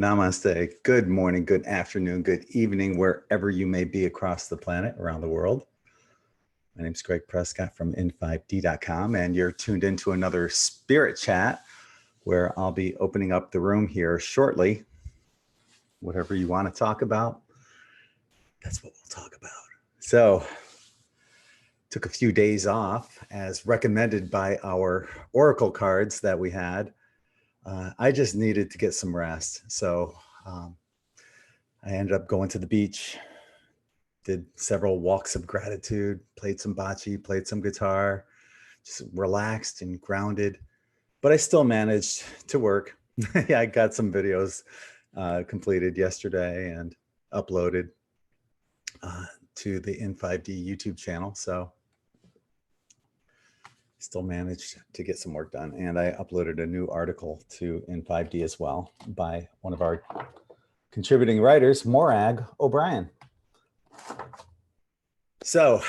Namaste. Good morning, good afternoon, good evening, wherever you may be across the planet, around the world. My name is Gregg Prescott from in5d.com, and you're tuned into another Spirit Chat where I'll be opening up the room here shortly. Whatever you want to talk about, that's what we'll talk about. So, took a few days off as recommended by our oracle cards that we had. I just needed to get some rest. So I ended up going to the beach, did several walks of gratitude, played some bocce, played some guitar, just relaxed and grounded. But I still managed to work. Yeah, I got some videos completed yesterday and uploaded to the in5d YouTube channel. So still managed to get some work done. And I uploaded a new article to in5d as well by one of our contributing writers, Morag O'Brien. So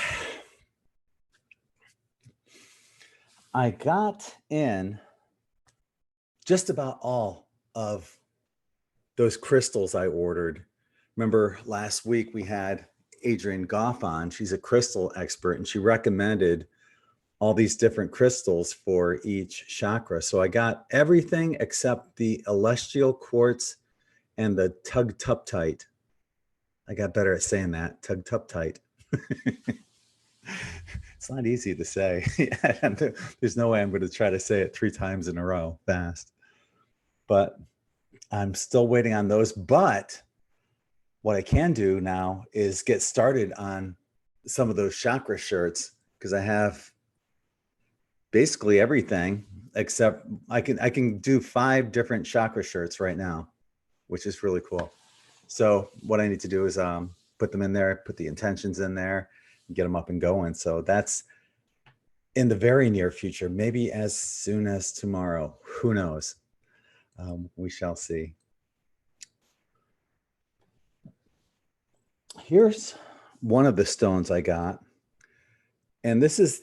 I got in just about all of those crystals I ordered. Remember last week we had Adrienne Goff on. She's a crystal expert, and she recommended all these different crystals for each chakra. So I got everything except the celestial quartz and the tugtuptite. I got better at saying that, tugtuptite. It's not easy to say. There's no way I'm going to try to say it 3 times in a row fast. But I'm still waiting on those. But what I can do now is get started on some of those chakra shirts, because I have basically everything except I can do 5 different chakra shirts right now, which is really cool. So what I need to do is put them in there, put the intentions in there, and get them up and going. So that's in the very near future, maybe as soon as tomorrow. Who knows? We shall see. Here's one of the stones I got. And this is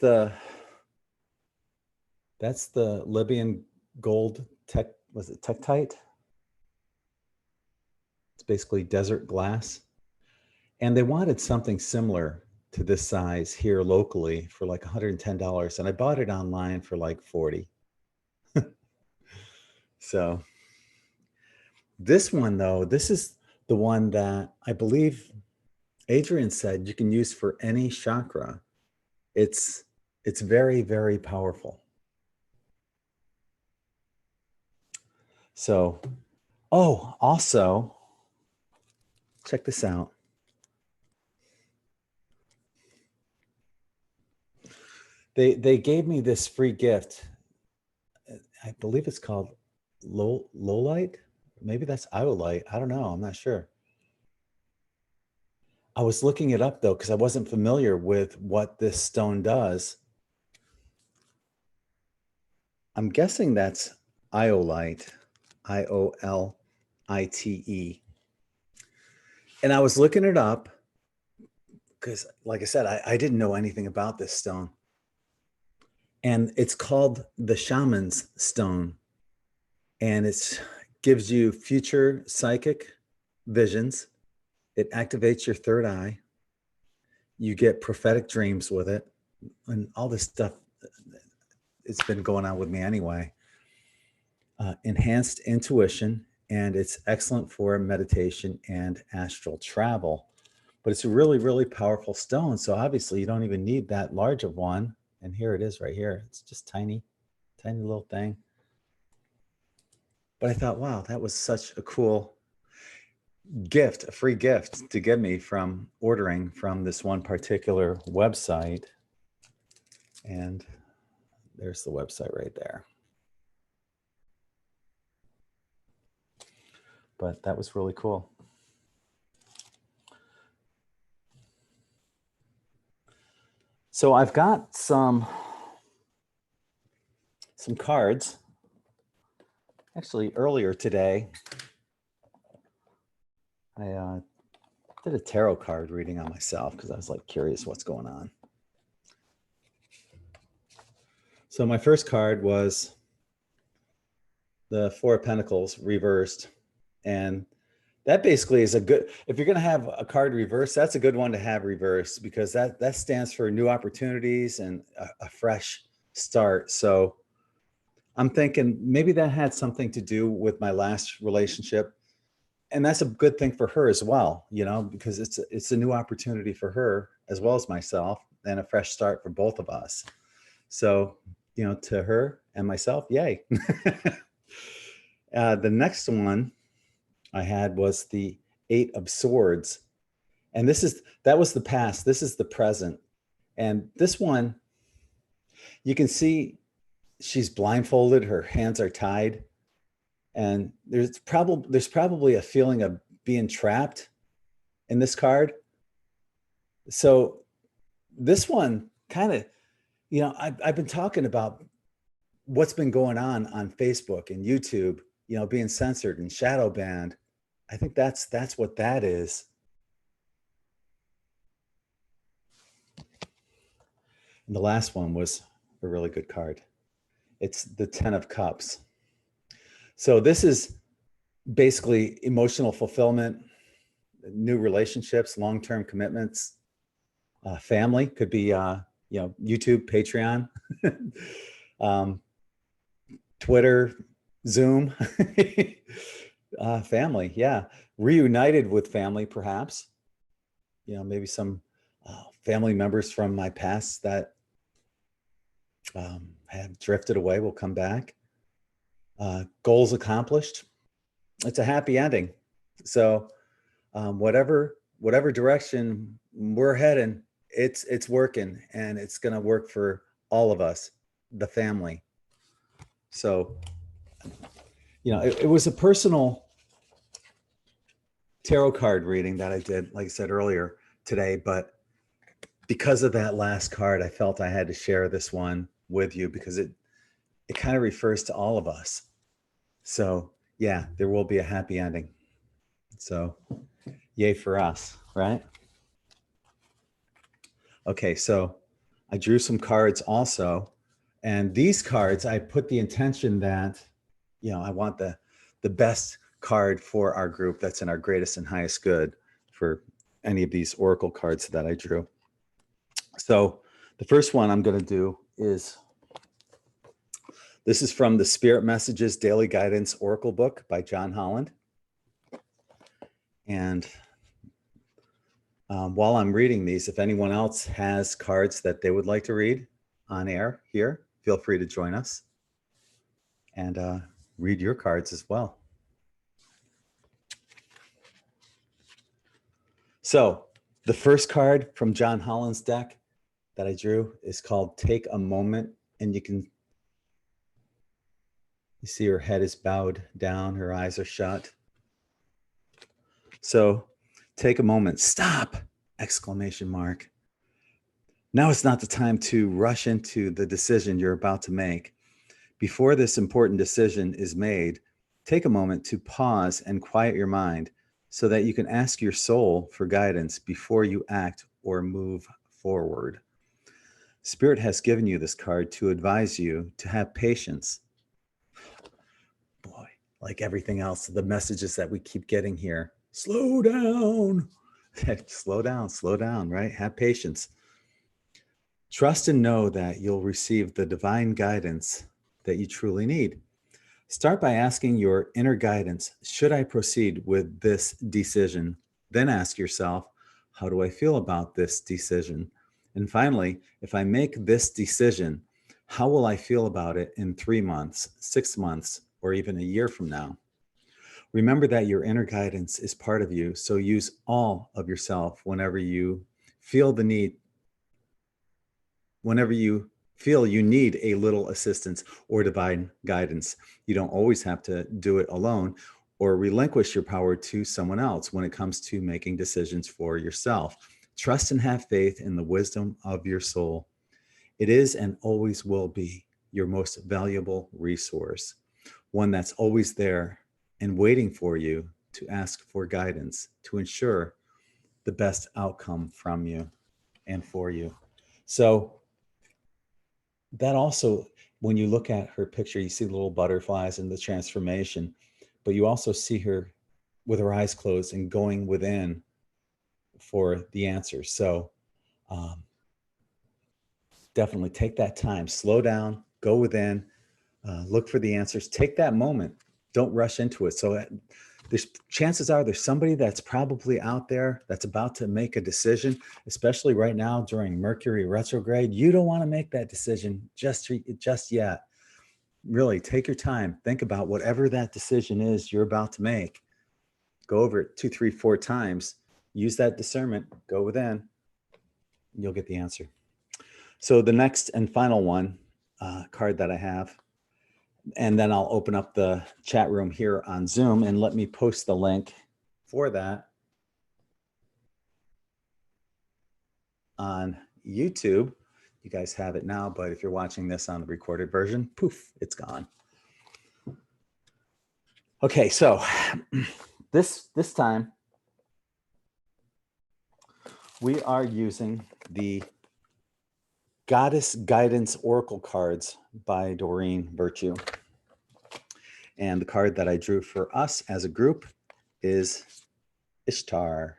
that's the Libyan gold tektite? It's basically desert glass. And they wanted something similar to this size here locally for like $110. And I bought it online for like $40. So this one though, this is the one that I believe Adrienne said you can use for any chakra. It's very, very powerful. So, oh, also, check this out. They gave me this free gift. I believe it's called Lowlight. Maybe that's Iolite. I don't know. I'm not sure. I was looking it up though, because I wasn't familiar with what this stone does. I'm guessing that's Iolite. Iolite. And I was looking it up because, like I said, I didn't know anything about this stone. And it's called the Shaman's Stone. And it gives you future psychic visions. It activates your third eye. You get prophetic dreams with it. And all this stuff, it's been going on with me anyway. Enhanced intuition, and it's excellent for meditation and astral travel. But it's a really, really powerful stone. So obviously you don't even need that large of one. And here it is right here. It's just tiny, tiny little thing. But I thought, wow, that was such a cool gift, a free gift to give me from ordering from this one particular website. And there's the website right there. But that was really cool. So I've got some cards. Actually, earlier today, I did a tarot card reading on myself because I was like curious what's going on. So my first card was the Four of Pentacles reversed. And that basically is a good, if you're going to have a card reverse, that's a good one to have reverse, because that stands for new opportunities and a fresh start. So I'm thinking maybe that had something to do with my last relationship. And that's a good thing for her as well, you know, because it's a new opportunity for her as well as myself, and a fresh start for both of us. So, you know, to her and myself, yay. The next one I had was the Eight of Swords. And that was the past. This is the present. And this one, you can see she's blindfolded, her hands are tied. And there's probably a feeling of being trapped in this card. So this one kind of, you know, I've been talking about what's been going on Facebook and YouTube, you know, being censored and shadow banned. I think that's what that is. And the last one was a really good card. It's the Ten of Cups. So this is basically emotional fulfillment, new relationships, long-term commitments, family, could be, you know, YouTube, Patreon, Twitter, Zoom, family. Yeah. Reunited with family, perhaps, you know, maybe some family members from my past that have drifted away will come back. Goals accomplished. It's a happy ending. So whatever direction we're heading, it's working, and it's going to work for all of us, the family. So, you know, it was a personal tarot card reading that I did, like I said earlier today, but because of that last card, I felt I had to share this one with you, because it kind of refers to all of us. So yeah, there will be a happy ending. So yay for us, right? Okay, so I drew some cards also. And these cards, I put the intention that, you know, I want the best card for our group that's in our greatest and highest good for any of these oracle cards that I drew. So the first one I'm going to do is, this is from the Spirit Messages Daily Guidance Oracle book by John Holland. And while I'm reading these, if anyone else has cards that they would like to read on air here, feel free to join us and read your cards as well. So the first card from John Holland's deck that I drew is called Take a Moment. And you see her head is bowed down, her eyes are shut. So take a moment. Stop! Exclamation mark. Now is not the time to rush into the decision you're about to make. Before this important decision is made, take a moment to pause and quiet your mind so that you can ask your soul for guidance before you act or move forward. Spirit has given you this card to advise you to have patience. Boy, like everything else, the messages that we keep getting here. Slow down. Slow down, right? Have patience. Trust and know that you'll receive the divine guidance that you truly need. Start by asking your inner guidance, should I proceed with this decision? Then ask yourself, how do I feel about this decision? And finally, if I make this decision, how will I feel about it in 3 months, 6 months, or even a year from now? Remember that your inner guidance is part of you, so use all of yourself whenever you feel the need, whenever you feel you need a little assistance or divine guidance. You don't always have to do it alone or relinquish your power to someone else when it comes to making decisions for yourself. Trust and have faith in the wisdom of your soul. It is and always will be your most valuable resource, one that's always there and waiting for you to ask for guidance to ensure the best outcome from you and for you. So that also, when you look at her picture, you see little butterflies and the transformation, but you also see her with our eyes closed and going within for the answers. So definitely take that time, slow down, go within, look for the answers, take that moment, don't rush into it. So there's chances are there's somebody that's probably out there that's about to make a decision, especially right now during Mercury retrograde. You don't want to make that decision just yet. Really take your time, think about whatever that decision is you're about to make. Go over it 2, 3, 4 times, use that discernment, go within, and you'll get the answer. So the next and final one, card that I have, and then I'll open up the chat room here on Zoom, and let me post the link for that on YouTube. You guys have it now, but if you're watching this on the recorded version, poof, it's gone. Okay, so this time we are using the Goddess Guidance Oracle cards by Doreen Virtue. And the card that I drew for us as a group is Ishtar.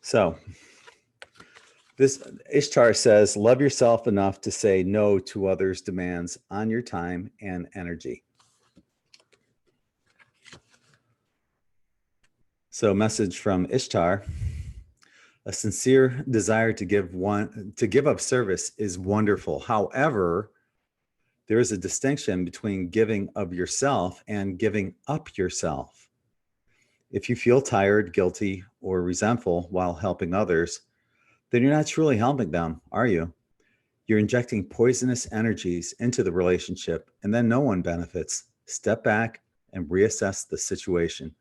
So this Ishtar says, love yourself enough to say no to others' demands on your time and energy. So message from Ishtar. A sincere desire to give up service is wonderful. However, there is a distinction between giving of yourself and giving up yourself. If you feel tired, guilty, or resentful while helping others, then you're not truly helping them, are you? You're injecting poisonous energies into the relationship, and then no one benefits. Step back and reassess the situation.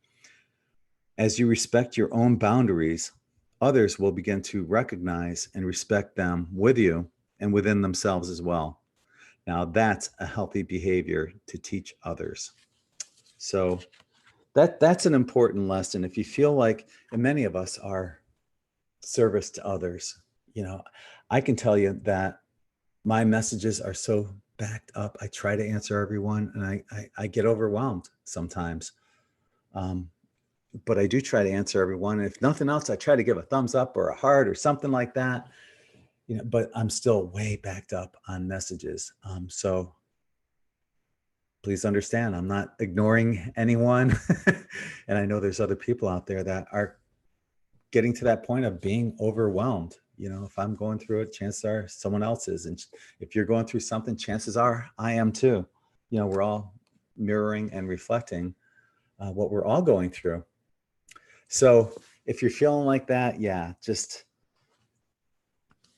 As you respect your own boundaries, others will begin to recognize and respect them with you and within themselves as well. Now, that's a healthy behavior to teach others. So that's an important lesson. If you feel like, and many of us are service to others, I can tell you that my messages are so backed up. I try to answer everyone, and I get overwhelmed sometimes. But I do try to answer everyone. And if nothing else, I try to give a thumbs up or a heart or something like that. But I'm still way backed up on messages. So please understand, I'm not ignoring anyone. And I know there's other people out there that are getting to that point of being overwhelmed. If I'm going through it, chances are someone else is. And if you're going through something, chances are I am too. We're all mirroring and reflecting what we're all going through. So if you're feeling like that, yeah, just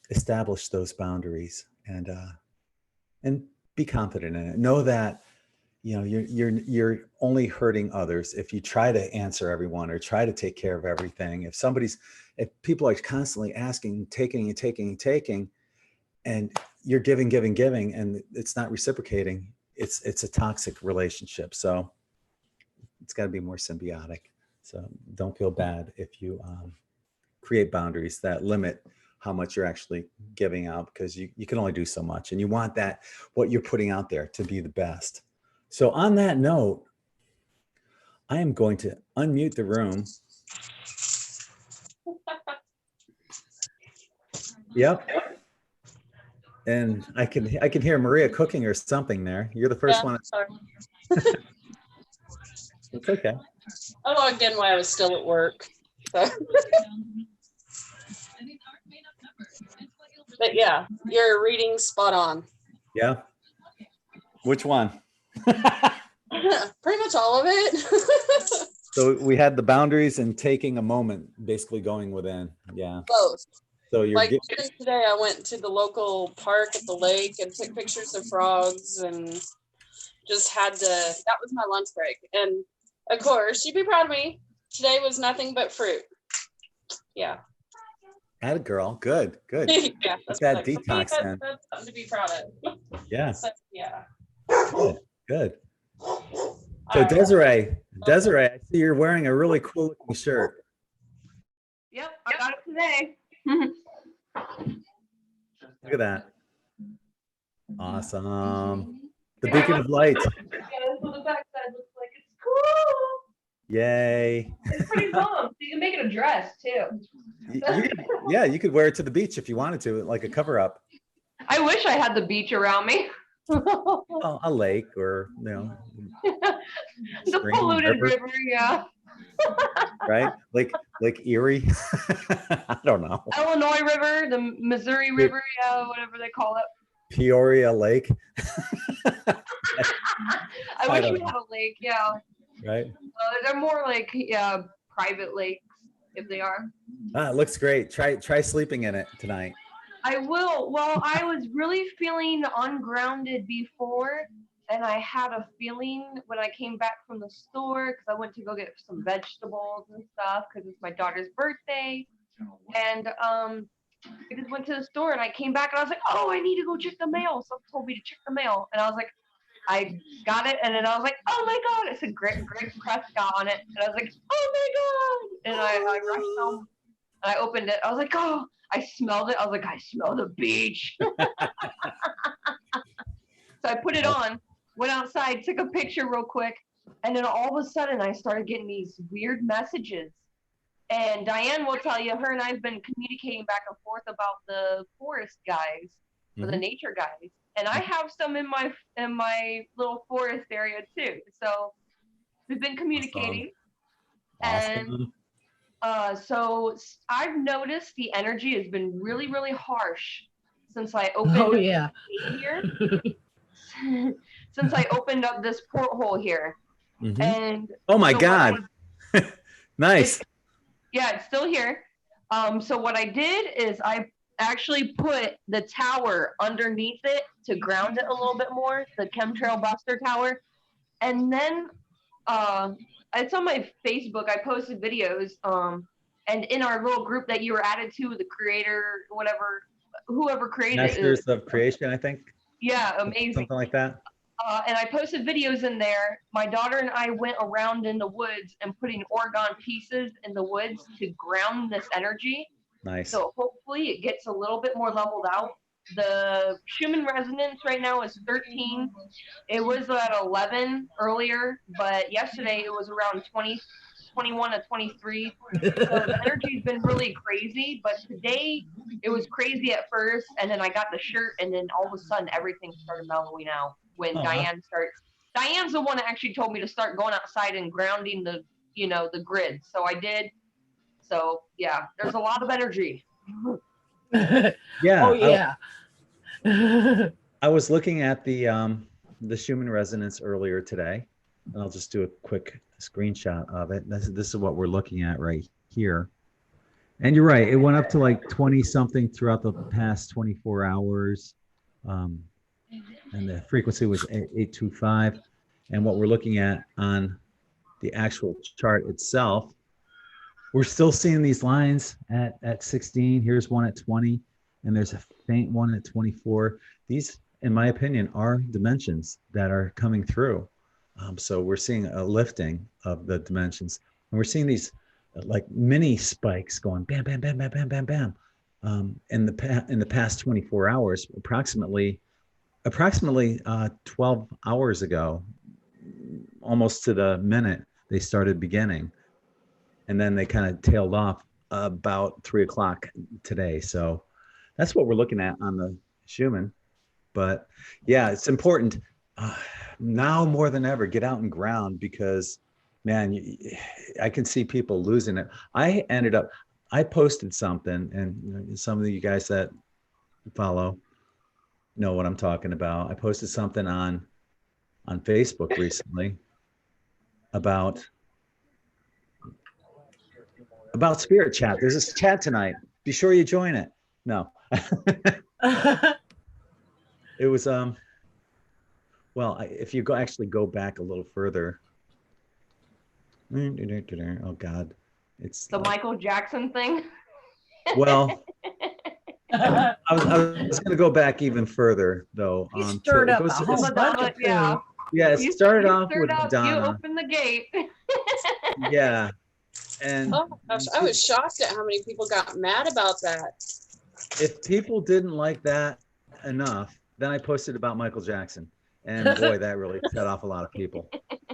establish those boundaries and be confident in it. Know that you're only hurting others if you try to answer everyone or try to take care of everything. If people are constantly asking, taking, and you're giving, and it's not reciprocating, it's a toxic relationship. So it's got to be more symbiotic. So don't feel bad if you create boundaries that limit how much you're actually giving out, because you can only do so much, and you want what you're putting out there to be the best. So on that note, I am going to unmute the room. Yep. And I can hear Maria cooking or something there. You're the first one. Sorry. It's okay. I logged in while I was still at work. So. But yeah, your reading's spot on. Yeah. Which one? Pretty much all of it. So we had the boundaries and taking a moment, basically going within. Yeah. Both. So you're like today I went to the local park at the lake and took pictures of frogs and just that was my lunch break. And of course, you'd be proud of me. Today was nothing but fruit. Yeah. Atta girl. Good. Yeah. That's that detox. That's something to be proud of. Yeah. So, yeah. Good. So Desiree, I see you're wearing a really cool looking shirt. Yep, I got it today. Look at that. Awesome. The beacon of light. Yeah, so the backside looks like Yay. It's pretty cool. You can make it a dress too. Yeah, you could wear it to the beach if you wanted to, like a cover up. I wish I had the beach around me. Oh, a lake or, The stream, polluted river, yeah. right? Lake Erie. I don't know. Illinois River, the Missouri River, yeah, whatever they call it. Peoria Lake. I wish we had a lake, yeah. Right. They're more like private lakes if they are. It looks great. Try sleeping in it tonight. I will. Well, I was really feeling ungrounded before, and I had a feeling when I came back from the store because I went to go get some vegetables and stuff because it's my daughter's birthday, and I just went to the store and I came back and I was like, oh, I need to go check the mail. Someone told me to check the mail, and I was like, I got it, and then I was like, oh my god, it said Gregg Prescott on it, and I was like, oh my god, and I rushed home and I opened it. I was like, oh. I smelled it. I was like, I smell the beach. So I put it on, went outside, took a picture real quick, and then all of a sudden I started getting these weird messages. And Diane will tell you, her and I have been communicating back and forth about the forest guys, or the nature guys. And I have some in my little forest area too. So we've been communicating. Awesome. And so I've noticed the energy has been really, really harsh since I opened up here. Since I opened up this porthole here. And oh my god. Nice. It's still here. So what I did is I actually put the tower underneath it to ground it a little bit more, the chemtrail buster tower. And then it's on my Facebook. I posted videos, and in our little group that you were added to, the creator, whoever created Masters it. of Creation, I think. Yeah, amazing. Something like that. And I posted videos in there. My daughter and I went around in the woods and putting orgone pieces in the woods to ground this energy. Nice. So hopefully it gets a little bit more leveled out. The Schumann resonance right now is 13. It was at 11 earlier, but yesterday it was around 20, 21 to 23. So the energy's been really crazy, but today it was crazy at first, and then I got the shirt, and then all of a sudden everything started mellowing out when Diane starts. Diane's the one that actually told me to start going outside and grounding the grid. So I did. So yeah, there's a lot of energy. Yeah. Oh yeah. I was looking at the Schumann resonance earlier today, and I'll just do a quick screenshot of it. This is what we're looking at right here. And you're right, it went up to like 20 something throughout the past 24 hours. And the frequency was 825. And what we're looking at on the actual chart itself, we're still seeing these lines at 16. Here's one at 20, and there's a faint one at 24. These, in my opinion, are dimensions that are coming through. So we're seeing a lifting of the dimensions, and we're seeing these like mini spikes going bam, bam, bam, bam, bam, bam, bam. In the past 24 hours, approximately 12 hours ago, almost to the minute, they started beginning. And then they kind of tailed off about 3 o'clock today. So that's what we're looking at on the Schumann. But yeah, it's important now more than ever, get out and ground, because man, I can see people losing it. I posted something, and some of you guys that follow know what I'm talking about. I posted something on Facebook recently about spirit chat. There's this chat tonight. Be sure you join it. No. It was well, if you actually go back a little further. Oh God, it's the Michael Jackson thing. Well, I was going to go back even further though. You stirred up a whole bunch of yeah. Yeah, it started off with up, Madonna. You opened the gate. Yeah. And oh my gosh, I was shocked at how many people got mad about that. If people didn't like that enough, then I posted about Michael Jackson. And boy, that really set off a lot of people.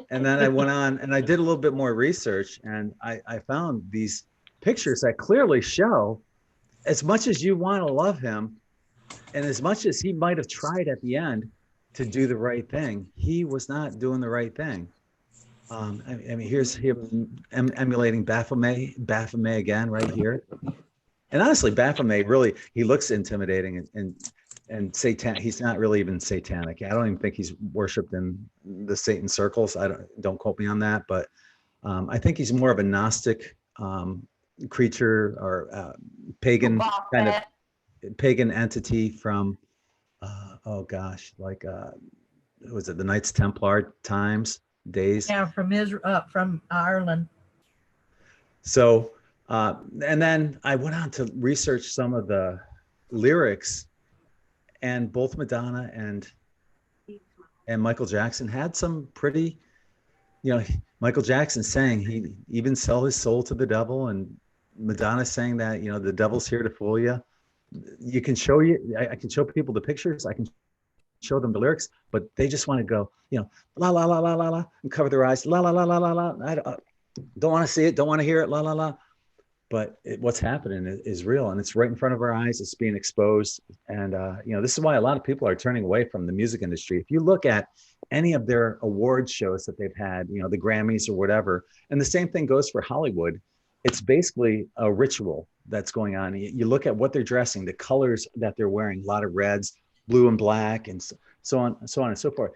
And then I went on and I did a little bit more research, and I found these pictures that clearly show, as much as you want to love him, and as much as he might have tried at the end to do the right thing, he was not doing the right thing. I mean, here's him emulating Baphomet again right here. And honestly, Baphomet really, he looks intimidating and Satan. He's not really even satanic. I don't even think he's worshipped in the Satan circles. Don't quote me on that, but I think he's more of a Gnostic creature or pagan kind of pagan entity from oh gosh, like was it the Knights Templar days? Yeah, from Ireland. So and then I went on to research some of the lyrics, and both Madonna and Michael Jackson had some pretty, Michael Jackson saying he even sell his soul to the devil, and Madonna saying that, the devil's here to fool you. I can show people the pictures. I can show them the lyrics, but they just want to go, la, la, la, la, la, la, and cover their eyes. La, la, la, la, la, la. I don't want to see it. Don't want to hear it. La, la, la. But what's happening is real, and it's right in front of our eyes. It's being exposed. And, this is why a lot of people are turning away from the music industry. If you look at any of their award shows that they've had, the Grammys or whatever, and the same thing goes for Hollywood, it's basically a ritual that's going on. You look at what they're dressing, the colors that they're wearing, a lot of reds, blue and black, and so on and so forth.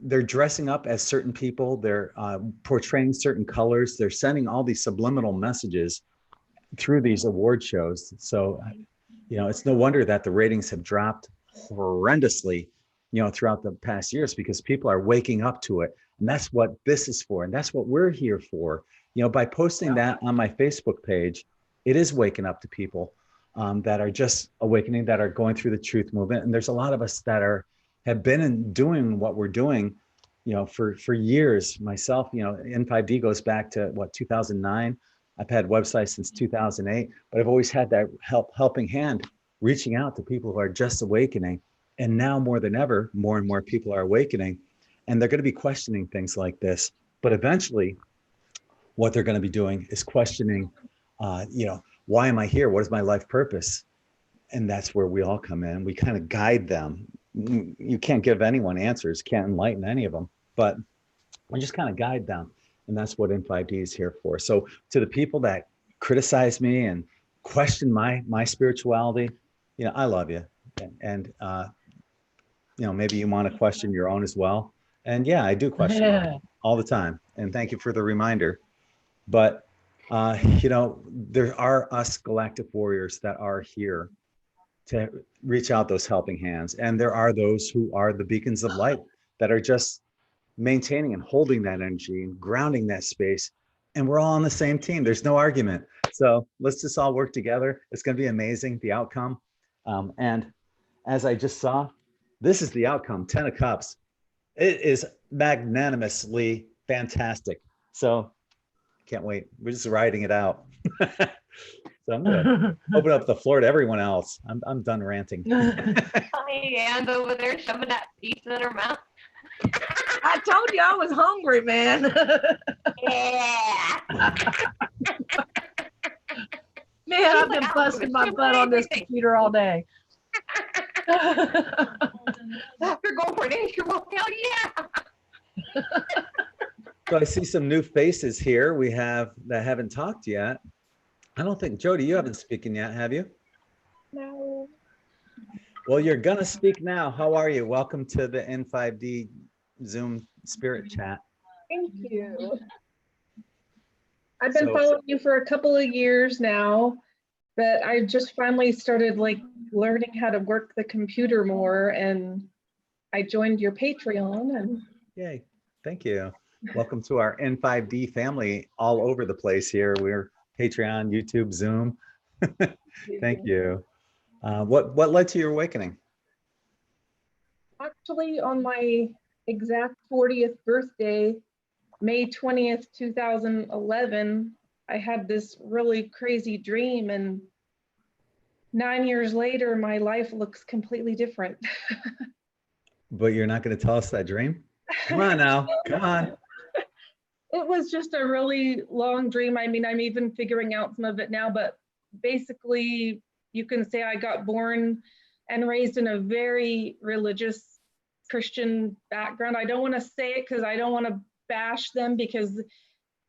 They're dressing up as certain people. They're portraying certain colors. They're sending all these subliminal messages through these award shows. So, it's no wonder that the ratings have dropped horrendously, throughout the past years, because people are waking up to it. And that's what this is for. And that's what we're here for. By posting that on my Facebook page, it is waking up to people that are just awakening, that are going through the truth movement. And there's a lot of us that have been doing what we're doing, for years. Myself, N5D goes back to 2009. I've had websites since 2008, but I've always had that helping hand, reaching out to people who are just awakening. And now more than ever, more and more people are awakening, and they're going to be questioning things like this. But eventually, what they're going to be doing is questioning, why am I here? What is my life purpose? And that's where we all come in. We kind of guide them. You can't give anyone answers, can't enlighten any of them, but we just kind of guide them. And that's what N5D is here for. So to the people that criticize me and question my spirituality, I love you. And maybe you want to question your own as well. And yeah, I do question mine all the time. And thank you for the reminder. But, there are us galactic warriors that are here to reach out those helping hands. And there are those who are the beacons of light that are just maintaining and holding that energy and grounding that space. And we're all on the same team. There's no argument. So let's just all work together. It's going to be amazing, the outcome. And as I just saw, this is the outcome, 10 of Cups. It is magnanimously fantastic. So can't wait. We're just riding it out. So I'm gonna open up the floor to everyone else. I'm done ranting. Honey, and over there shoving that pizza in her mouth. I told you I was hungry, man. Yeah. Man, I've been busting my butt on this computer all day. After going for an interval, hell yeah. So I see some new faces here we have that haven't talked yet. I don't think, Jody, you haven't spoken yet, have you? No. Well, you're going to speak now. How are you? Welcome to the N5D Zoom Spirit Chat. Thank you. I've been following you for a couple of years now, but I just finally started learning how to work the computer more, and I joined your Patreon. And yay. Thank you. Welcome to our N5D family all over the place here. We're Patreon, YouTube, Zoom. Thank you. What led to your awakening? Actually, on my exact 40th birthday, May 20th, 2011, I had this really crazy dream, and 9 years later, my life looks completely different. But you're not going to tell us that dream? Come on now. Come on. It was just a really long dream. I mean, I'm even figuring out some of it now, but basically, you can say I got born and raised in a very religious Christian background. I don't want to say it because I don't want to bash them, because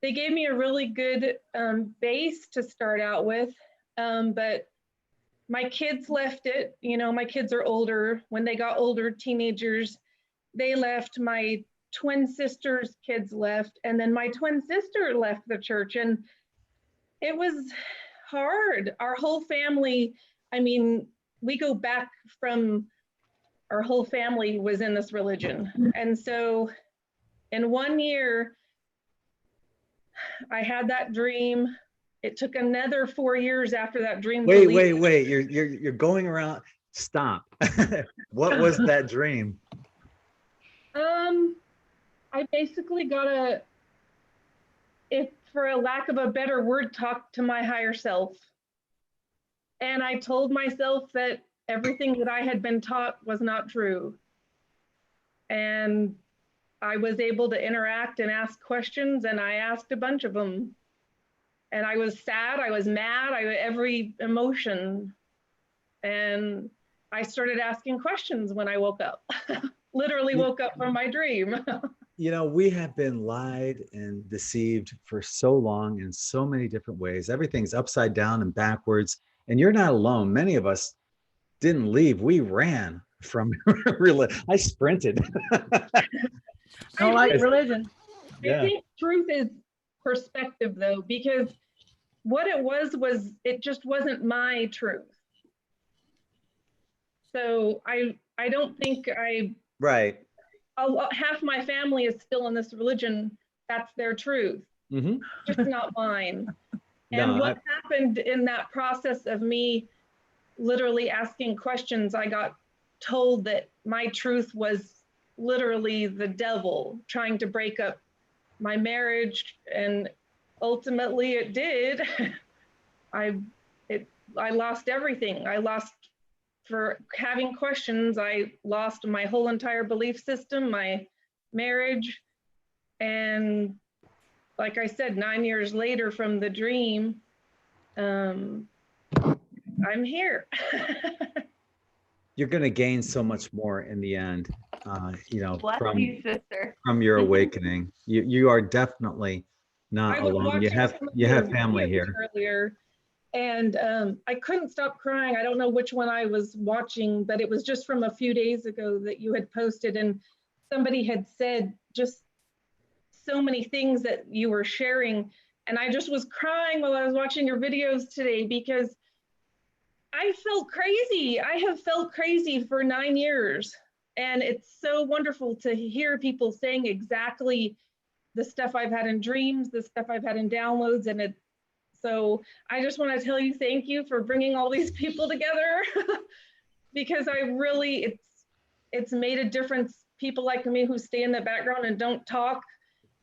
they gave me a really good base to start out with. But my kids left it. You know, my kids are older. When they got older, teenagers, they left. My twin sister's kids left, and then my twin sister left the church, and it was hard. Our whole family, I mean, we go back from, our whole family was in this religion. And so in 1 year, I had that dream. It took another 4 years after that dream. Wait. You're going around. Stop. What was that dream? I basically got if for a lack of a better word, talk to my higher self. And I told myself that everything that I had been taught was not true. And I was able to interact and ask questions, and I asked a bunch of them. And I was sad, I was mad, every emotion. And I started asking questions when I woke up. Literally woke up from my dream. You know, we have been lied and deceived for so long in so many different ways. Everything's upside down and backwards. And you're not alone. Many of us didn't leave. We ran from religion. I sprinted. I like religion. I think truth is perspective, though, because what it was it just wasn't my truth. So I don't think Right. half my family is still in this religion. That's their truth. Mm-hmm. Just not mine. And No, what happened in that process of me literally asking questions, I got told that my truth was literally the devil trying to break up my marriage, and ultimately it did. I lost everything. I lost, for having questions, I lost my whole entire belief system, my marriage. And like I said, 9 years later from the dream, I'm here. You're going to gain so much more in the end, you know, Bless you, sister. from your awakening. You are definitely not I was alone. You watching have some of you your have family videos here. earlier, and I couldn't stop crying. I don't know which one I was watching, but it was just from a few days ago that you had posted, and somebody had said just so many things that you were sharing, and I just was crying while I was watching your videos today, because I felt crazy. I have felt crazy for 9 years, and it's so wonderful to hear people saying exactly the stuff I've had in dreams, the stuff I've had in downloads, and so I just want to tell you thank you for bringing all these people together, because I really, it's made a difference. People like me who stay in the background and don't talk,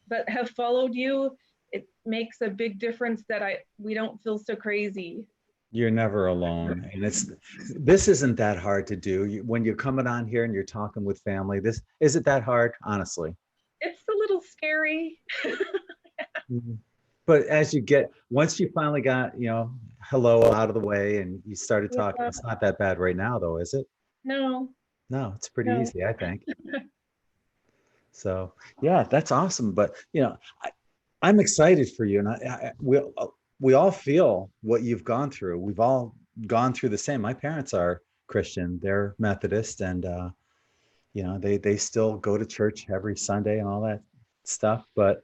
but have followed you, it makes a big difference that we don't feel so crazy. You're never alone, and this isn't that hard to do. When you're coming on here and you're talking with family, this isn't that hard, honestly. It's a little scary. But once you finally got, you know, hello out of the way and you started talking, it's not that bad right now, though, is it? No. No, it's pretty easy, I think. So yeah, that's awesome. But you know, I'm excited for you, and we all feel what you've gone through. We've all gone through the same. My parents are Christian; they're Methodist, and you know, they still go to church every Sunday and all that stuff. But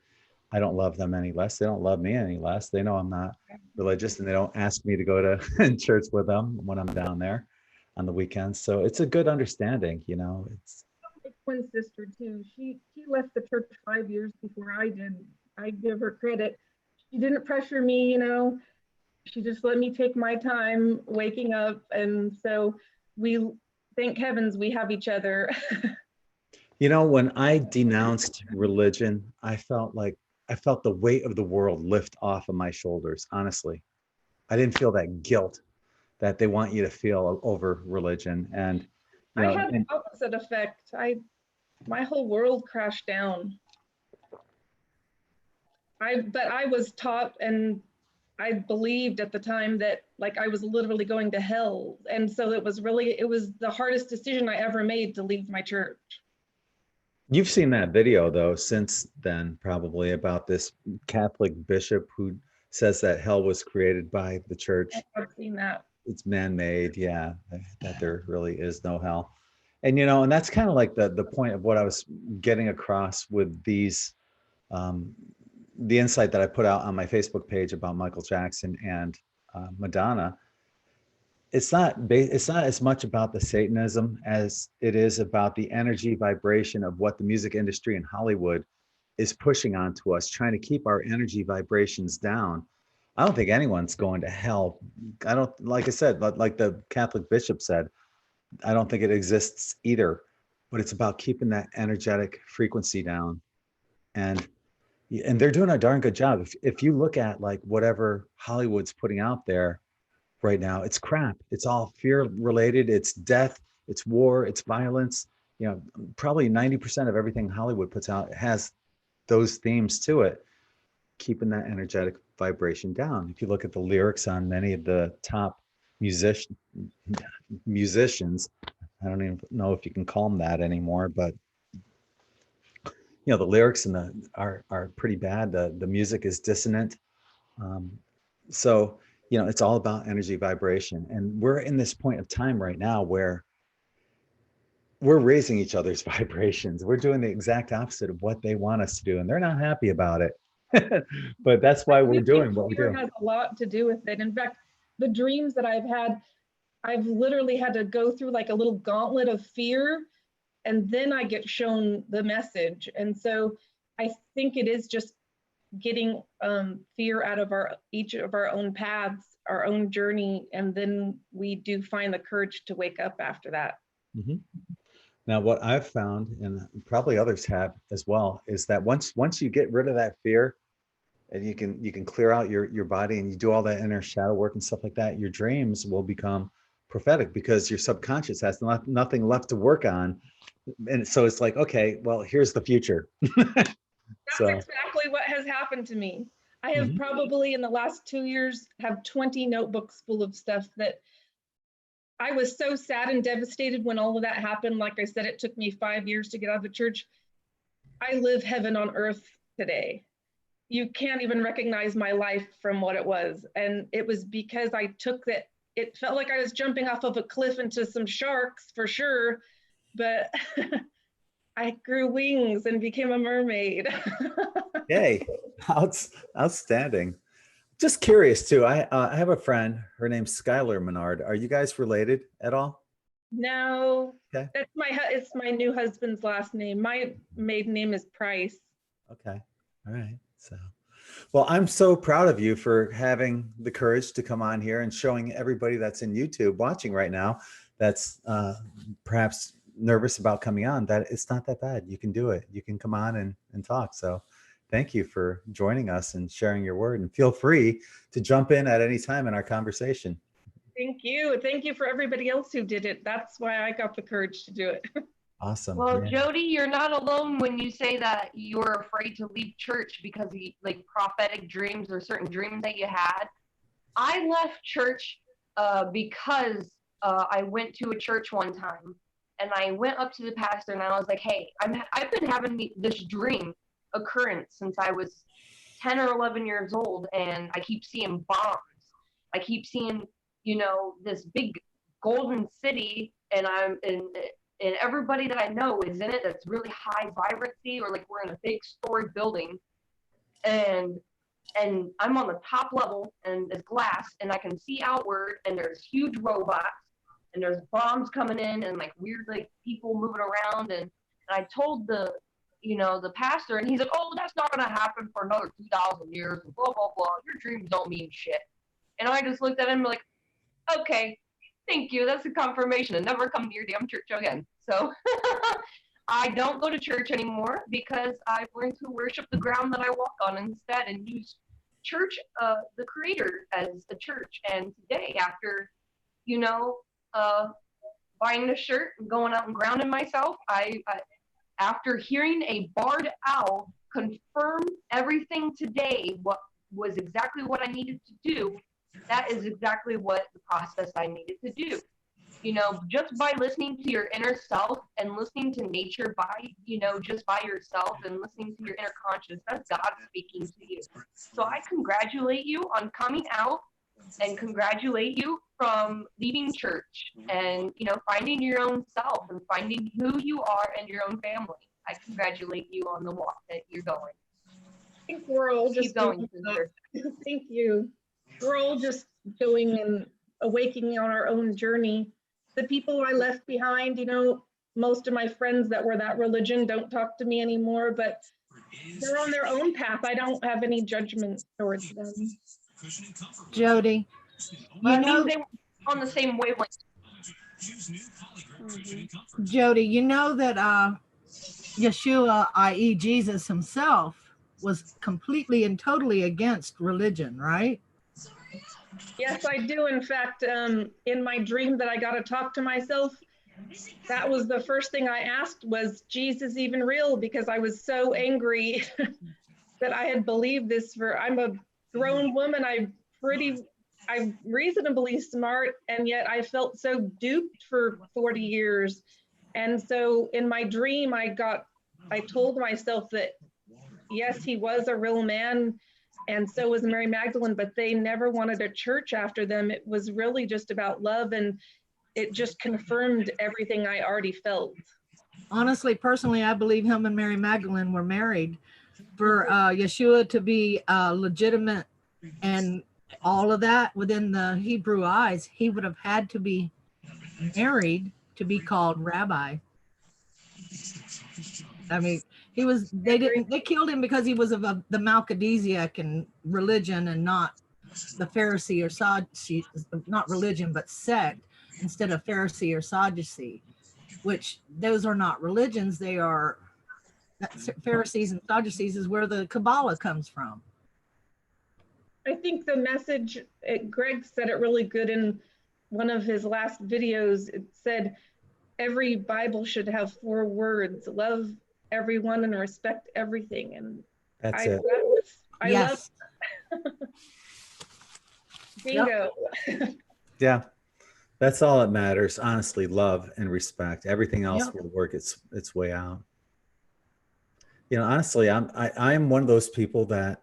I don't love them any less. They don't love me any less. They know I'm not religious, and they don't ask me to go to church with them when I'm down there on the weekends. So it's a good understanding, you know. It's my twin sister too. She left the church 5 years before I did. I give her credit. She didn't pressure me, you know. She just let me take my time waking up, and so we thank heavens we have each other. You know, when I denounced religion, I felt the weight of the world lift off of my shoulders. Honestly, I didn't feel that guilt that they want you to feel over religion. And I know, had the opposite effect. My whole world crashed down. But I was taught, and I believed at the time that like I was literally going to hell. And so it was the hardest decision I ever made to leave my church. you've seen that video though since then, probably, about this Catholic bishop who says that hell was created by the church. I've seen that. It's man-made, yeah, that there really is no hell. And you know, and that's kind of like the point of what I was getting across with these the insight that I put out on my Facebook page about Michael Jackson and Madonna. It's not as much about the Satanism as it is about the energy vibration of what the music industry in Hollywood is pushing onto us, trying to keep our energy vibrations down. I don't think anyone's going to hell. I don't, like I said, like the Catholic bishop said, I don't think it exists either, but it's about keeping that energetic frequency down. And they're doing a darn good job. If you look at like whatever Hollywood's putting out there right now, it's crap. It's all fear related. It's death, it's war, it's violence. You know, probably 90% of everything Hollywood puts out has those themes to it, keeping that energetic vibration down. If you look at the lyrics on many of the top musicians, I don't even know if you can call them that anymore, but you know, the lyrics and are pretty bad. The music is dissonant. So, you know, it's all about energy vibration. And we're in this point of time right now where we're raising each other's vibrations. We're doing the exact opposite of what they want us to do, and they're not happy about it. But that's why we're doing what we do. Fear has a lot to do with it. In fact, the dreams that I've had, I've literally had to go through like a little gauntlet of fear, and then I get shown the message. And so I think it is just getting fear out of each of our own paths, our own journey, and then we do find the courage to wake up after that. Mm-hmm. Now, what I've found, and probably others have as well, is that once you get rid of that fear, and you can clear out your body, and you do all that inner shadow work and stuff like that, your dreams will become prophetic because your subconscious has nothing left to work on. And so it's like, okay, well, here's the future. That's exactly what has happened to me. I have probably in the last 2 years have 20 notebooks full of stuff that I was so sad and devastated when all of that happened. Like I said, it took me 5 years to get out of the church. I live heaven on earth today. You can't even recognize my life from what it was. And it was because I took that. It felt like I was jumping off of a cliff into some sharks for sure, but I grew wings and became a mermaid. Yay, outstanding. Just curious too, I have a friend, her name's Skylar Menard. Are you guys related at all? No, okay. It's my new husband's last name. My maiden name is Price. Okay, all right. So, well, I'm so proud of you for having the courage to come on here and showing everybody that's in YouTube watching right now, that's perhaps nervous about coming on, that it's not that bad. You can do it. You can come on and talk. So thank you for joining us and sharing your word, and feel free to jump in at any time in our conversation. Thank you. Thank you for everybody else who did it. That's why I got the courage to do it. Awesome. Well, yeah. Jody, you're not alone when you say that you're afraid to leave church because of like prophetic dreams or certain dreams that you had. I left church because I went to a church one time, and I went up to the pastor and I was like, hey, I've been having this dream occurrence since I was 10 or 11 years old, and I keep seeing bombs. I keep seeing, you know, this big golden city, and and everybody that I know is in it that's really high vibrancy, or like we're in a big story building, and I'm on the top level, and it's glass, and I can see outward, and there's huge robots, and there's bombs coming in, and like weird like people moving around, and I told the pastor, and he's like, oh, that's not gonna happen for another 2,000 years, and blah blah blah. Your dreams don't mean shit. And I just looked at him like, okay, thank you. That's a confirmation, and never come to your damn church again. So I don't go to church anymore because I've learned to worship the ground that I walk on instead, and use church, the Creator, as a church. And today, after buying the shirt and going out and grounding myself. I after hearing a barred owl confirm everything today, what was exactly what I needed to do, that is exactly what the process I needed to do. You know, just by listening to your inner self and listening to nature by, you know, just by yourself and listening to your inner conscious, that's God speaking to you. So I congratulate you on coming out and congratulate you from leaving church and, you know, finding your own self and finding who you are and your own family. I congratulate you on the walk that you're going. I think we're all just Keep going, doing sister. Thank you. We're all just going and awakening on our own journey. The people I left behind, you know, most of my friends that were that religion don't talk to me anymore, but they're on their own path. I don't have any judgment towards them. Jody, Well, you that know, means they were on the same wavelength. Jody, you know that Yeshua, i.e. Jesus himself, was completely and totally against religion, right? Yes, I do. In fact, in my dream that I got to talk to myself, that was the first thing I asked, was Jesus even real? Because I was so angry that I had believed this I'm a grown woman. I'm reasonably smart, and yet I felt so duped for 40 years. And so in my dream, I told myself that, yes, he was a real man, and so was Mary Magdalene, but they never wanted a church after them. It was really just about love, and it just confirmed everything I already felt. Honestly, personally, I believe him and Mary Magdalene were married. For Yeshua to be legitimate and all of that within the Hebrew eyes, he would have had to be married to be called rabbi. I mean, they killed him because he was of the Melchizedek and religion, and not the Pharisee or Sadducee, not religion, but sect, instead of Pharisee or Sadducee, which those are not religions. They are, Pharisees and Sadducees is where the Kabbalah comes from. I think the message, Gregg said it really good in one of his last videos. It said, every Bible should have 4 words: love everyone and respect everything. And That's I it. Yes. love bingo. Yeah. That's all that matters. Honestly, love and respect. Everything else Yep. will work its way out. You know, honestly, I am one of those people that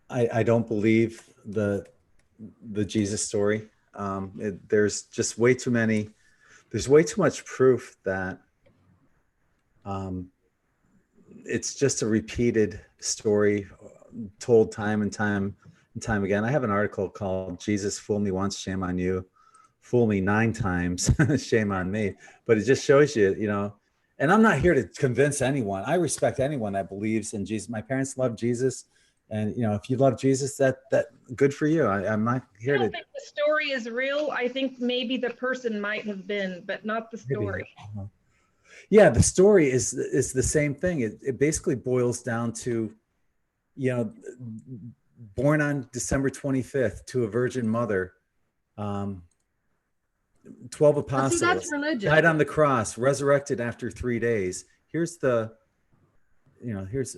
I don't believe the Jesus story. There's just way too much proof that it's just a repeated story told time and time again. I have an article called "Jesus Fool Me Once, Shame on You. Fool Me 9 times, shame on me." But it just shows you, you know, and I'm not here to convince anyone. I respect anyone that believes in Jesus. My parents love Jesus. And, you know, if you love Jesus, that good for you. I'm not here I to. don't think the story is real. I think maybe the person might have been, but not the story. Maybe. Yeah, the story is the same thing. It basically boils down to, you know, born on December 25th to a virgin mother, 12 apostles, See, that's religion. died on the cross, resurrected after 3 days. Here's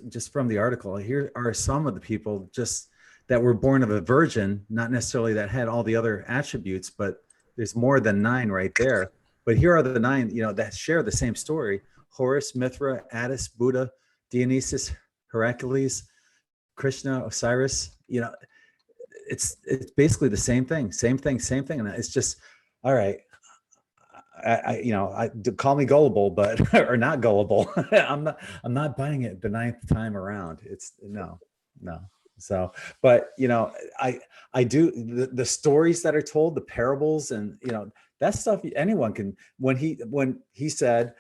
just from the article. Here are some of the people just that were born of a virgin, not necessarily that had all the other attributes, but there's more than 9 right there. But here are the 9, you know, that share the same story: Horus, Mithra, Attis, Buddha, Dionysus, Heracles, Krishna, Osiris. You know, it's basically the same thing. And it's just, all right. I call me gullible, but or not gullible. I'm not buying it the 9th time around. It's no. So, but you know, I do the stories that are told, the parables, and you know, that stuff anyone can. When he said,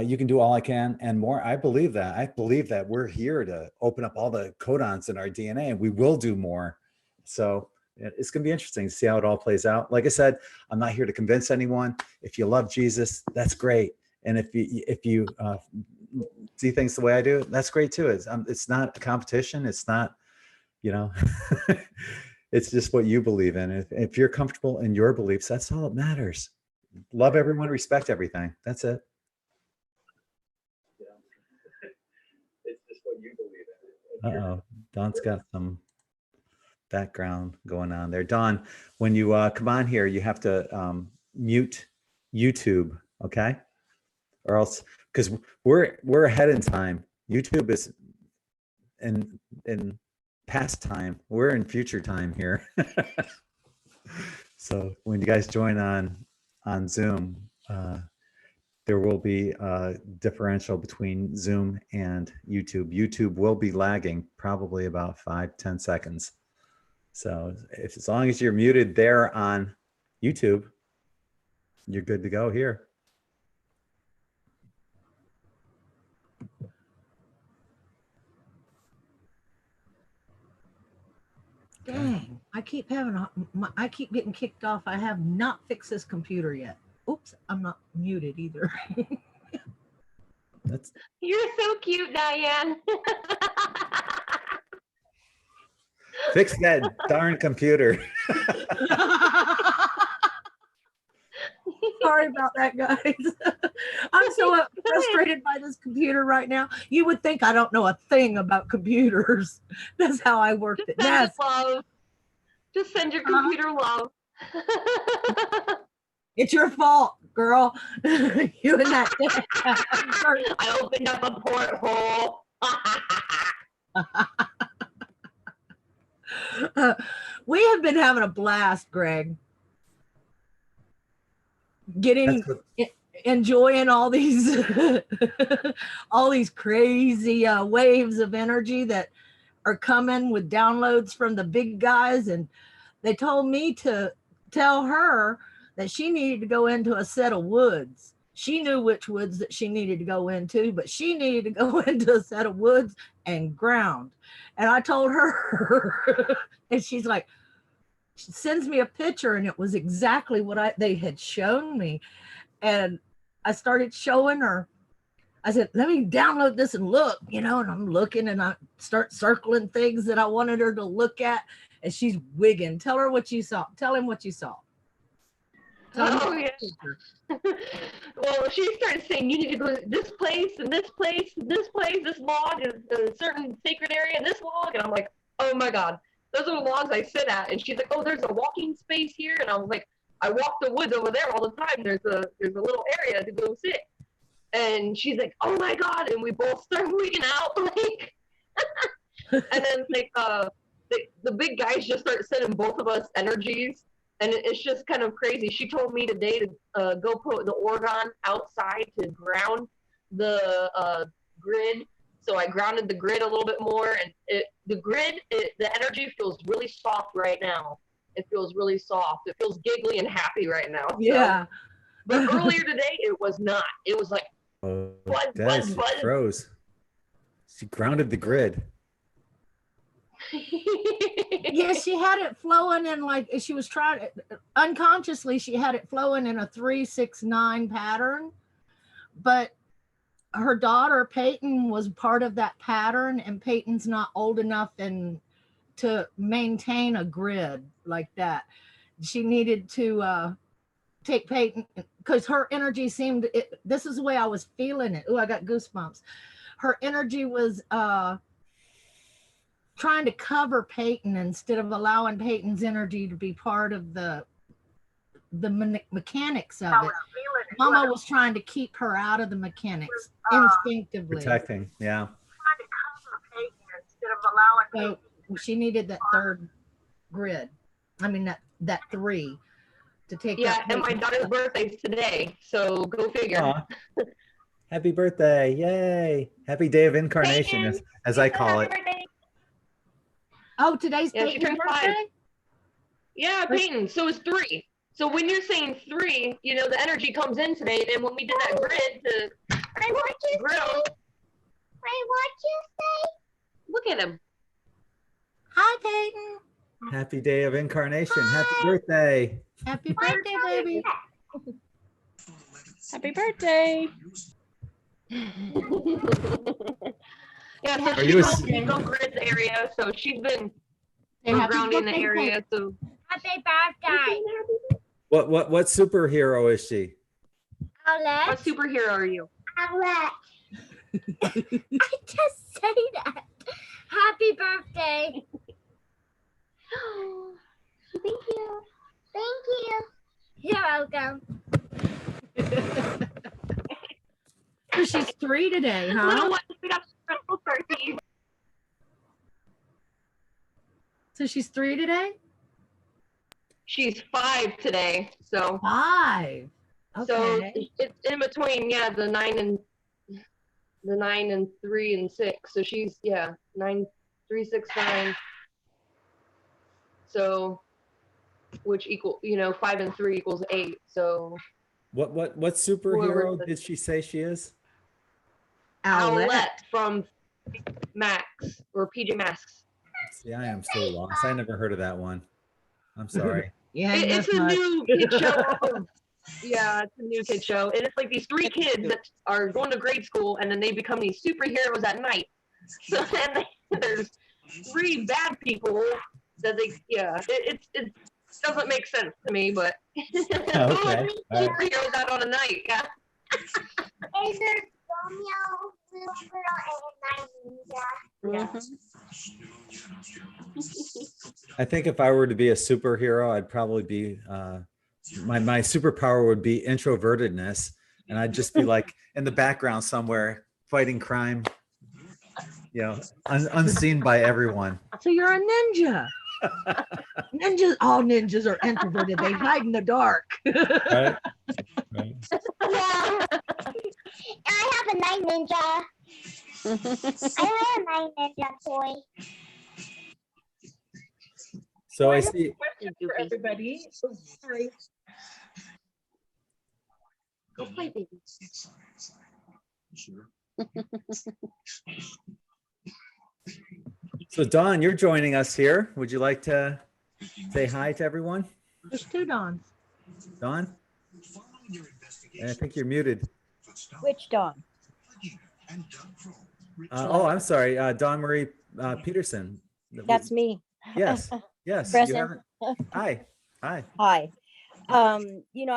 you can do all I can and more, I believe that. I believe that we're here to open up all the codons in our DNA, and we will do more. So it's going to be interesting to see how it all plays out. Like I said, I'm not here to convince anyone. If you love Jesus, that's great. And if you see things the way I do, that's great too. It's not a competition. It's not, you know, it's just what you believe in. If you're comfortable in your beliefs, that's all that matters. love everyone, respect everything. That's it. It's just what you believe in. Uh-oh, Dawn's got some background going on there. Dawn, when you come on here, you have to mute YouTube, okay? Or else, because we're ahead in time. YouTube is in past time. We're in future time here. So when you guys join on Zoom, there will be a differential between Zoom and YouTube. YouTube will be lagging probably about 5-10 seconds. So as long as you're muted there on YouTube, you're good to go here. Dang, I keep getting kicked off. I have not fixed this computer yet. Oops, I'm not muted either. That's You're so cute, Diane. fix that darn computer. Sorry about that, guys. I'm so frustrated by this computer right now. You would think I don't know a thing about computers. That's how I worked it. Send Yes, it love. Just send your computer love. it's your fault, girl. You and that. I opened up a porthole. We have been having a blast, Greg. Enjoying all these all these crazy waves of energy that are coming with downloads from the big guys, and they told me to tell her that she needed to go into a set of woods. She knew which woods that she needed to go into, but she needed to go into a set of woods and ground. And I told her, and she's like, she sends me a picture, and it was exactly what they had shown me. And I started showing her. I said, let me download this and look, and I'm looking, and I start circling things that I wanted her to look at, and she's wigging. Tell her what you saw. Tell him what you saw. Oh, yeah. Well, she started saying, you need to go to this place and this place and this place. This log is a certain sacred area, and this log. And I'm like, oh my God, those are the logs I sit at. And she's like, oh, there's a walking space here. And I was like, I walk the woods over there all the time. There's a little area to go sit. And she's like, oh my God. And we both start wigging out. Like, and then like the big guys just start sending both of us energies. And it's just kind of crazy. She told me today to go put the organ outside to ground the grid. So I grounded the grid a little bit more. And the energy feels really soft right now. It feels really soft. It feels giggly and happy right now. Yeah. So, but earlier today, it was not. It was like, She froze. She grounded the grid. Yeah, she had it flowing in, like she was trying unconsciously, she had it flowing in a 3-6-9 pattern, but her daughter Peyton was part of that pattern, and Peyton's not old enough to maintain a grid like that. She needed to take Peyton, because her energy seemed, this is the way I was feeling it. Oh, I got goosebumps. Her energy was trying to cover Peyton instead of allowing Peyton's energy to be part of the mechanics of it. Mama was trying to keep her out of the mechanics instinctively. Protecting, yeah. Trying to cover Peyton instead of allowing Peyton. She needed that third grid. I mean that 3 to take. Yeah, and my daughter's birthday's today, so go figure. Aw. Happy birthday! Yay! Happy day of incarnation, as I call it. Oh, today's Yeah, she Peyton's turned 5. birthday? Yeah, Peyton. So it's 3. So when you're saying 3, the energy comes in today. And when we did that grid to ground. Look at him. Hi, Peyton. Happy day of incarnation. Happy birthday. Happy birthday, baby. Happy birthday. Yeah, so Are she's you in the grid area, so she's been Say happy grounding the birthday, area. So Happy birthday. What superhero is she? What Owlet. superhero are you? Owlet. I just say that. Happy birthday. Thank you. Thank you. You're welcome. So she's 3 today, Little huh? one, we got special turkey. So she's 3 today? She's 5 today, so 5. so Okay. it's in between, yeah, the 9 and 3 and 6. So she's 9, 3, 6, 9. So which equal 5 and 3 equals 8. So What superhero did she say she is? Owlet from Max or PJ Masks. See, I am so lost. I never heard of that one. I'm sorry. Yeah, It's a new kid show. Yeah, it's a new kid show, and it's like these 3 kids that are going to grade school, and then they become these superheroes at night. So then there's 3 bad people that it doesn't make sense to me, but Okay. All right. superheroes out on a night, yeah. Is there Romeo, little girl, and Night Ninja? I think if I were to be a superhero, I'd probably be my superpower would be introvertedness, and I'd just be like in the background somewhere fighting crime, unseen by everyone. So you're a ninja. All ninjas are introverted. They hide in the dark. Right? Right. Yeah. I have a Night Ninja. I have a Night Ninja toy. So I see. Question for everybody. Oh, sorry. Go play, baby. So Dawn, you're joining us here. Would you like to say hi to everyone? There's 2 Dawns. Dawn? I think you're muted. Which Dawn? I'm sorry. Dawn Marie Peterson. That's me. Yes. Yes. Present. Hi. Hi. Hi. I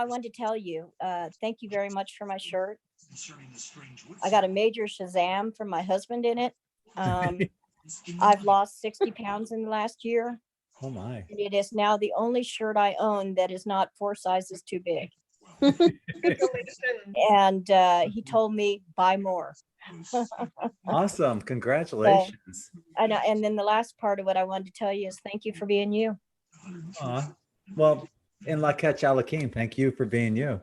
wanted to tell you, thank you very much for my shirt. I got a major Shazam from my husband in it. I've lost 60 pounds in the last year. Oh my. And it is now the only shirt I own that is not 4 sizes too big. And he told me, buy more. Awesome. Congratulations. And then the last part of what I wanted to tell you is thank you for being you. Well, in La Catch Alakim, thank you for being you.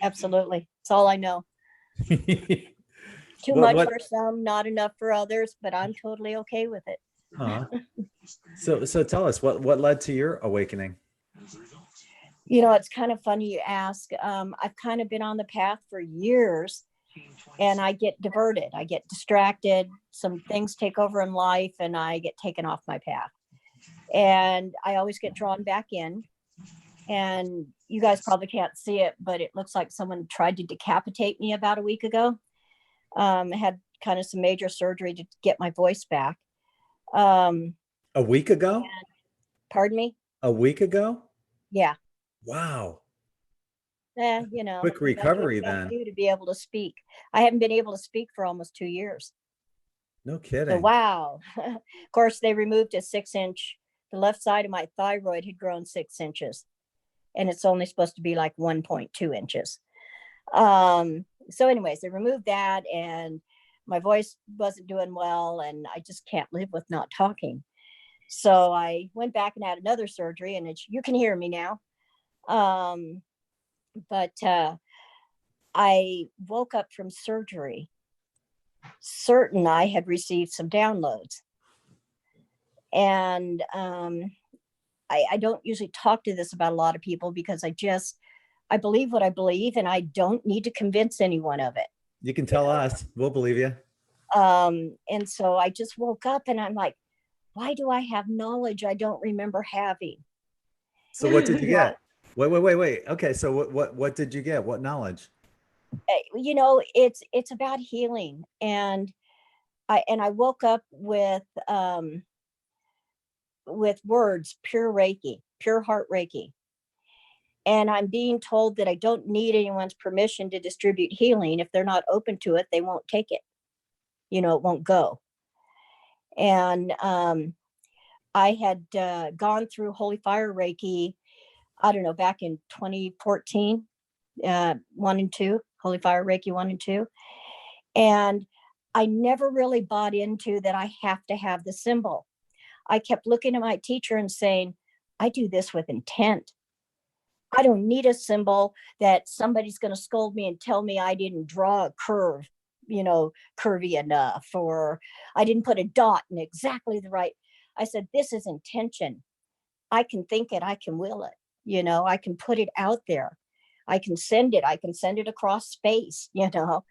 Absolutely. It's all I know. Too much for some, not enough for others, but I'm totally okay with it. So tell us what led to your awakening? It's kind of funny you ask. I've kind of been on the path for years, and I get diverted. I get distracted. Some things take over in life, and I get taken off my path. And I always get drawn back in. And you guys probably can't see it, but it looks like someone tried to decapitate me about a week ago. I had kind of some major surgery to get my voice back. A week ago? Pardon me? A week ago? Yeah. Wow. Quick recovery then. To be able to speak. I haven't been able to speak for almost 2 years. No kidding. So, wow. Of course, they removed a 6-inch. The left side of my thyroid had grown 6 inches, and it's only supposed to be like 1.2 inches. So anyways, they removed that, and my voice wasn't doing well, and I just can't live with not talking. So I went back and had another surgery, and you can hear me now. But I woke up from surgery certain I had received some downloads. And I don't usually talk to this about a lot of people because I believe what I believe, and I don't need to convince anyone of it. You can tell us. We'll believe you. And so I just woke up and I'm like, why do I have knowledge I don't remember having? So what did you get? Wait. Okay. So what did you get? What knowledge? It's about healing. And I woke up with words, pure Reiki, pure heart Reiki. And I'm being told that I don't need anyone's permission to distribute healing. If they're not open to it, they won't take it. You know, it won't go. And I had gone through Holy Fire Reiki, I don't know, back in 2014, 1 and 2, Holy Fire Reiki 1 and 2. And I never really bought into that I have to have the symbol. I kept looking at my teacher and saying, I do this with intent. I don't need a symbol that somebody's going to scold me and tell me I didn't draw a curve, you know, curvy enough, or I didn't put a dot in exactly the right. I said, this is intention. I can think it, I can will it, you know, I can put it out there. I can send it across space, you know.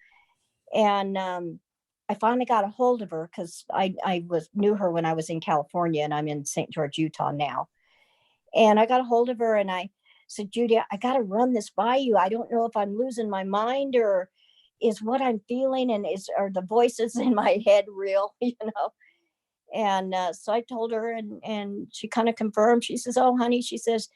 And I finally got a hold of her because I knew her when I was in California, and I'm in St. George, Utah now. And I got a hold of her and I said, Judy, I got to run this by you. I don't know if I'm losing my mind, or is what I'm feeling and are the voices in my head real, you know? And so I told her, and she kind of confirmed. She says, oh, honey, she says,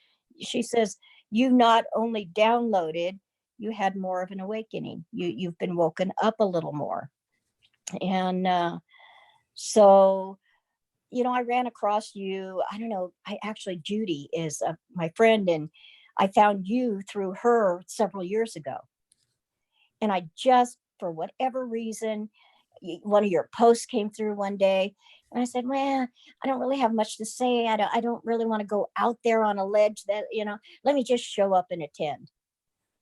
you not only downloaded, you had more of an awakening. You've been woken up a little more. And so, you know, I ran across you. I don't know. Judy is my friend, and I found you through her several years ago. And I just, for whatever reason, one of your posts came through one day, and I said, well, I don't really have much to say. I don't really want to go out there on a ledge that, you know, let me just show up and attend.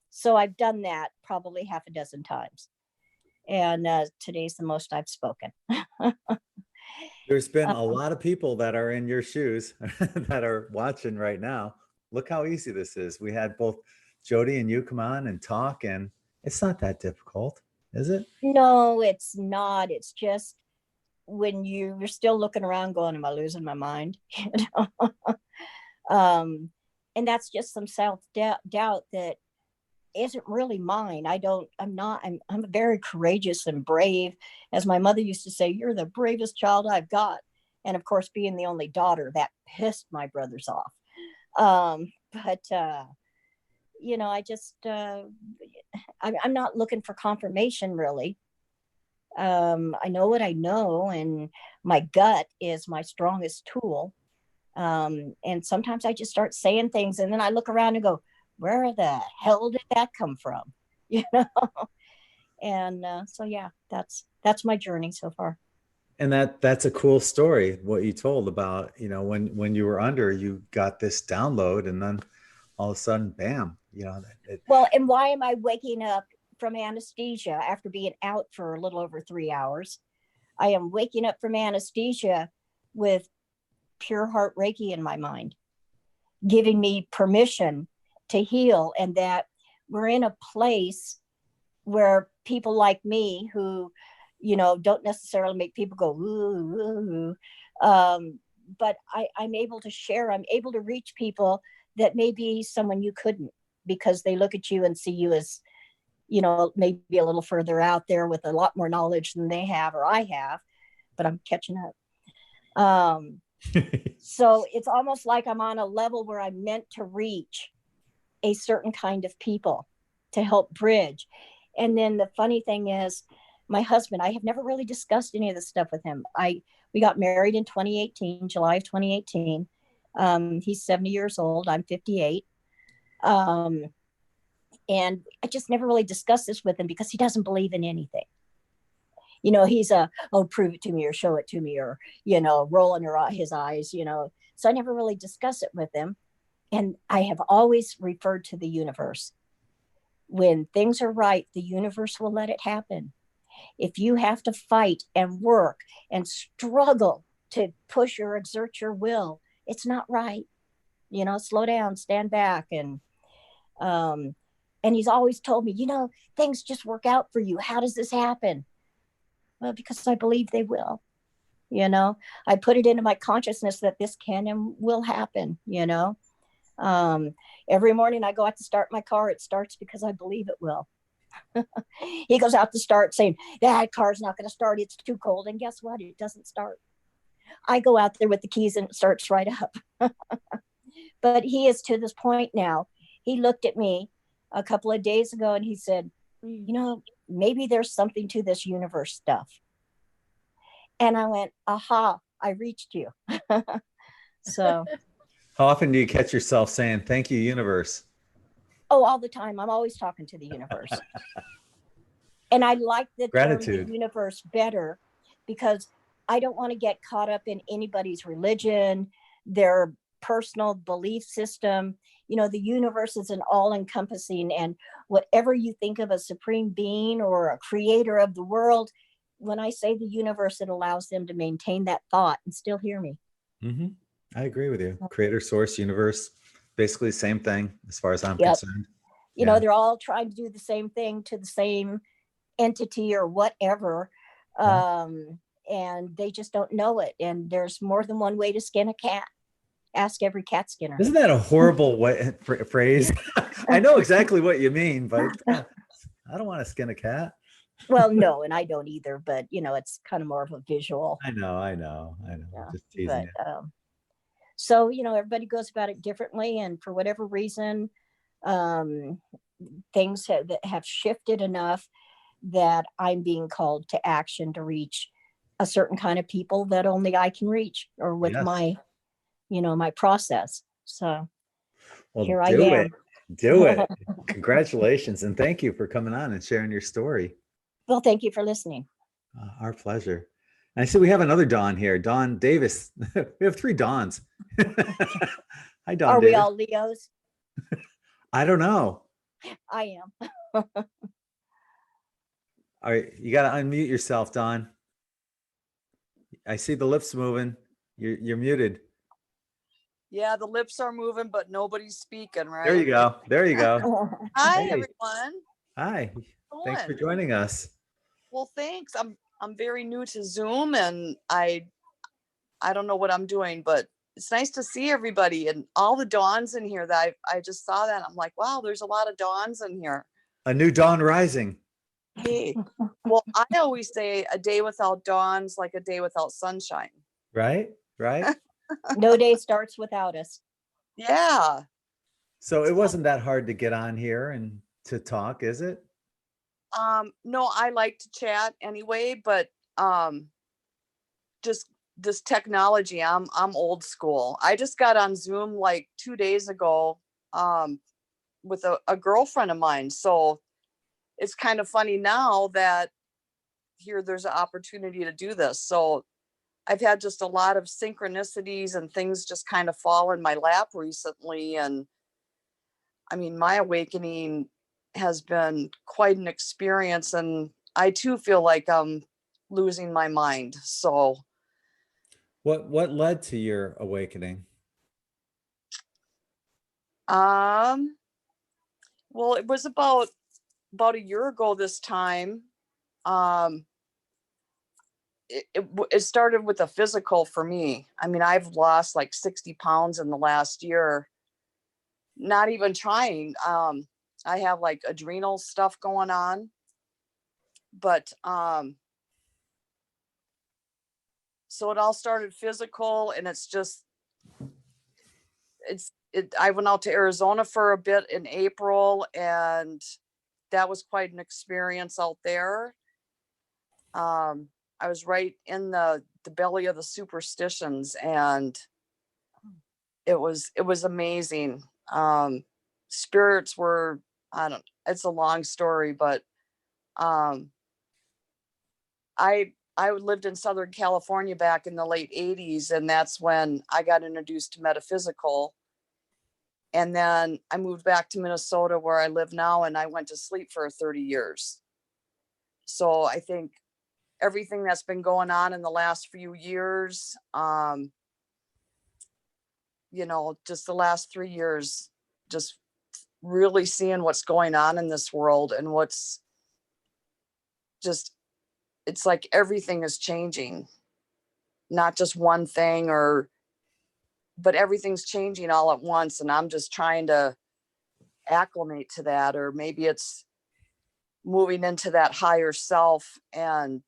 So I've done that probably half a dozen times. And today's the most I've spoken. There's been a lot of people that are in your shoes that are watching right now. Look how easy this is. We had both Jody and you come on and talk, and it's not that difficult, is it? No, it's not. It's just when you're still looking around going, am I losing my mind? You know? And that's just some self-doubt that isn't really mine. I'm very courageous and brave. As my mother used to say, you're the bravest child I've got. And of course, being the only daughter, that pissed my brothers off. You know, I just, I'm not looking for confirmation, really. I know what I know, and my gut is my strongest tool. And sometimes I just start saying things, and then I look around and go, where the hell did that come from? You know? And so, yeah, that's my journey so far. And that's a cool story, what you told about, you know, when you were under, you got this download, and then all of a sudden, bam, you know. Well, and why am I waking up from anesthesia after being out for a little over 3 hours? I am waking up from anesthesia with pure heart Reiki in my mind, giving me permission to heal, and that we're in a place where people like me who, you know, don't necessarily make people go, ooh, but I'm able to share, I'm able to reach people that maybe someone you couldn't, because they look at you and see you as, you know, maybe a little further out there with a lot more knowledge than they have or I have, but I'm catching up. So it's almost like I'm on a level where I'm meant to reach a certain kind of people to help bridge. And then the funny thing is, my husband, I have never really discussed any of this stuff with him. We got married in 2018, July of 2018. He's 70 years old. I'm 58. And I just never really discussed this with him because he doesn't believe in anything. You know, he's prove it to me or show it to me, or, you know, rolling his eyes, you know. So I never really discussed it with him. And I have always referred to the universe. When things are right, the universe will let it happen. If you have to fight and work and struggle to push or exert your will, it's not right. You know, slow down, stand back. And he's always told me, you know, things just work out for you. How does this happen? Well, because I believe they will. You know, I put it into my consciousness that this can and will happen, you know. Every morning I go out to start my car, it starts because I believe it will. He goes out to start saying, that car's not going to start, it's too cold. And guess what? It doesn't start. I go out there with the keys and it starts right up. But he is to this point now. he looked at me a couple of days ago and he said, you know, maybe there's something to this universe stuff. And I went, aha, I reached you. So. How often do you catch yourself saying, thank you, universe? Oh, all the time. I'm always talking to the universe. And I like the term the universe better because I don't want to get caught up in anybody's religion, their personal belief system. You know, the universe is an all-encompassing, and whatever you think of a supreme being or a creator of the world, when I say the universe, it allows them to maintain that thought and still hear me. Mm-hmm. I agree with you. Creator, source, universe, basically the same thing as far as I'm concerned. You know, they're all trying to do the same thing to the same entity or whatever. And they just don't know it. And there's more than one way to skin a cat. Ask every cat skinner. Isn't that a horrible phrase? I know exactly what you mean, but I don't want to skin a cat. Well, no, and I don't either, but you know, it's kind of more of a visual. I know. Yeah, just teasing but, so, you know, everybody goes about it differently. And for whatever reason, things have shifted enough that I'm being called to action to reach a certain kind of people that only I can reach, or with my, you know, my process. So here I am. Do it. Congratulations. And thank you for coming on and sharing your story. Well, thank you for listening. Our pleasure. And I see we have another Dawn here, Dawn Davis. We have 3 Dawns. Hi, Dawn. Are Davis. we all Leos? I don't know. I am. All right, you got to unmute yourself, Dawn. I see the lips moving. You're muted. Yeah, the lips are moving, but nobody's speaking, right? There you go. Hi, Hey. everyone. Hi. Thanks for joining us. Well, thanks. I'm very new to Zoom, and I don't know what I'm doing, but it's nice to see everybody and all the Dawns in here. That I just saw that. I'm like, wow, there's a lot of Dawns in here. A new dawn rising. Hey, well, I always say a day without Dawn's like a day without sunshine. Right. No day starts without us. Yeah. So it wasn't that hard to get on here and to talk, is it? No, I like to chat anyway, but just this technology, I'm old school. I just got on Zoom like 2 days ago with a girlfriend of mine. So it's kind of funny now that here there's an opportunity to do this. So I've had just a lot of synchronicities and things just kind of fall in my lap recently. And I mean, my awakening has been quite an experience, and I too feel like I'm losing my mind. So What led to your awakening? well, it was about a year ago this time. It started with a physical for me. I mean, I've lost like 60 pounds in the last year, not even trying. I have like adrenal stuff going on, but so it all started physical, and it's just I went out to Arizona for a bit in April, and that was quite an experience out there. I was right in the belly of the superstitions, and it was amazing. Spirits were, it's a long story, but I lived in Southern California back in the late 80s, and that's when I got introduced to metaphysical. And then I moved back to Minnesota, where I live now, and I went to sleep for 30 years. So I think everything that's been going on in the last few years, you know, just the last 3 years, just really seeing what's going on in this world, and what's just, it's like everything is changing, not just one thing, but everything's changing all at once. And I'm just trying to acclimate to that, or maybe it's moving into that higher self. And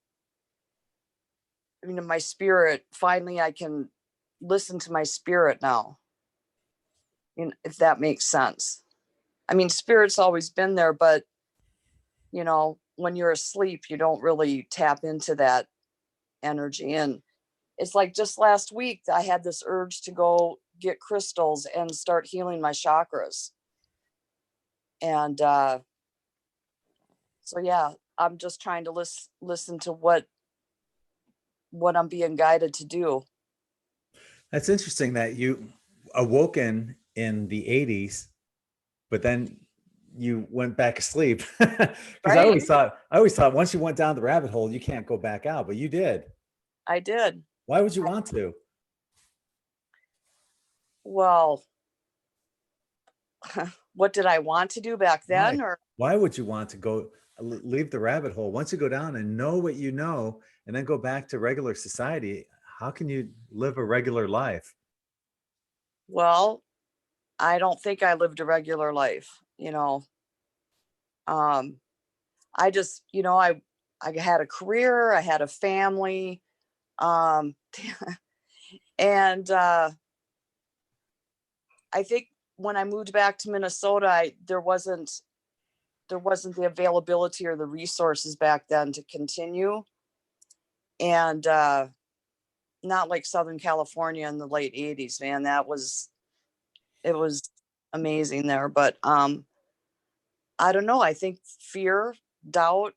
you know, my spirit, finally I can listen to my spirit now, if that makes sense. I mean, spirit's always been there, but you know, when you're asleep, you don't really tap into that energy. And it's like just last week, I had this urge to go get crystals and start healing my chakras. And so, yeah, I'm just trying to listen to what I'm being guided to do. That's interesting that you awoken in the 80s, but then you went back asleep. Because I Right. always thought once you went down the rabbit hole, you can't go back out, but you did. I did. Why would you want to? Well, what did I want to do back then? Why? Or Why would you want to go leave the rabbit hole? Once you go down and know what you know, and then go back to regular society, how can you live a regular life? well, I don't think I lived a regular life, you know. I just, you know, I had a career, I had a family, and I think when I moved back to Minnesota, there wasn't the availability or the resources back then to continue, and not like Southern California in the late 80s, man. It was amazing there, but I don't know. I think fear, doubt,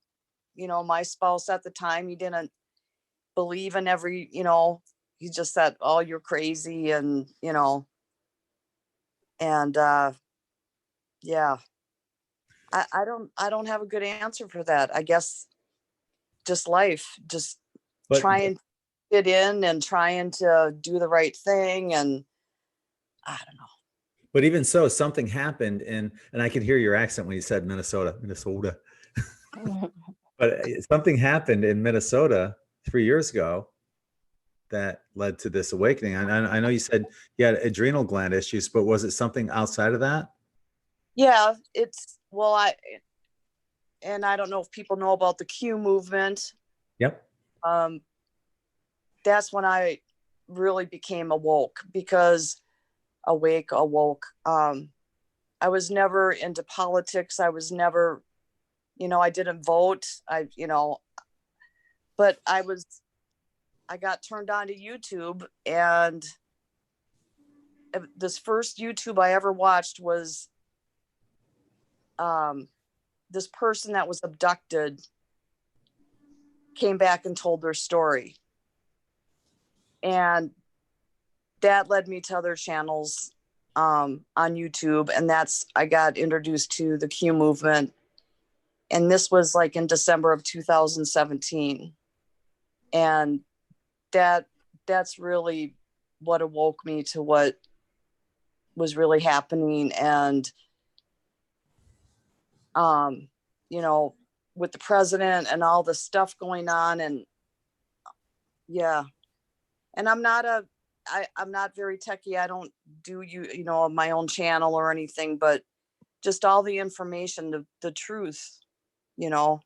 you know, my spouse at the time, he didn't believe in every, you know, he just said, oh, you're crazy. And, you know, and yeah, I don't have a good answer for that. I guess just life, just But trying to fit in and trying to do the right thing. And I don't know. But even so, something happened and I could hear your accent when you said Minnesota. But something happened in Minnesota 3 years ago that led to this awakening. I know you said you had adrenal gland issues, but was it something outside of that? Yeah, well, I don't know if people know about the Q movement. Yep. That's when I really became awoke. I was never into politics. I was never, you know, I didn't vote. But I got turned on to YouTube, and this first YouTube I ever watched was this person that was abducted came back and told their story. And that led me to other channels on YouTube. And I got introduced to the Q movement. And this was like in December of 2017. And that's really what awoke me to what was really happening. And, you know, with the president and all the stuff going on. And yeah. And I'm not very techie. I don't do you know, my own channel or anything, but just all the information, the truth, you know.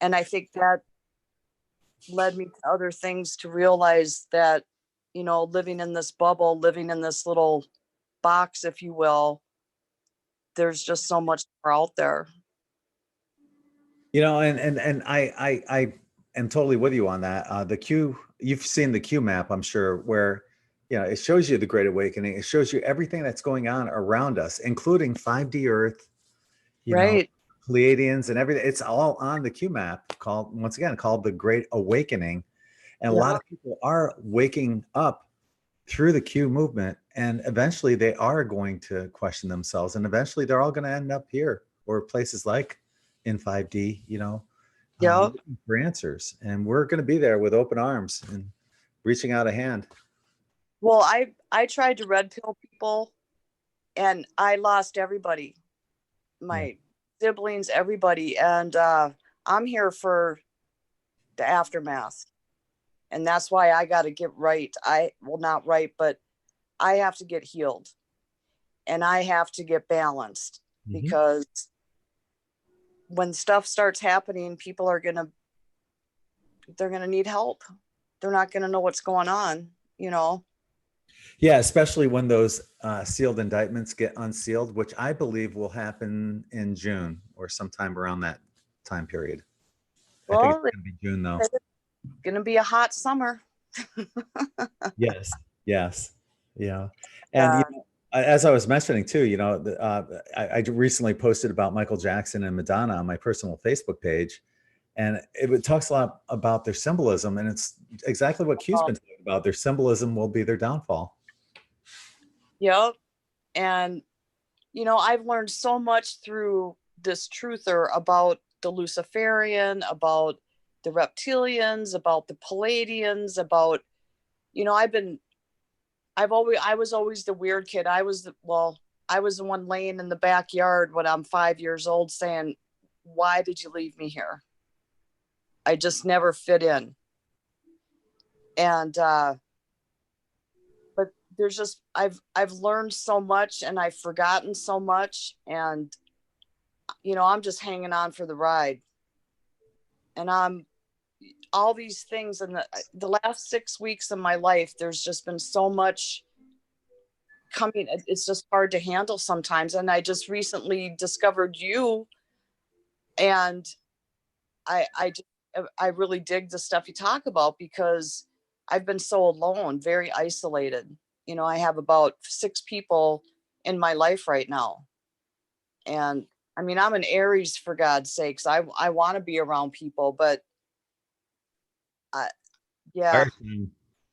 And I think that led me to other things, to realize that, you know, living in this bubble, living in this little box, if you will, there's just so much more out there. You know, and I am totally with you on that. The Q, you've seen the Q map, I'm sure, where, you know, it shows you the Great Awakening. It shows you everything that's going on around us, including 5D Earth, you know, Pleiadians and everything. It's all on the Q map, called the Great Awakening. And a lot of people are waking up through the Q movement, and eventually they are going to question themselves, and eventually they're all going to end up here or places like in 5D, you know, looking for answers. And we're going to be there with open arms and reaching out a hand. Well, I tried to red pill people, and I lost everybody, my siblings, everybody. And I'm here for the aftermath. And that's why I got to get right. Not right, but I have to get healed, and I have to get balanced, because when stuff starts happening, people are they're going to need help. They're not going to know what's going on, you know? Yeah, especially when those sealed indictments get unsealed, which I believe will happen in June or sometime around that time period. I think Well, it's going to be June though. it's gonna be a hot summer. Yes, yes, yeah. And you Uh, know, as I was mentioning too, you know, I recently posted about Michael Jackson and Madonna on my personal Facebook page, and it talks a lot about their symbolism, and it's exactly what Q's been talking about. Their symbolism will be their downfall. yep. And you know, I've learned so much through this truther about the Luciferian, about the reptilians, about the Palladians, about, you know, I was always the weird kid. I was the one laying in the backyard when I'm 5 years old saying, why did you leave me here? I just never fit in. And but there's just I've learned so much and I've forgotten so much, and you know, I'm just hanging on for the ride. And I'm all these things in the last 6 weeks of my life, there's just been so much coming. It's just hard to handle sometimes. And I just recently discovered you, and I really dig the stuff you talk about, because I've been so alone, very isolated. You know, I have about 6 people in my life right now. And I mean, I'm an Aries, for God's sakes. I want to be around people, but yeah,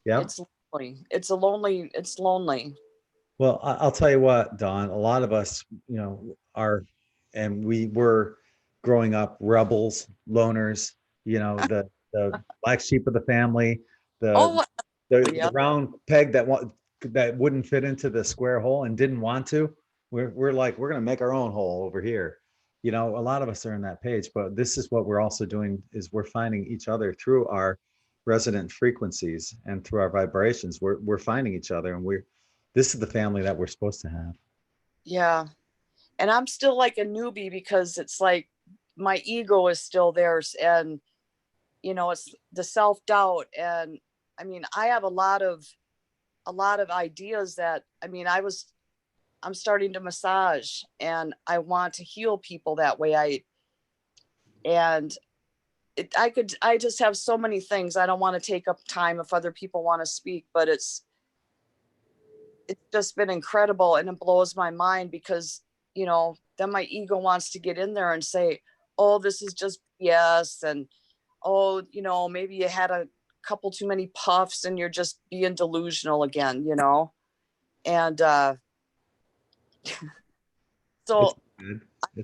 Yeah. it's lonely. It's lonely. Well, I'll tell you what, Dawn, a lot of us, you know, and we were growing up rebels, loners, you know, the black sheep of the family, Oh, the yeah. round peg that wouldn't fit into the square hole and didn't want to. We're like, we're going to make our own hole over here. You know, a lot of us are in that page, but this is what we're also doing, is we're finding each other through our resonant frequencies and through our vibrations. We're finding each other, and this is the family that we're supposed to have. Yeah. And I'm still like a newbie, because it's like my ego is still there, and you know, it's the self-doubt. And I mean, I have a lot of ideas that, I mean, I'm starting to massage, and I want to heal people that way. I just have so many things. I don't want to take up time if other people want to speak, but it's just been incredible, and it blows my mind, because, you know, then my ego wants to get in there and say, oh, this is just BS, and oh, you know, maybe you had a couple too many puffs and you're just being delusional again, you know. And so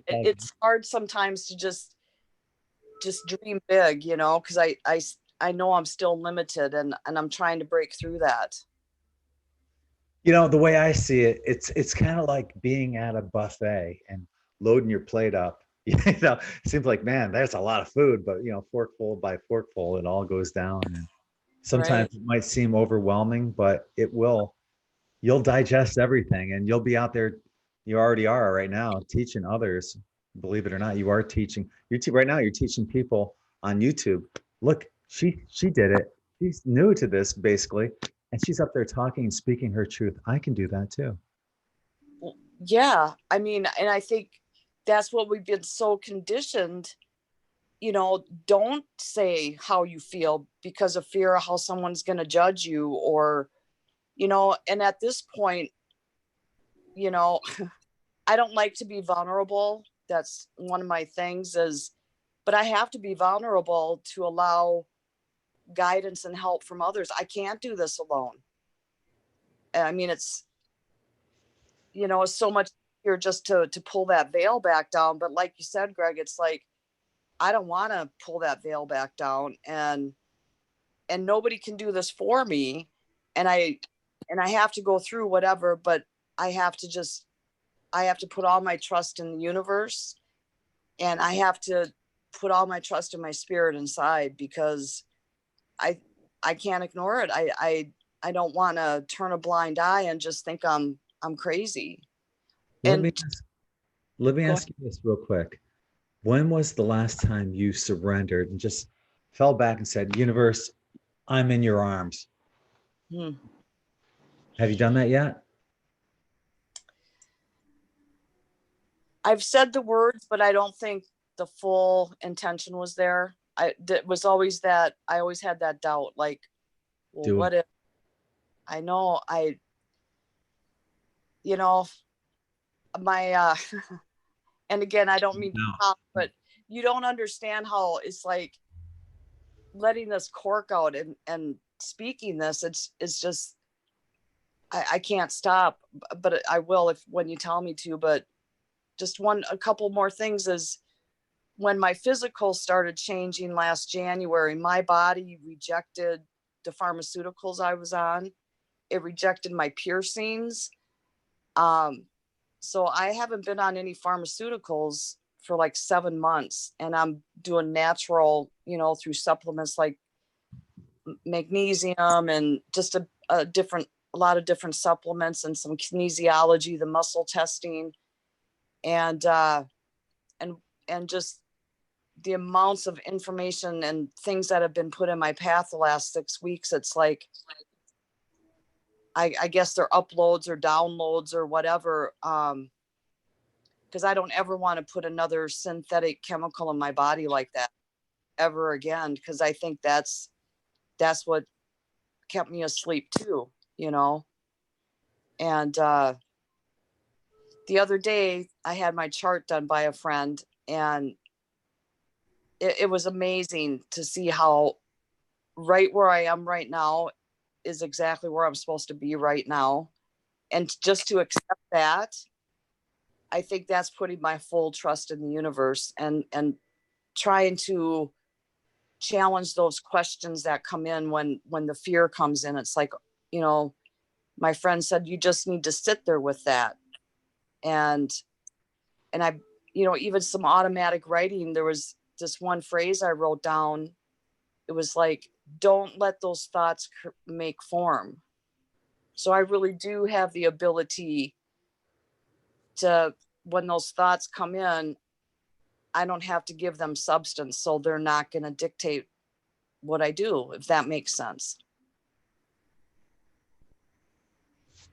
it's hard sometimes to just dream big, you know, because I know I'm still limited, and I'm trying to break through that. You know, the way I see it, it's kind of like being at a buffet and loading your plate up. You know, it seems like, man, there's a lot of food, but you know, forkful by forkful, it all goes down. And sometimes Right. it might seem overwhelming, but you'll digest everything, and you'll be out there. You already are right now teaching others. Believe it or not, you are teaching. Right now, you're teaching people on YouTube. Look, she did it. She's new to this, basically. And she's up there talking and speaking her truth. I can do that too. Yeah. I mean, and I think that's what we've been so conditioned, you know, don't say how you feel because of fear of how someone's going to judge you, or, you know, and at this point, you know, I don't like to be vulnerable. That's one of my things but I have to be vulnerable to allow guidance and help from others. I can't do this alone. I mean, it's, you know, it's so much easier just to pull that veil back down. But like you said, Greg, it's like, I don't want to pull that veil back down, and nobody can do this for me. And I have to go through whatever, but I have to put all my trust in the universe, and I have to put all my trust in my spirit inside, because I can't ignore it. I don't want to turn a blind eye and just think I'm crazy. Let me ask you this real quick. When was the last time you surrendered and just fell back and said, universe, I'm in your arms? And Have you done that yet? I've said the words, but I don't think the full intention was there. It was always that I always had that doubt, like, well, what if I know you know, my and again, I don't mean to talk, but you don't understand how it's like letting this cork out and speaking this. It's just I can't stop, but I will when you tell me to. But just a couple more things is when my physical started changing last January, my body rejected the pharmaceuticals I was on. It rejected my piercings. So I haven't been on any pharmaceuticals for like 7 months, and I'm doing natural, through supplements like magnesium and just a lot of different supplements and some kinesiology, the muscle testing, and just the amounts of information and things that have been put in my path the last 6 weeks. It's like, I guess they're uploads or downloads or whatever. Because I don't ever want to put another synthetic chemical in my body like that ever again. Because I think that's what kept me asleep too, And the other day I had my chart done by a friend, and it was amazing to see how right where I am right now is exactly where I'm supposed to be right now. And just to accept that, I think that's putting my full trust in the universe and trying to challenge those questions that come in when the fear comes in. It's like, my friend said, you just need to sit there with that. And I, even some automatic writing, there was this one phrase I wrote down. It was like, don't let those thoughts make form. So I really do have the ability to, when those thoughts come in, I don't have to give them substance. So they're not going to dictate what I do, if that makes sense.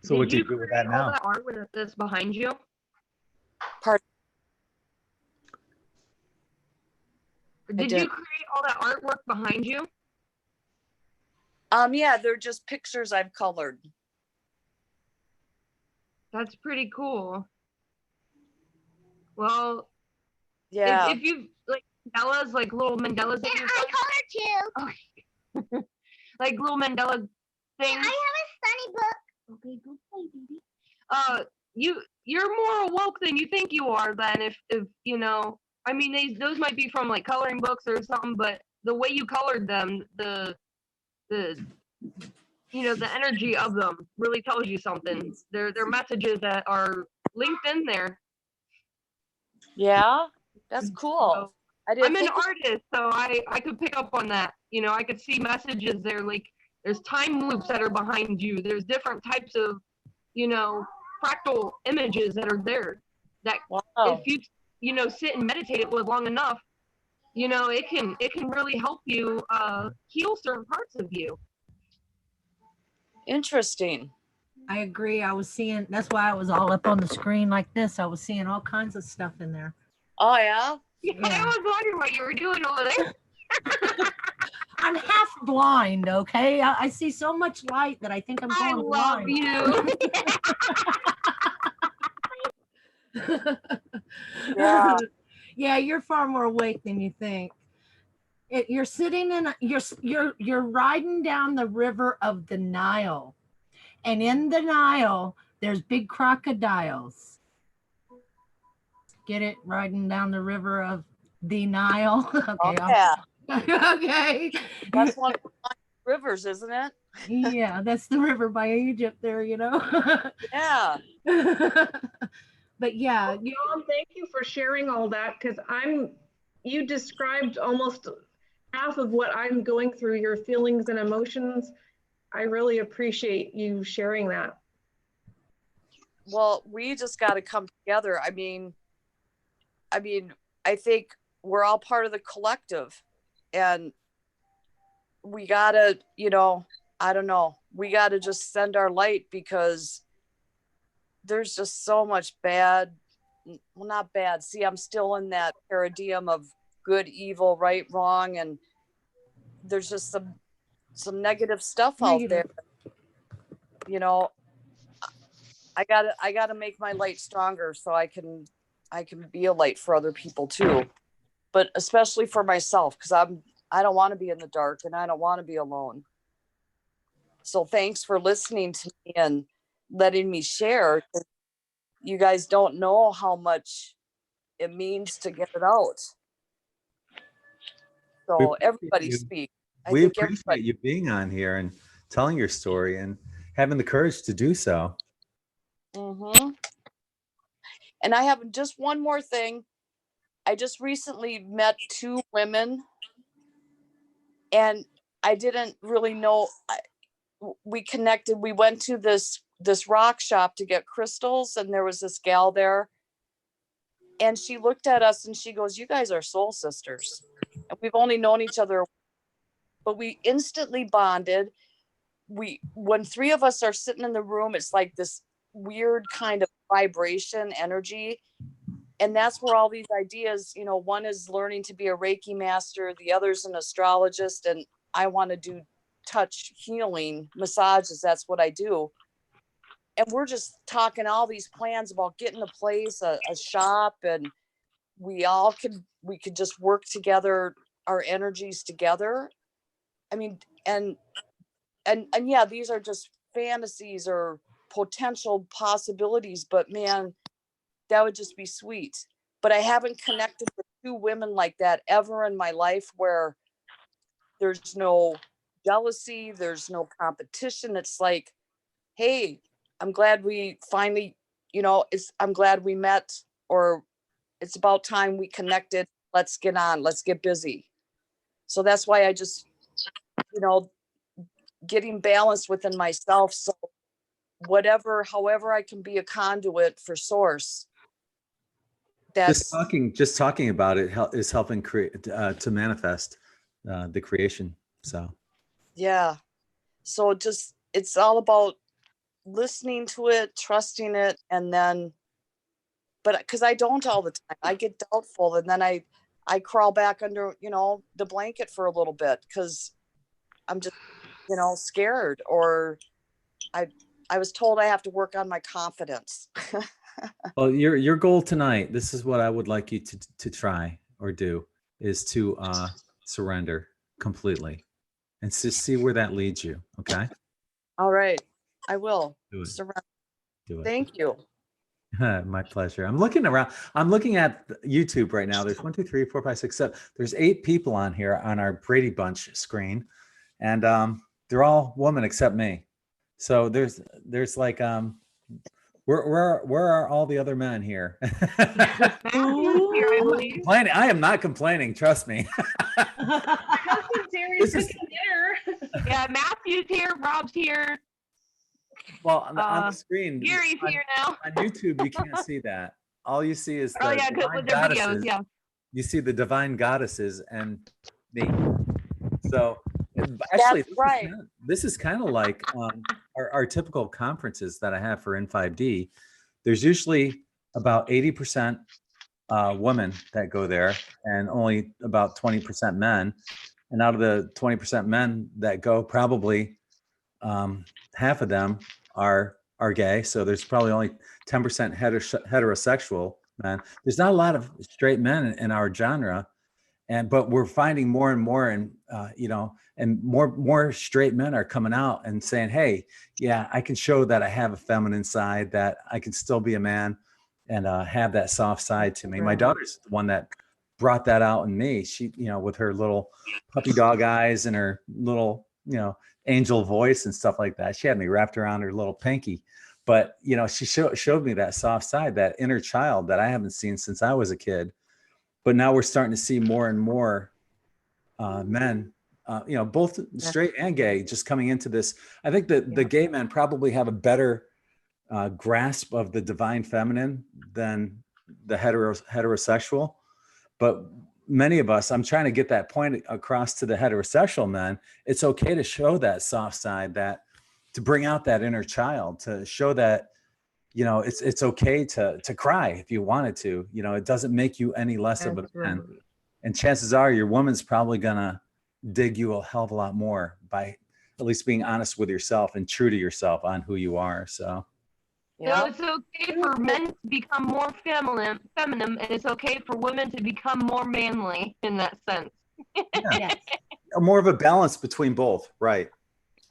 So what do you do with that now? All that art with this behind you? Pardon? Did you create all that artwork behind you? Yeah, they're just pictures I've colored. That's pretty cool. Well, yeah, if you like mandalas, like little mandalas that I colored too. Okay. Like little mandala things. Yeah, I have a sunny book. Okay, go play, baby. You're more awoke than you think you are. Then, if I mean, those might be from like coloring books or something, but the way you colored them, the energy of them really tells you something. They're messages that are linked in there. Yeah, that's cool. So, I'm an artist, so I could pick up on that. I could see messages there. Like there's time loops that are behind you. There's different types of, fractal images that are there. That if you sit and meditate it with long enough, it can really help you heal certain parts of you. Interesting. I agree. I was seeing, that's why I was all up on the screen like this. I was seeing all kinds of stuff in there. Oh, yeah? Yeah. I was wondering what you were doing over there. I'm half blind, okay? I see so much light that I think I'm going blind. You. Yeah. Yeah, you're far more awake than you think. You're sitting in, you're riding down the river of the Nile. And in the Nile, there's big crocodiles. Get it? Riding down the river of the Nile. Okay. Yeah. Okay. That's one of the rivers, isn't it? Yeah, that's the river by Egypt there, Yeah. But yeah. Mom, thank you for sharing all that, because you described almost half of what I'm going through, your feelings and emotions. I really appreciate you sharing that. Well, we just got to come together. I mean, I think we're all part of the collective, and we gotta, I don't know. we got to just send our light, because there's just so much bad, well, not bad. See, I'm still in that paradigm of good, evil, right, wrong. And there's just some negative stuff out there. You know, I gotta make my light stronger so I can be a light for other people too, but especially for myself, because I don't want to be in the dark and I don't want to be alone. So thanks for listening to me and letting me share. You guys don't know how much it means to get it out. So everybody speak. We appreciate you being on here and telling your story and having the courage to do so. Mm-hmm. And I have just one more thing. I just recently met 2 women, and I didn't really know. We connected. We went to this rock shop to get crystals, and there was this gal there, and she looked at us and she goes, "You guys are soul sisters." And we've only known each other, but we instantly bonded. When 3 of us are sitting in the room, it's like this weird kind of vibration energy. And that's where all these ideas, you know, one is learning to be a Reiki master, the other's an astrologist, and I want to do touch healing massages. That's what I do. And we're just talking all these plans about getting a place, a shop, and we could just work together, our energies together. I mean, and yeah, these are just fantasies or potential possibilities, but man, that would just be sweet. But I haven't connected with 2 women like that ever in my life, where there's no jealousy, there's no competition. It's like, hey, I'm glad we finally, you know, I'm glad we met, or it's about time we connected. Let's get on, let's get busy. So that's why I just, you know, getting balanced within myself. So however I can be a conduit for source. Just talking about it is helping create to manifest the creation. So yeah, so it's all about listening to it, trusting it, and then, but because I don't all the time, I get doubtful, and then I crawl back under, you know, the blanket for a little bit, because I'm just, you know, scared, or I was told I have to work on my confidence. well, your goal tonight, this is what I would like you to try or do, is to surrender completely and just see where that leads you. Okay. All right. I will. Do it. Surrender. Do it. Thank you. My pleasure. I'm looking around. I'm looking at YouTube right now. There's 1, 2, 3, 4, 5, 6, 7. There's 8 people on here on our Brady Bunch screen, and they're all women except me. So there's like where are all the other men here? Complaining. I am not complaining. Trust me. This is yeah, Matthew's here, Rob's here. Well, on the screen, Gary's here now. On YouTube, you can't see that. All you see is Oh the yeah, divine with their goddesses. videos, yeah. You see the divine goddesses and me. So actually, this is kind of like our typical conferences that I have for N5D. There's usually about 80% women that go there, and only about 20% men. And out of the 20% men that go, probably half of them are gay. So there's probably only 10% heterosexual men. There's not a lot of straight men in our genre, but we're finding more and more, and you know, and more straight men are coming out and saying, "Hey, yeah, I can show that I have a feminine side, that I can still be a man, and have that soft side to me." My daughter's the one that brought that out in me. She, you know, with her little puppy dog eyes and her little, you know, angel voice and stuff like that. She had me wrapped around her little pinky. But, you know, she showed me that soft side, that inner child that I haven't seen since I was a kid. But now we're starting to see more and more men, you know, both straight and gay, just coming into this. I think that the gay men probably have a better grasp of the divine feminine than the heterosexual. But many of us, I'm trying to get that point across to the heterosexual men. It's okay to show that soft side, that, bring out that inner child, to show that, you know, it's okay to cry if you wanted to. You know, it doesn't make you any less of a That's man. right. And chances are your woman's probably gonna dig you a hell of a lot more by at least being honest with yourself and true to yourself on who you are. So So it's okay for men to become more feminine, and it's okay for women to become more manly in that sense. Yes. more of a balance between both, right?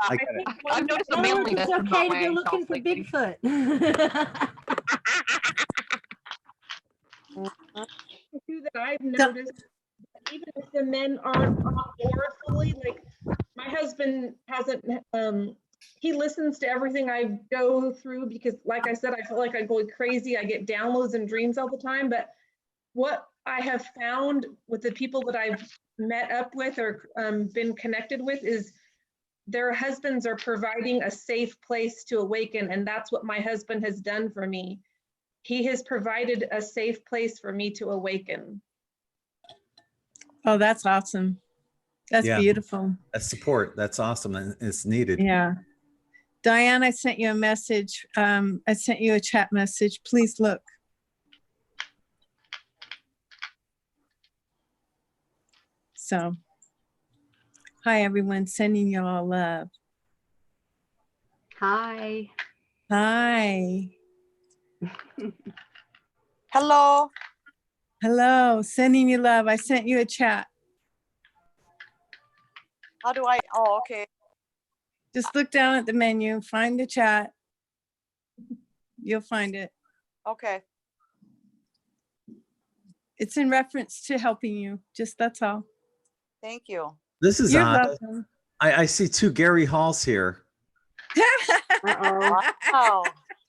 I get it. I've noticed the In other words, manliness it's okay about to go looking myself for lately. Bigfoot. Too that I've noticed, even if the men aren't on board fully, like my husband hasn't, he listens to everything I go through because, like I said, I feel like I go crazy. I get downloads and dreams all the time. But what I have found with the people that I've met up with or been connected with is their husbands are providing a safe place to awaken. And that's what my husband has done for me. He has provided a safe place for me to awaken. Oh, that's awesome. That's Yeah. beautiful. That's support. That's awesome. And it's needed. Yeah. Diane, I sent you a message. I sent you a chat message. Please look. So, hi, everyone. Sending you all love. Hi. Hi. Hello. Hello. Sending you love. I sent you a chat. How do I? Oh, okay. Just look down at the menu, find the chat. You'll find it. Okay. It's in reference to helping you. Just that's all. Thank you. This is You're odd. welcome. I see two Gary Halls here. Uh-oh. Wow.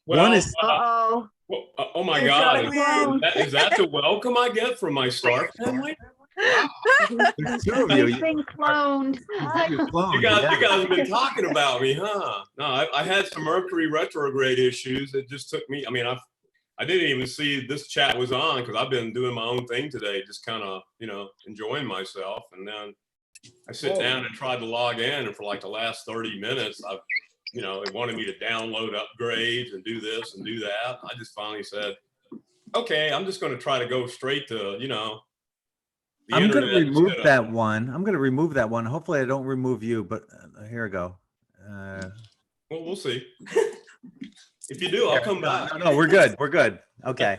One is Uh-oh. Well, oh my It's God. got cloned. Is that the welcome I get from my star family? Wow. there's two of you. He's been cloned. You're cloned, You guys yeah. have been talking about me, huh? No, I had some Mercury retrograde issues. It just took me, I mean, I didn't even see this chat was on because I've been doing my own thing today, just kind of, you know, enjoying myself. And then I sit down and tried to log in, and for like the last 30 minutes, I've, you know, it wanted me to download upgrades and do this and do that. I just finally said, okay, I'm just going to try to go straight to, you know, the I'm going to internet remove instead of- that one. I'm going to remove that one. Hopefully I don't remove you, but here we go. Well, we'll see. If you do, I'll come back. No, we're good. We're good. Okay.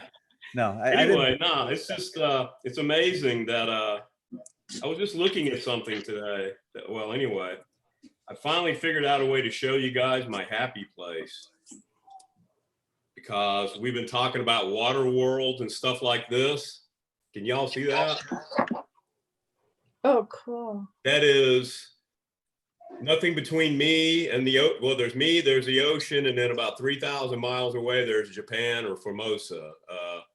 No, I Anyway, didn't. no, it's just, it's amazing that I was just looking at something today. Well, anyway, I finally figured out a way to show you guys my happy place. Because we've been talking about water worlds and stuff like this. Can y'all see that? Oh, cool. That is nothing between me and the, well, there's me, there's the ocean, and then about 3,000 miles away, there's Japan or Formosa.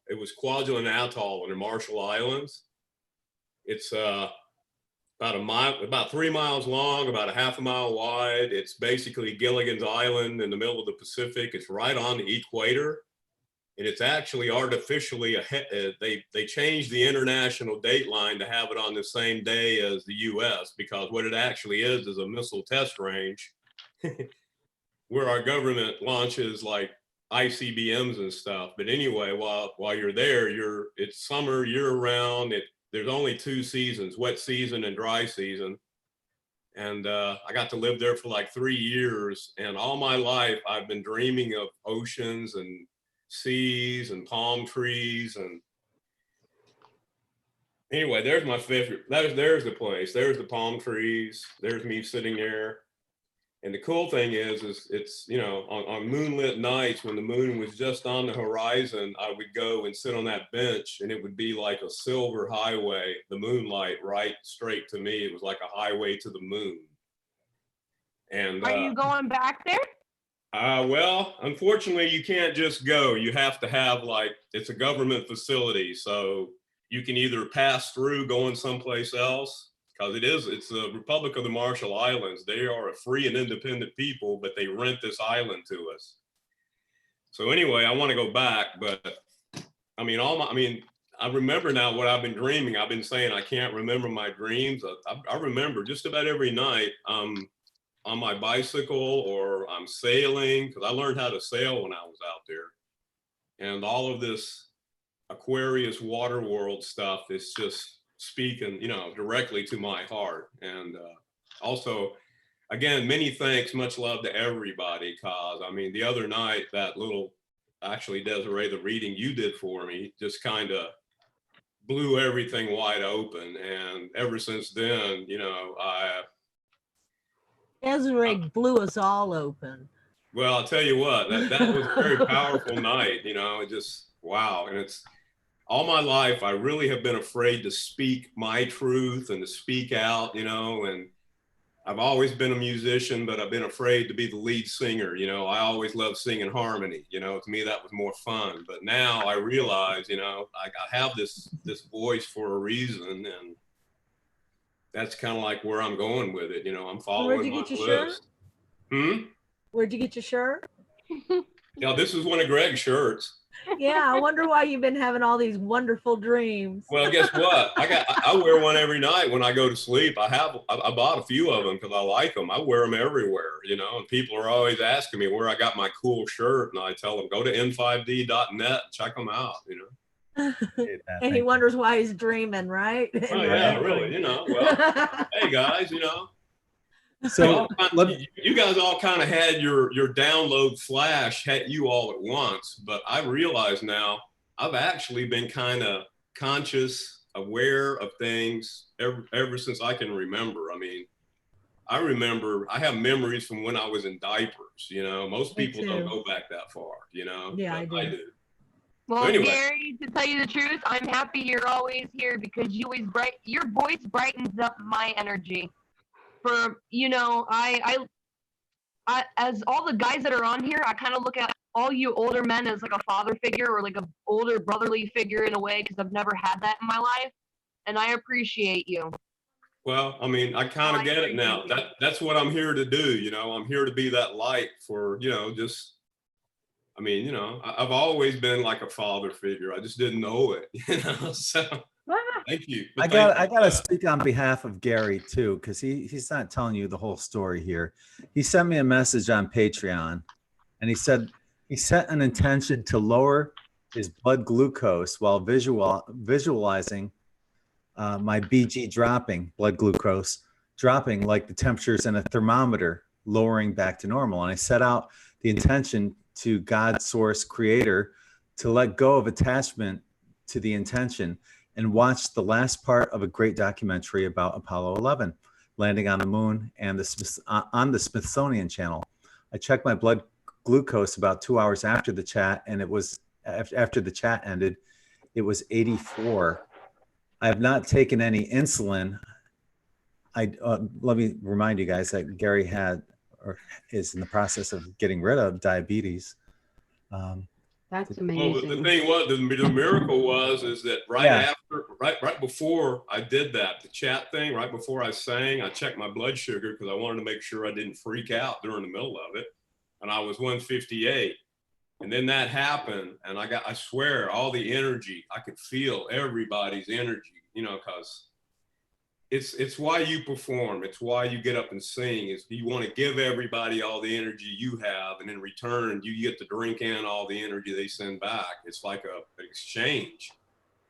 It was Kwajalein Atoll in the Marshall Islands. It's about a mile, about 3 miles long, about a half a mile wide. It's basically Gilligan's Island in the middle of the Pacific. It's right on the equator. And it's actually artificially ahead. They changed the international date line to have it on the same day as the US, because what it actually is a missile test range where our government launches like ICBMs and stuff. But anyway, while you're there, it's summer year round. There's only 2 seasons, wet season and dry season. And I got to live there for like 3 years. And all my life, I've been dreaming of oceans and seas and palm trees. And anyway, there's my favorite. There's the place. There's the palm trees. There's me sitting there. And the cool thing is it's, you know, on moonlit nights when the moon was just on the horizon, I would go and sit on that bench, and it would be like a silver highway, the moonlight right straight to me. It was like a highway to the moon. And Are you going back there? well, unfortunately, you can't just go. You have to have it's a government facility. So you can either pass through going someplace else, because it's the Republic of the Marshall Islands. They are a free and independent people, but they rent this island to us. So anyway, I want to go back, but I mean, I remember now what I've been dreaming. I've been saying I can't remember my dreams. I remember just about every night. on my bicycle or I'm sailing, because I learned how to sail when I was out there. And all of this Aquarius water world stuff is just speaking, you know, directly to my heart. And also, again, many thanks, much love to everybody, cause I mean, the other night, that little, actually Desiree, the reading you did for me just kind of blew everything wide open. And ever since then, you know, Desiree blew us all open. well, I'll tell you what, that was a very powerful night, you know, it just, wow. And it's all my life, I really have been afraid to speak my truth and to speak out, you know, and I've always been a musician, but I've been afraid to be the lead singer. You know, I always loved singing harmony. You know, to me, that was more fun. But now I realize, you know, I have this voice for a reason, and that's kind of like where I'm going with it. You know, I'm following Where'd you my get your list. shirt? Where'd you get your shirt? Yeah, this is one of Gregg's shirts. Yeah, I wonder why you've been having all these wonderful dreams. Well, guess what? I wear one every night when I go to sleep. I bought a few of them because I like them. I wear them everywhere, you know, and people are always asking me where I got my cool shirt. And I tell them, go to n5d.net, check them out, you know. And he wonders why he's dreaming, right? Oh, yeah, really, you know, well, hey guys, you know. So you guys all kind of had your download flash hit you all at once, but I realize now I've actually been kind of conscious, aware of things ever since I can remember. I mean, I remember I have memories from when I was in diapers. You know, most people don't go back that far. You know, Yeah, I do. Well, So anyway. Gary, to tell you the truth, I'm happy you're always here because you always your voice brightens up my energy. For, you know, I as all the guys that are on here, I kind of look at all you older men as like a father figure or like a older brotherly figure in a way because I've never had that in my life, and I appreciate you. Well, I mean, I kind of get it now. That's what I'm here to do. You know, I'm here to be that light for, you know, just, I mean, you know, I've always been like a father figure. I just didn't know it, you know, so. Thank you. I gotta speak on behalf of Gary too, because he's not telling you the whole story here. He sent me a message on Patreon, and he said he set an intention to lower his blood glucose while visualizing my BG dropping, blood glucose dropping like the temperatures in a thermometer, lowering back to normal. And I set out the intention to God, Source, Creator, to let go of attachment to the intention, and watched the last part of a great documentary about Apollo 11 landing on the moon and on the Smithsonian Channel. I checked my blood glucose about 2 hours after the chat, and it was after the chat ended, it was 84. I have not taken any insulin. Let me remind you guys that Gary is in the process of getting rid of diabetes. That's amazing. Well, the thing was, the miracle is that right before I did that, the chat thing, right before I sang, I checked my blood sugar because I wanted to make sure I didn't freak out during the middle of it. And I was 158. And then that happened. And I swear, all the energy, I could feel everybody's energy, you know, because it's why you perform. It's why you get up and sing. Is you want to give everybody all the energy you have, and in return, you get to drink in all the energy they send back. It's like an exchange.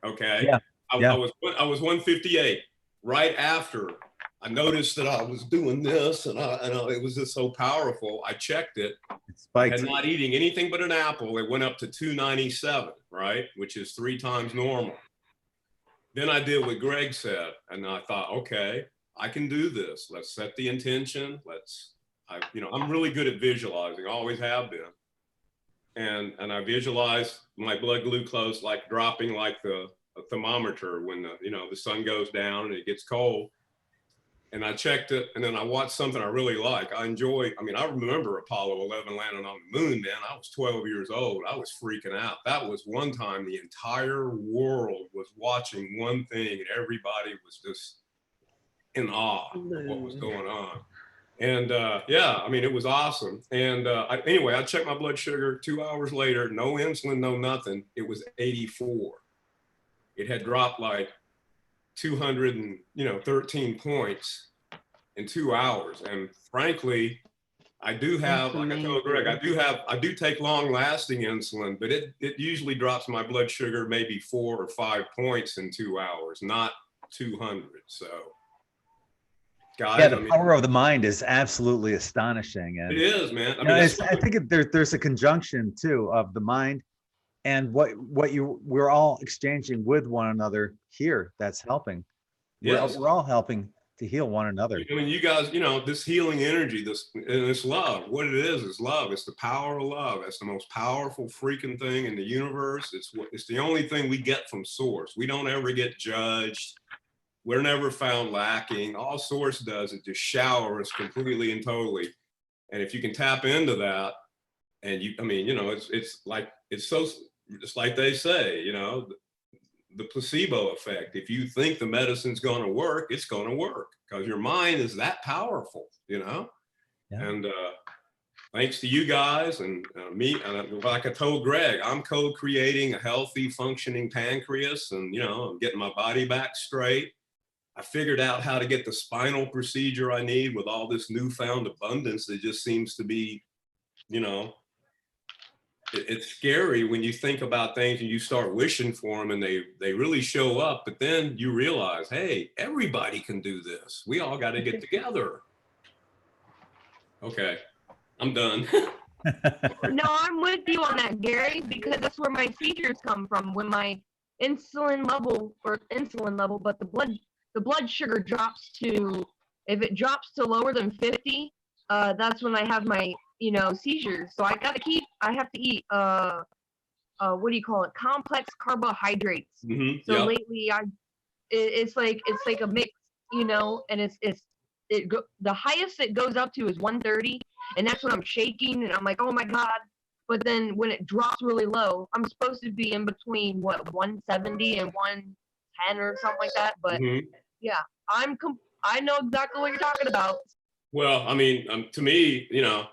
Okay. Yeah. I was 158. Right after I noticed that I was doing this, and it was just so powerful. I checked it. And not eating anything but an apple, it went up to 297, right, which is 3 times normal. Then I did what Gregg said, and I thought, okay, I can do this. Let's set the intention. I'm really good at visualizing, always have been. And I visualized my blood glucose like dropping like a thermometer when the sun goes down and it gets cold. And I checked it, and then I watched something I really like. I remember Apollo 11 landing on the moon, man. I was 12 years old. I was freaking out. That was one time the entire world was watching one thing, and everybody was just in awe of what was going on. And it was awesome. And anyway, I checked my blood sugar 2 hours later, no insulin, no nothing. It was 84. It had dropped like 213 points. in 2 hours. And frankly, I do have, That's like I told Greg, I do take long lasting insulin, but it usually drops my blood sugar maybe 4 or 5 points in 2 hours, not 200. So guys, Yeah, the power of the mind is absolutely astonishing. And it is, man. I you know, mean, I think there's a conjunction too of the mind and what we're all exchanging with one another here. That's helping. yes. We're all helping to heal one another. I mean, you guys, you know, this healing energy, this love, what it is love. It's the power of love. It's the most powerful freaking thing in the universe. It's the only thing we get from source. We don't ever get judged. We're never found lacking. All source does is just shower us completely and totally. And if you can tap into that, and I mean, you know, it's like they say, you know, the placebo effect. If you think the medicine's going to work, it's going to work because your mind is that powerful, you know? Yeah. And thanks to you guys and me, like I told Greg, I'm co-creating a healthy functioning pancreas, and, you know, I'm getting my body back straight. I figured out how to get the spinal procedure I need with all this newfound abundance that just seems to be, you know, it's scary when you think about things and you start wishing for them and they really show up, but then you realize, hey, everybody can do this. We all got to get together. Okay, I'm done. No, I'm with you on that, Gary, because that's where my seizures come from. When my insulin level, but the blood sugar drops to, if it drops to lower than 50, that's when I have my, you know, seizures. So I have to eat what do you call it, complex carbohydrates. Mm-hmm. So Yep. lately it's like a mix, you know, and the highest it goes up to is 130, and that's when I'm shaking and I'm like, oh my God. But then when it drops really low, I'm supposed to be in between 170 and 110 or something like that. But Mm-hmm. yeah, I know exactly what you're talking about. Well, I mean, to me, you know,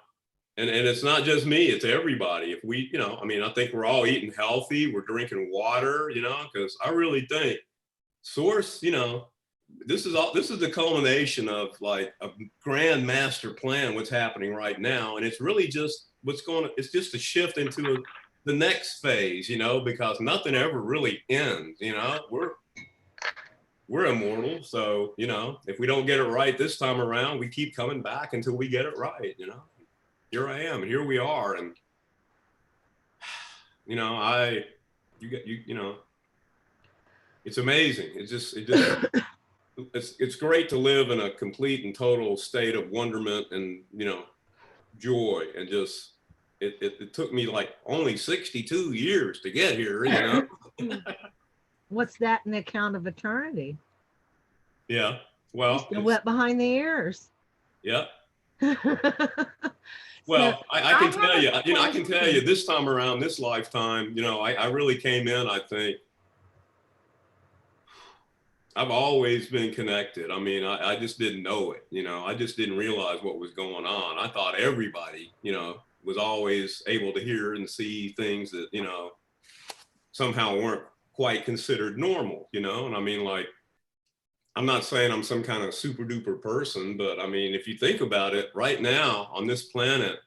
and it's not just me, it's everybody. If we, you know, I mean, I think we're all eating healthy, we're drinking water, you know, because I really think source, you know, this is the culmination of like a grand master plan, what's happening right now. And it's really just it's just a shift into the next phase, you know, because nothing ever really ends, you know, we're immortal. So, you know, if we don't get it right this time around, we keep coming back until we get it right, you know. Here I am, and here we are, and you know, you know, it's amazing. It's great to live in a complete and total state of wonderment and, you know, joy, and just it took me like only 62 years to get here, you know. What's that in the account of eternity? Yeah, well, still wet behind the ears. Yeah. Well, I can tell you, you know, I can tell you this time around, this lifetime, you know, I really came in, I think, I've always been connected. I mean, I just didn't know it, you know, I just didn't realize what was going on. I thought everybody, you know, was always able to hear and see things that, you know, somehow weren't quite considered normal, you know? And I mean, like, I'm not saying I'm some kind of super duper person, but I mean, if you think about it, right now on this planet,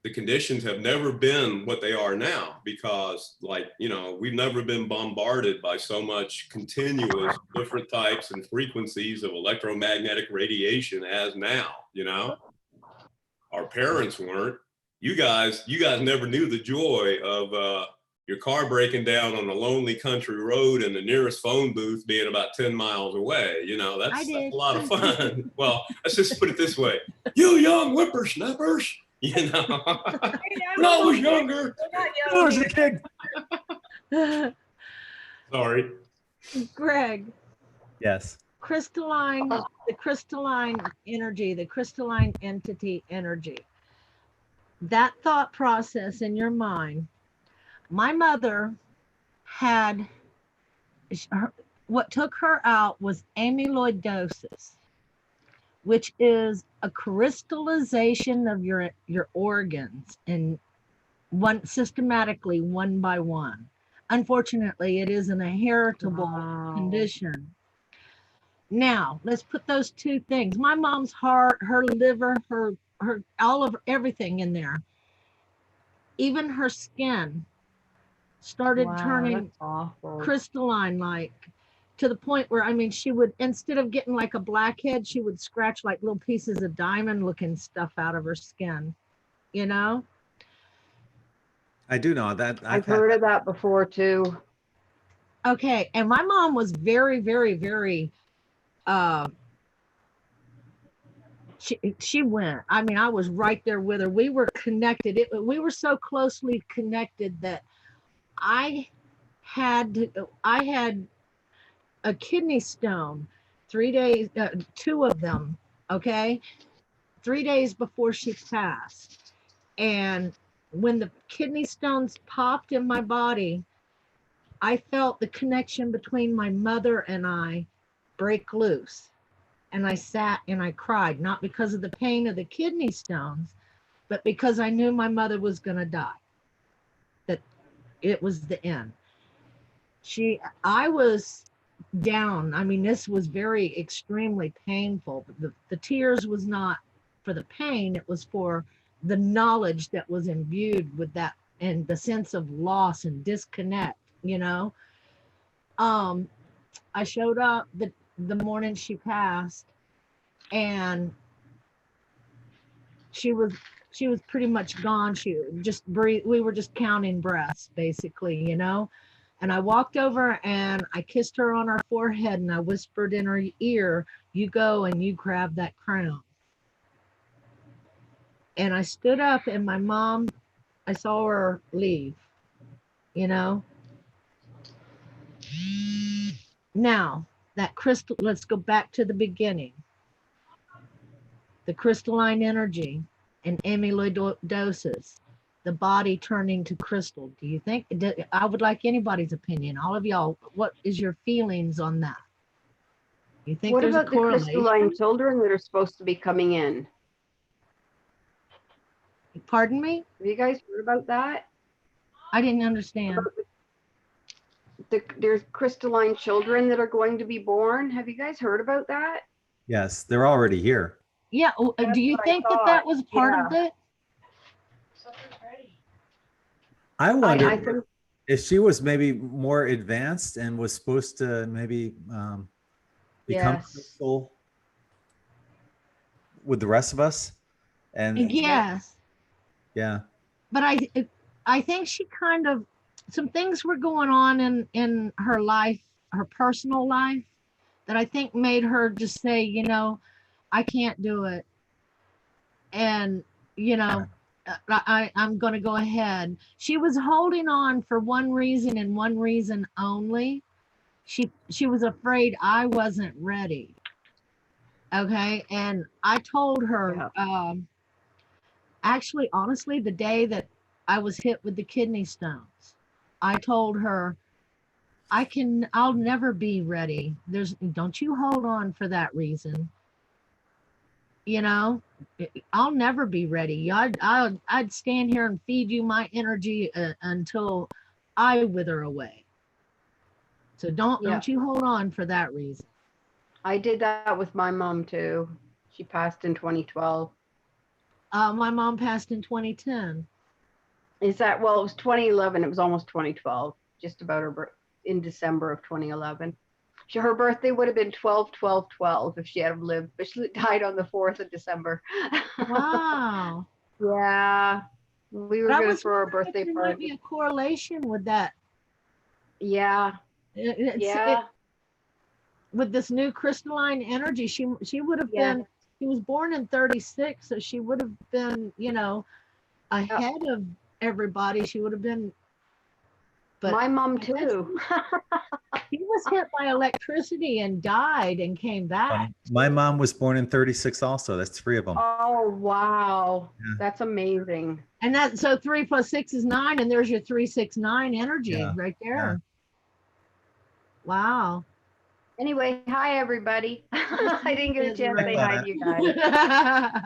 the conditions have never been what they are now, because, like, you know, we've never been bombarded by so much continuous different types and frequencies of electromagnetic radiation as now, you know? Our parents weren't. You guys never knew the joy of your car breaking down on a lonely country road and the nearest phone booth being about 10 miles away. You know, that's a lot of fun. Well, let's just put it this way. You young whippersnappers, you know. When I was younger, I was a kid. Sorry. Greg. Yes. Crystalline, the crystalline energy, the crystalline entity energy. That thought process in your mind. My mother had, what took her out was amyloidosis, which is a crystallization of your organs in systematically one by one. Unfortunately, it is an inheritable condition. Now, let's put those two things. My mom's heart, her liver, her all of everything in there. Even her skin started turning crystalline, like to the point where, I mean, she would, instead of getting like a blackhead, she would scratch like little pieces of diamond looking stuff out of her skin, you know? I do know that. I've heard of that before too. Okay. And my mom was very, very, very, she went, I mean, I was right there with her. We were connected. We were so closely connected that I had a kidney stone 3 days, 2 of them, okay, 3 days before she passed. And when the kidney stones popped in my body, I felt the connection between my mother and I break loose. And I sat and I cried, not because of the pain of the kidney stones, but because I knew my mother was going to die, that it was the end. I was down. I mean, this was very extremely painful. The tears was not for the pain, it was for the knowledge that was imbued with that and the sense of loss and disconnect, you know. I showed up the morning she passed, and she was pretty much gone. She just breathed. We were just counting breaths, basically, you know. And I walked over and I kissed her on her forehead and I whispered in her ear, "You go and you grab that crown." And I stood up, and my mom, I saw her leave, you know. Now, that crystal, let's go back to the beginning. The crystalline energy and amyloidosis, the body turning to crystal. Do you think, I would like anybody's opinion, all of y'all, what is your feelings on that? You think What there's about a the correlation? crystalline children that are supposed to be coming in? Pardon me? Have you guys heard about that? I didn't understand. There's crystalline children that are going to be born. Have you guys heard about that? Yes, they're already here. Yeah. Do you think that was part of it? I wonder I think if she was maybe more advanced and was supposed to maybe become crystal with the rest of us. And Yes. yeah. But I think she kind of, some things were going on in her life, her personal life, that I think made her just say, you know, I can't do it. And, you know, I'm going to go ahead. She was holding on for one reason and one reason only. She was afraid I wasn't ready. Okay. And I told her, actually, honestly, the day that I was hit with the kidney stones, I told her, I'll never be ready. Don't you hold on for that reason. You know, I'll never be ready. I'd stand here and feed you my energy until I wither away. So don't you hold on for that reason. I did that with my mom too. She passed in 2012. My mom passed in 2010. Is that, well, it was 2011. It was almost 2012, just about her birth in December of 2011. Her birthday would have been 12/12/12 if she had lived, but she died on the 4th of December. Wow. Yeah. We were going to throw a birthday there party. might be a correlation with that. Yeah. With this new crystalline energy, she would have been, she was born in 36, so she would have been, you know, ahead of everybody. She would have been, but my mom too. She was hit by electricity and died and came back. My mom was born in 36 also. That's 3 of them. Oh, wow. Yeah. That's amazing. And that, so 3 + 6 is 9, and there's your 369 energy right there. Yeah. Wow. Anyway, hi everybody. I didn't get a chance to say hi to you guys.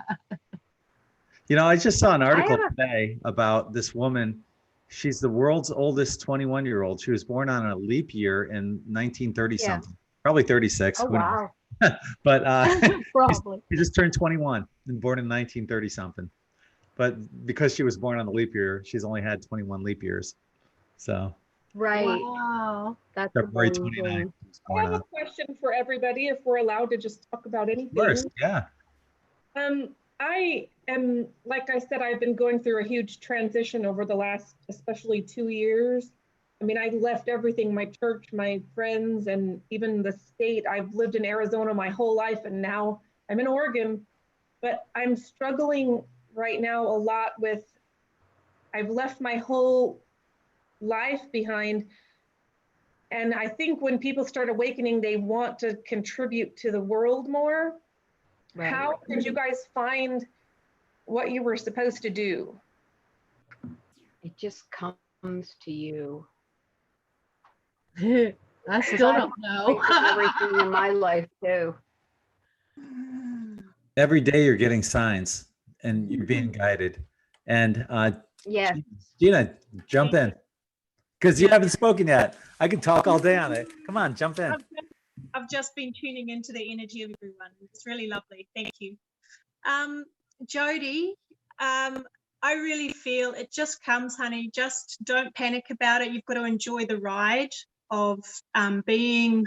You know, I just saw an article today about this woman. She's the world's oldest 21-year-old. She was born on a leap year in 1930 something, probably 36. Oh, wow. But Probably. she just turned 21 and born in 1930 something. But because she was born on the leap year, she's only had 21 leap years. So Right. Wow. That's February amazing. 29th. She was I born have a on. question for everybody if we're allowed to just talk about Of course, anything. yeah. I am, like I said, I've been going through a huge transition over the last, especially 2 years. I mean, I left everything, my church, my friends, and even the state. I've lived in Arizona my whole life, and now I'm in Oregon. But I'm struggling right now a lot with, I've left my whole life behind. And I think when people start awakening, they want to contribute to the world more. Right. How did you guys find what you were supposed to do? It just comes to you. I still don't know. Everything in my life too. Every day you're getting signs and you're being guided. And Yes. Gina, jump in. Because you haven't spoken yet. I can talk all day on it. Come on, jump in. I've just been tuning into the energy of everyone. It's really lovely. Thank you. Jody, I really feel it just comes, honey. Just don't panic about it. You've got to enjoy the ride of moving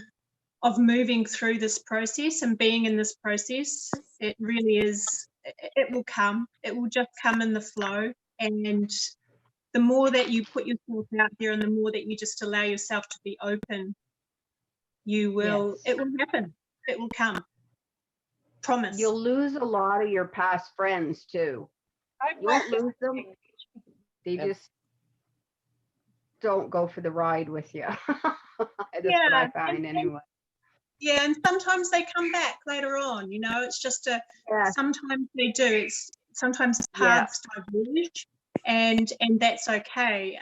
through this process and being in this process. It really is, it will come. It will just come in the flow. And the more that you put yourself out there and the more that you just allow yourself to be open, you will, Yes. it will happen. It will come. Promise. You'll lose a lot of your past friends too. You won't lose them. They just don't go for the ride with you. That's what I find anyway. Yeah, and sometimes they come back later on, you know, it's just sometimes they do. It's sometimes paths diverge and that's okay.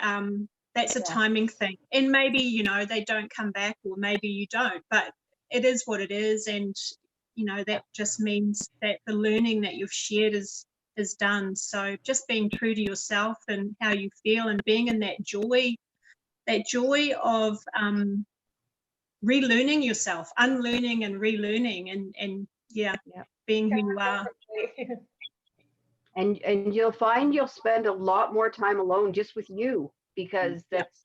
That's a timing thing. And maybe, you know, they don't come back or maybe you don't, but it is what it is. And, you know, that just means that the learning that you've shared is done. So just being true to yourself and how you feel and being in that joy of relearning yourself, unlearning and relearning and being who you are. And you'll find you'll spend a lot more time alone just with you, because that's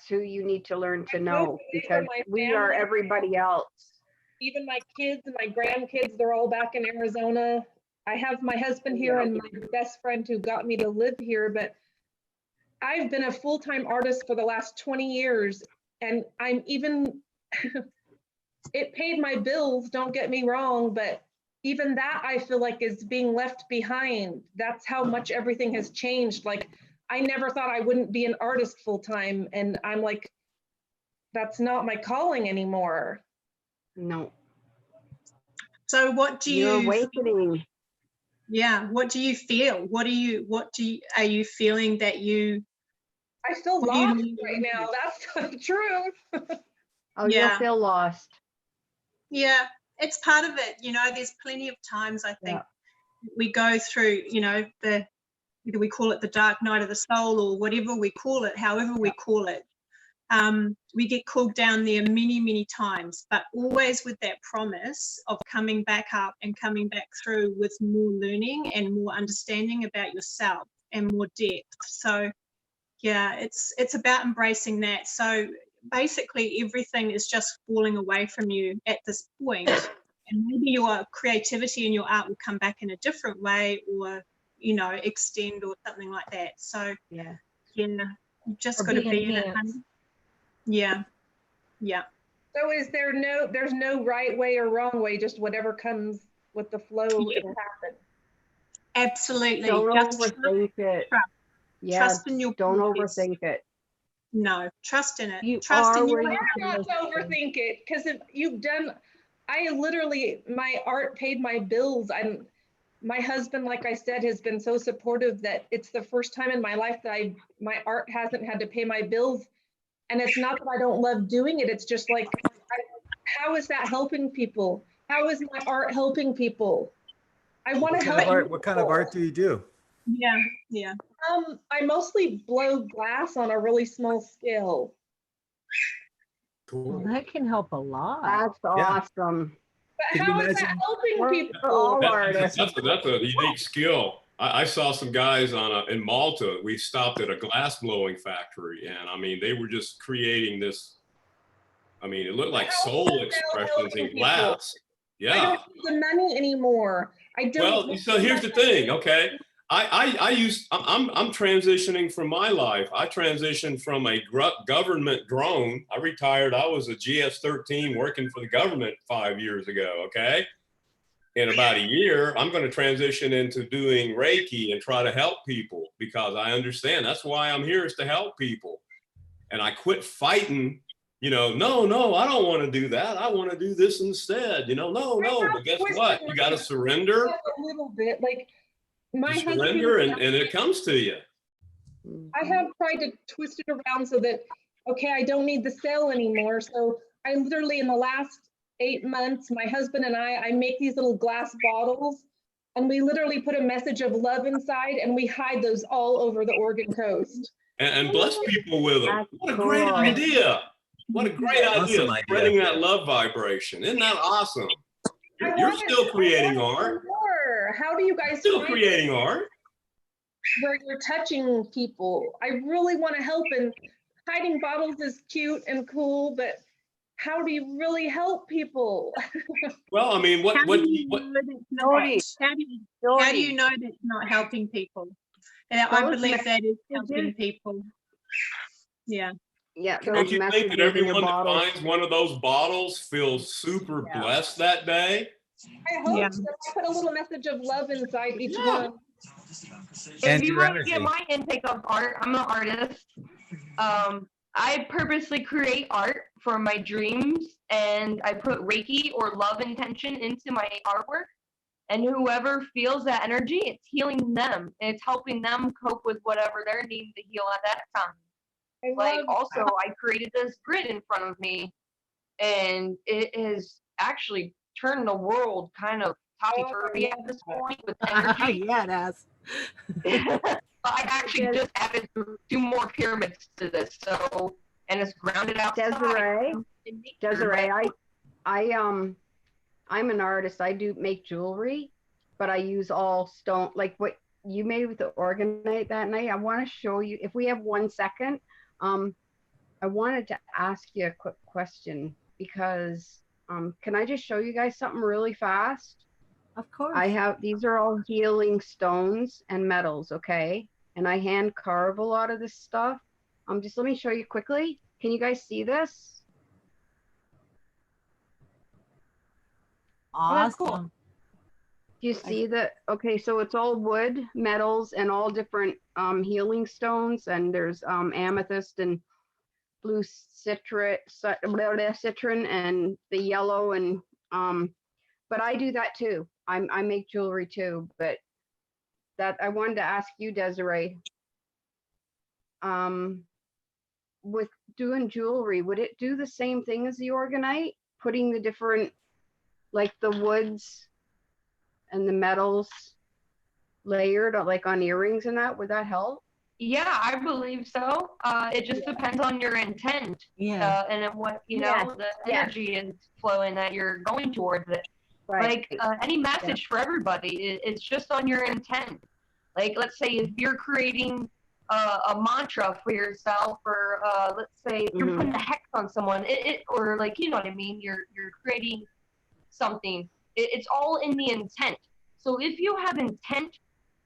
who you need to learn to know, because we are everybody else. Even my kids and my grandkids, they're all back in Arizona. I have my husband here and my best friend who got me to live here, but I've been a full-time artist for the last 20 years, and I'm even, it paid my bills, don't get me wrong, but even that I feel like is being left behind. That's how much everything has changed. Like, I never thought I wouldn't be an artist full-time, and I'm like, that's not my calling anymore. No. So what do you... You're awakening. Yeah, what do you feel? Are you feeling that you... I feel lost right now. That's the truth. Oh, you'll feel lost. Yeah, it's part of it. You know, there's plenty of times I think we go through, you know, either we call it the dark night of the soul or whatever we call it, however we call it. We get called down there many, many times, but always with that promise of coming back up and coming back through with more learning and more understanding about yourself and more depth. So yeah, it's about embracing that. So basically everything is just falling away from you at this point, and maybe your creativity and your art will come back in a different way, or, you know, extend or something like that. So yeah, you've just got to be in it. Yeah. So there's no right way or wrong way, just whatever comes with the flow, it'll happen. Absolutely. Don't overthink it. Trust in your don't process. overthink it. No, trust in it. You trust are in your where you not to overthink it, because if you've done, my art paid my bills. My husband, like I said, has been so supportive that it's the first time in my life that my art hasn't had to pay my bills. And it's not that I don't love doing it. It's just like, how is that helping people? How is my art helping people? I want to help. What kind of art do you do? Yeah. I mostly blow glass on a really small scale. Cool. Well, that can help a lot. That's awesome. But Can you how is that imagine? helping We're people? all artists. That's a unique skill. I saw some guys in Malta. We stopped at a glass blowing factory, and I mean, they were just creating this. I mean, it looked like soul expressions in glass. I Yeah. don't need the money anymore. I don't. Well, want so here's the money. thing, okay? I'm transitioning from my life. I transitioned from a government drone. I retired. I was a GS-13 working for the government 5 years ago, okay? In about a year, I'm going to transition into doing Reiki and try to help people, because I understand that's why I'm here, is to help people. And I quit fighting, no, I don't want to do that. I want to do this instead, no, but guess what? You got to surrender. A little bit, like my You husband. surrender and it comes to you. I have tried to twist it around so that, okay, I don't need the cell anymore. So I literally, in the last 8 months, my husband and I make these little glass bottles, and we literally put a message of love inside, and we hide those all over the Oregon coast. And bless people with them. That's What a great cool. idea. What a great idea. Awesome idea. Spreading that love vibration. Isn't that awesome? I You're want it- still I creating want it art. more. How do you guys Still find creating art. where you're touching people? I really want to help, and hiding bottles is cute and cool, but how do you really help people? Well, I mean, How do you know that it's not? Jody. How do you know that it's not helping people? And I Those believe that is messages- helping people. Yeah. Yeah, Don't those you think messages that in the everyone that bottles. finds one of those bottles feels super blessed that day? I hope Yeah. so. I put a little message of love inside each Yeah. one. And If you your want to get energy. my intake of art, I'm an artist. I purposely create art for my dreams, and I put Reiki or love intention into my artwork. And whoever feels that energy, it's healing them. And it's helping them cope with whatever they're needing to heal at that time. I Like, love also, I created this grid in front of me, and it has actually turned the world kind of topsy-turvy at this point with energy. Yeah, it has. I actually just added 2 more pyramids to this, so, and it's grounded outside. Desiree, I'm an artist. I do make jewelry, but I use all stone, like what you made with the organite that night. I want to show you, if we have 1 second, I wanted to ask you a quick question, because can I just show you guys something really fast? Of course. These are all healing stones and metals, okay? And I hand carve a lot of this stuff. Just let me show you quickly. Can you guys see this? Awesome. Do you see that? Okay, so it's all wood, metals, and all different healing stones. And there's amethyst and blue citron and the yellow, and but I do that too. I make jewelry too, but that I wanted to ask you, Desiree, with doing jewelry, would it do the same thing as the organite? Putting the different, like the woods and the metals layered, like on earrings and that, would that help? Yeah, I believe so. It just depends on your intent. Yeah. And then what, Yes, the yes. energy is flowing that you're going towards it. Right. Like any message for everybody, it's just on your intent. Like, let's say if you're creating a mantra for yourself, or let's say if you're putting a hex on someone, or like, you know what I mean, you're creating something. It's all in the intent. So if you have intent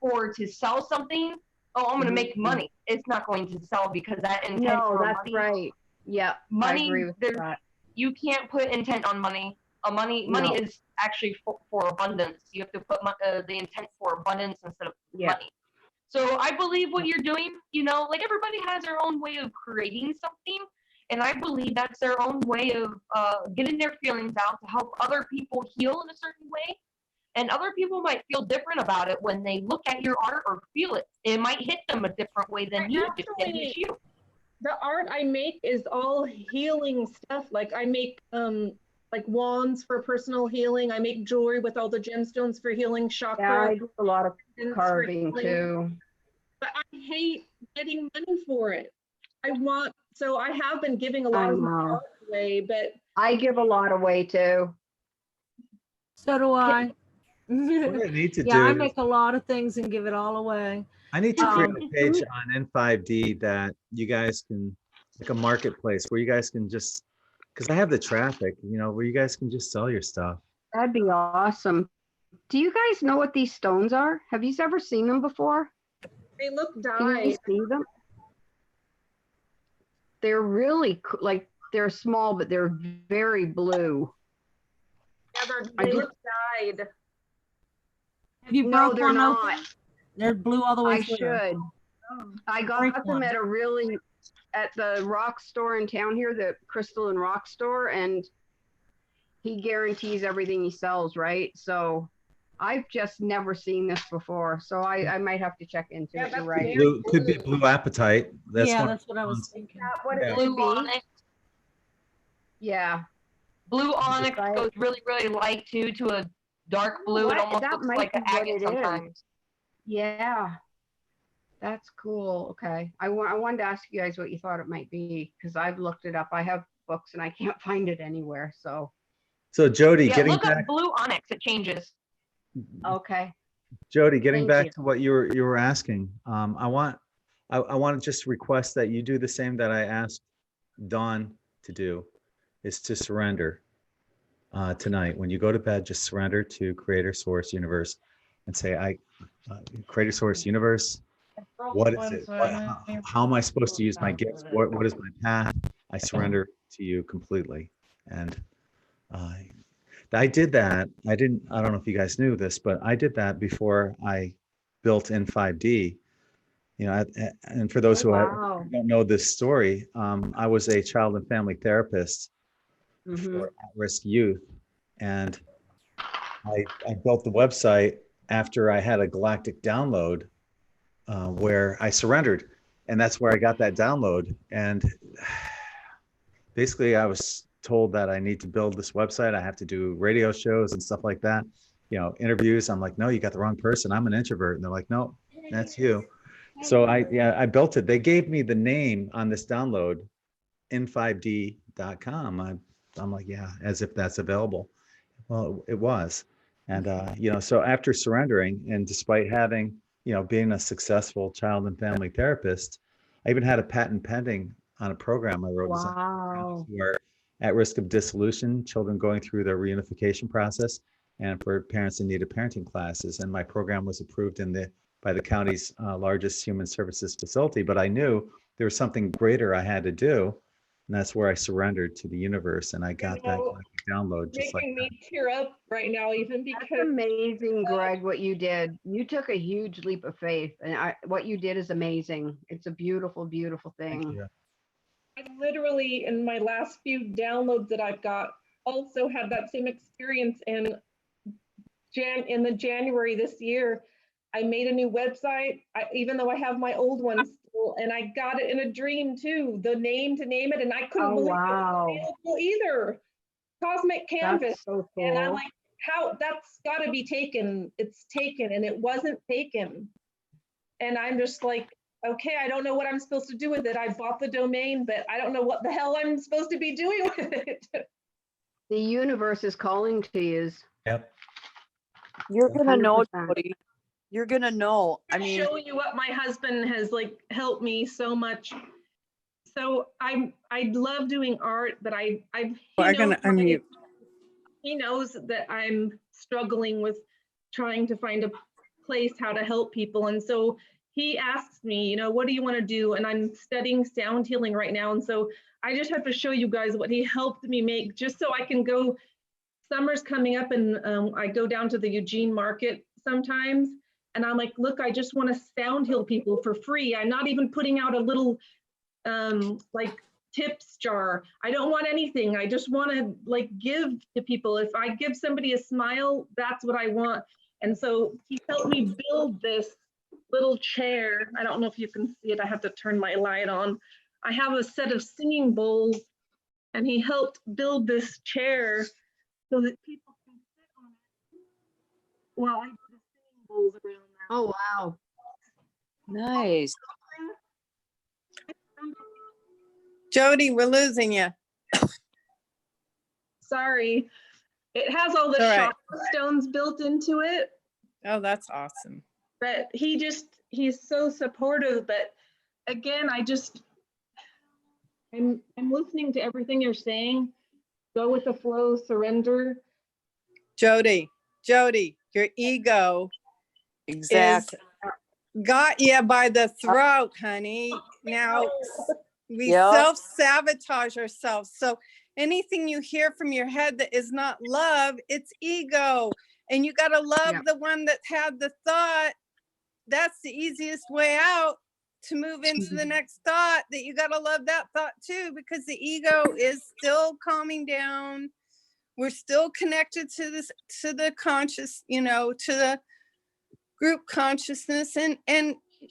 to sell something, oh, I'm going to make money, it's not going to sell, because that intent. No, for that's money, right. Yeah, money. I agree with that. You can't put intent on money. Money No. is actually for abundance. You have to put the intent for abundance instead of money. So I believe what you're doing, like everybody has their own way of creating something. And I believe that's their own way of getting their feelings out to help other people heal in a certain way. And other people might feel different about it when they look at your art or feel it. It might hit them a different way than you did. It hits you. The art I make is all healing stuff. Like I make like wands for personal healing. I make jewelry with all the gemstones for healing chakra. Yeah, I do a lot of for carving healing. too. But I hate getting money for it. So I have been giving a lot I of my know. art away, but I give a lot away too. So do I. What I need to Yeah, I do, make a lot of things and give it all away. I need to create a Um, page on N5D that you guys can, like a marketplace where you guys can just, because I have the traffic, you know, where you guys can just sell your stuff. That'd be awesome. Do you guys know what these stones are? Have you ever seen them before? they look Can you dyed. see them? They're really like they're small, but they're very blue. Yeah, I they just- look dyed. Have you No, broke they're one not. open? They're blue all the way I through. should. I Break got them one. at the rock store in town here, the Crystalline rock store, and he guarantees everything he sells, right? So I've just never seen this before, so I might have to check into Yeah, it. You're that's right. Blue, could be blue apatite. That's Yeah, one. that's what I was thinking. What Yeah. it Blue could be. onyx. Yeah. Blue onyx Right. goes really, really light too to a dark blue. It What? almost That looks might like be an what agate it is. sometimes. Yeah. That's cool. Okay. I wanted to ask you guys what you thought it might be because I've looked it up. I have books and I can't find it anywhere. So, So Jody, Yeah, getting look back, up blue onyx. It changes. okay. Jody, getting Thank back you. to what you were asking. I want to just request that you do the same that I asked Dawn to do, is to surrender tonight. When you go to bed, just surrender to Creator, Source, Universe, and say, Creator, Source, Universe, what is it? How am I supposed to use my gifts? What is my path? I surrender to you completely. And I did that. I don't know if you guys knew this, but I did that before I built N5D. You know, and for those who Wow. don't know this story, I was a child and family therapist Mhm. for at-risk youth. And I built the website after I had a galactic download where I surrendered. And that's where I got that download. And basically I was told that I need to build this website. I have to do radio shows and stuff like that, you know, interviews. I'm like, no, you got the wrong person. I'm an introvert. And they're like, no, that's you. So I built it. They gave me the name on this download, n5d.com. I'm like, yeah, as if that's available. Well, it was. And, you know, so after surrendering and despite having, you know, being a successful child and family therapist, I even had a patent pending on a program I wrote Wow. where at risk of dissolution, children going through their reunification process, and for parents in need of parenting classes. And my program was approved by the county's largest human services facility. But I knew there was something greater I had to do. And that's where I surrendered to the universe. And I got that download just like Making that. me tear up right now, even That's because amazing, Greg, what you did. You took a huge leap of faith, and what you did is amazing. It's a beautiful, beautiful thing. Thank you. I literally, in my last few downloads that I've got, also had that same experience. And in the January this year, I made a new website, even though I have my old one still, and I got it in a dream too, the name to name it, and I couldn't Oh, believe wow. it was available either. Cosmic Canvas. That's so And I'm cool. like, how, that's got to be taken. It's taken, and it wasn't taken. And I'm just like, okay, I don't know what I'm supposed to do with it. I bought the domain, but I don't know what the hell I'm supposed to be doing with it. The universe is calling to you. Yep. You're gonna know, 100%. Jody. You're gonna know. I mean, Show you what my husband has like helped me so much. So I love doing art, but I'm gonna unmute. he knows that I'm struggling with trying to find a place how to help people. And so he asks me, you know, what do you want to do? And I'm studying sound healing right now. And so I just have to show you guys what he helped me make just so I can go. Summer's coming up and I go down to the Eugene market sometimes. And I'm like, look, I just want to sound heal people for free. I'm not even putting out a little like tips jar. I don't want anything. I just want to like give to people. If I give somebody a smile, that's what I want. And so he helped me build this little chair. I don't know if you can see it. I have to turn my light on. I have a set of singing bowls, and he helped build this chair so that people can sit on it while I do the singing bowls around that. Oh, wow. nice. Jody, we're losing you. Sorry. It has all the All right. chakra stones built into it, Oh, that's awesome. but he's so supportive. But again, I'm listening to everything you're saying. Go with the flow, surrender. Jody, your ego Exactly. got you by the throat, honey. Now we Yep. self-sabotage ourselves. So anything you hear from your head that is not love, it's ego. And you got to love Yep. the one that had the thought. That's the easiest way out to move into the next thought, that you got to love that thought too, because the ego is still calming down. We're still connected to this, to the conscious, to the group consciousness, and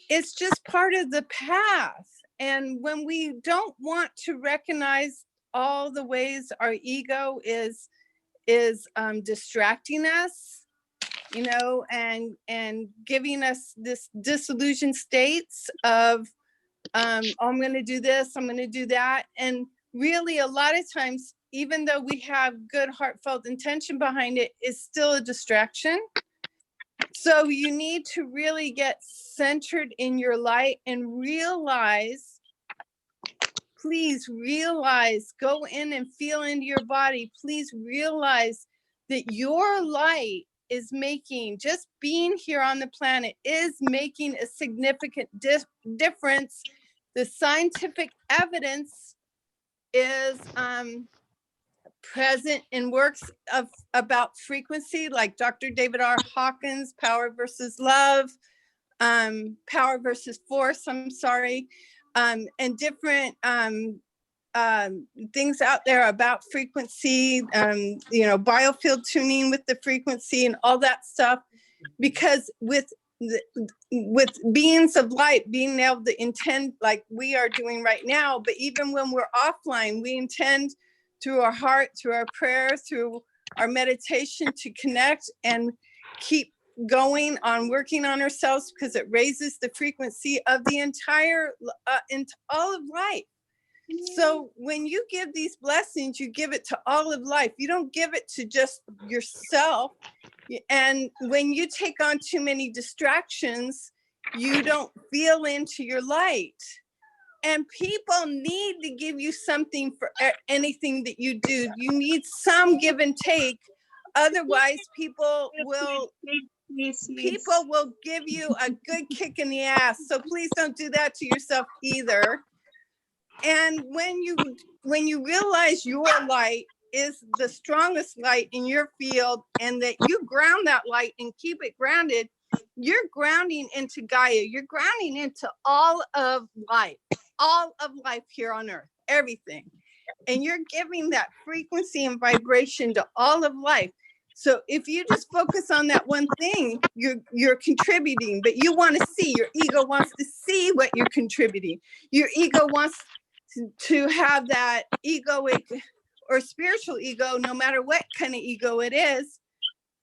it's just part of the path. And when we don't want to recognize all the ways our ego is distracting us, and giving us this disillusioned states of I'm going to do this, I'm going to do that. And really a lot of times, even though we have good heartfelt intention behind it, it's still a distraction. So you need to really get centered in your light and realize, please realize, go in and feel into your body. Please realize that your light is making, just being here on the planet is making a significant difference. The scientific evidence is present in works about frequency, like Dr. David R. Hawkins, Power versus Love, Power versus Force, and different things out there about frequency, biofield tuning with the frequency and all that stuff. Because with beings of light, being able to intend like we are doing right now, but even when we're offline, we intend through our heart, through our prayer, through our meditation to connect and keep going on working on ourselves, because it raises the frequency of the entire, all of life. So when you give these blessings, you give it to all of life. You don't give it to just yourself. And when you take on too many distractions, you don't feel into your light. And people need to give you something for anything that you do. You need some give and take. Otherwise, people will give you a good kick in the ass. So please don't do that to yourself either. And when you realize your light is the strongest light in your field, and that you ground that light and keep it grounded, you're grounding into Gaia. You're grounding into all of life here on earth, everything. And you're giving that frequency and vibration to all of life. So if you just focus on that one thing, you're contributing, but you want to see, your ego wants to see what you're contributing. Your ego wants to have that egoic or spiritual ego, no matter what kind of ego it is,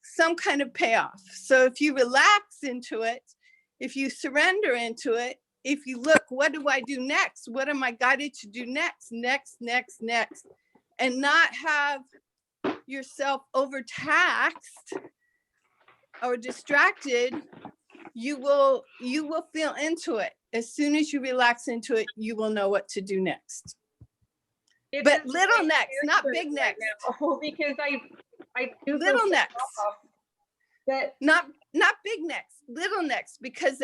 some kind of payoff. So if you relax into it, if you surrender into it, if you look, what do I do next? What am I guided to do next, and not have yourself overtaxed or distracted, you will feel into it. As soon as you relax into it, you will know what to do next. But little next, not big next. Because I do little next. That not big next, little next, because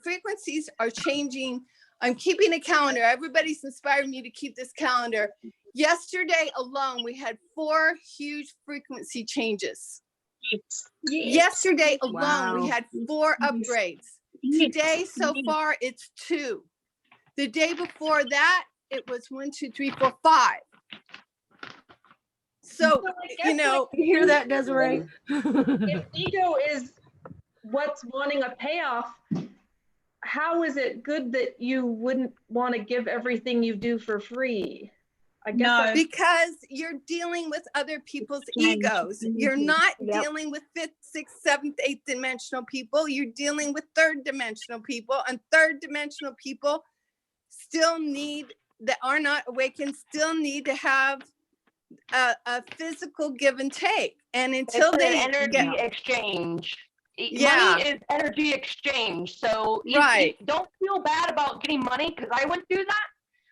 frequencies are changing. I'm keeping a calendar. Everybody's inspired me to keep this calendar. Yesterday alone, we had 4 huge frequency changes. Yesterday alone, we had 4 upgrades. Today, so far, it's 2. The day before that, it was 1, 2, 3, 4, 5. So, you hear that, Desiree? If ego is what's wanting a payoff, how is it good that you wouldn't want to give everything you do for free? I guess because you're dealing with other people's egos. You're not dealing with 5th, 6th, 7th, 8th dimensional people. You're dealing with 3rd dimensional people, and 3rd dimensional people that are not awakened still need to have a physical give and take. And until It's they an energy get, exchange. Yeah. Money is energy exchange. So Right. don't feel bad about getting money, because I went through that.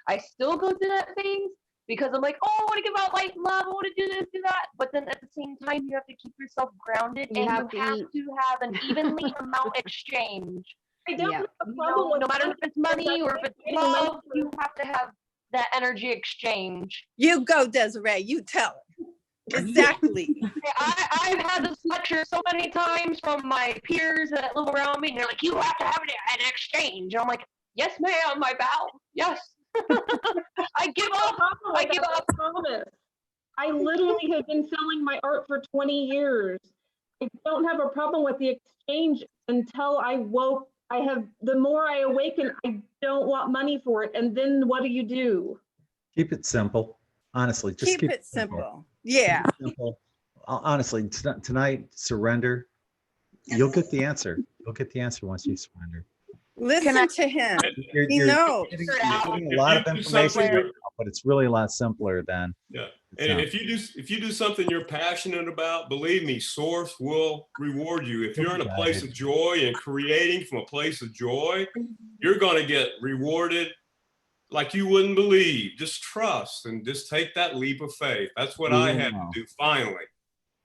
I still go through that things because I'm like, oh, I want to give out light and love. I want to do this, do that. But then at the same time, you have to keep yourself grounded, You and have you to have eat. to have an evenly amount exchange. I don't Yeah. have a You problem know, with no matter if it's money or if it's getting money love, you have to have that energy exchange. You go, Desiree, you tell it. Exactly. I've had this lecture so many times from my peers that live around me, and they're like, you have to have an exchange. I'm like, yes, ma'am, I bow. Yes. I give up. I give up. Promise. I literally have been selling my art for 20 years. I don't have a problem with the exchange until I woke. The more I awaken, I don't want money for it. And then what do? Keep it simple. Honestly, just Keep it simple. Yeah. Keep it simple. Honestly, tonight, surrender. You'll get the answer. You'll get the answer once you surrender. Listen to him. He You're knows. getting a lot of information, right now, but it's really a lot simpler than. Yeah. And if you do something you're passionate about, believe me, Source will reward you. If you're in a place of joy and creating from a place of joy, you're going to get rewarded like you wouldn't believe. Just trust and just take that leap of faith. That's what I had to do finally.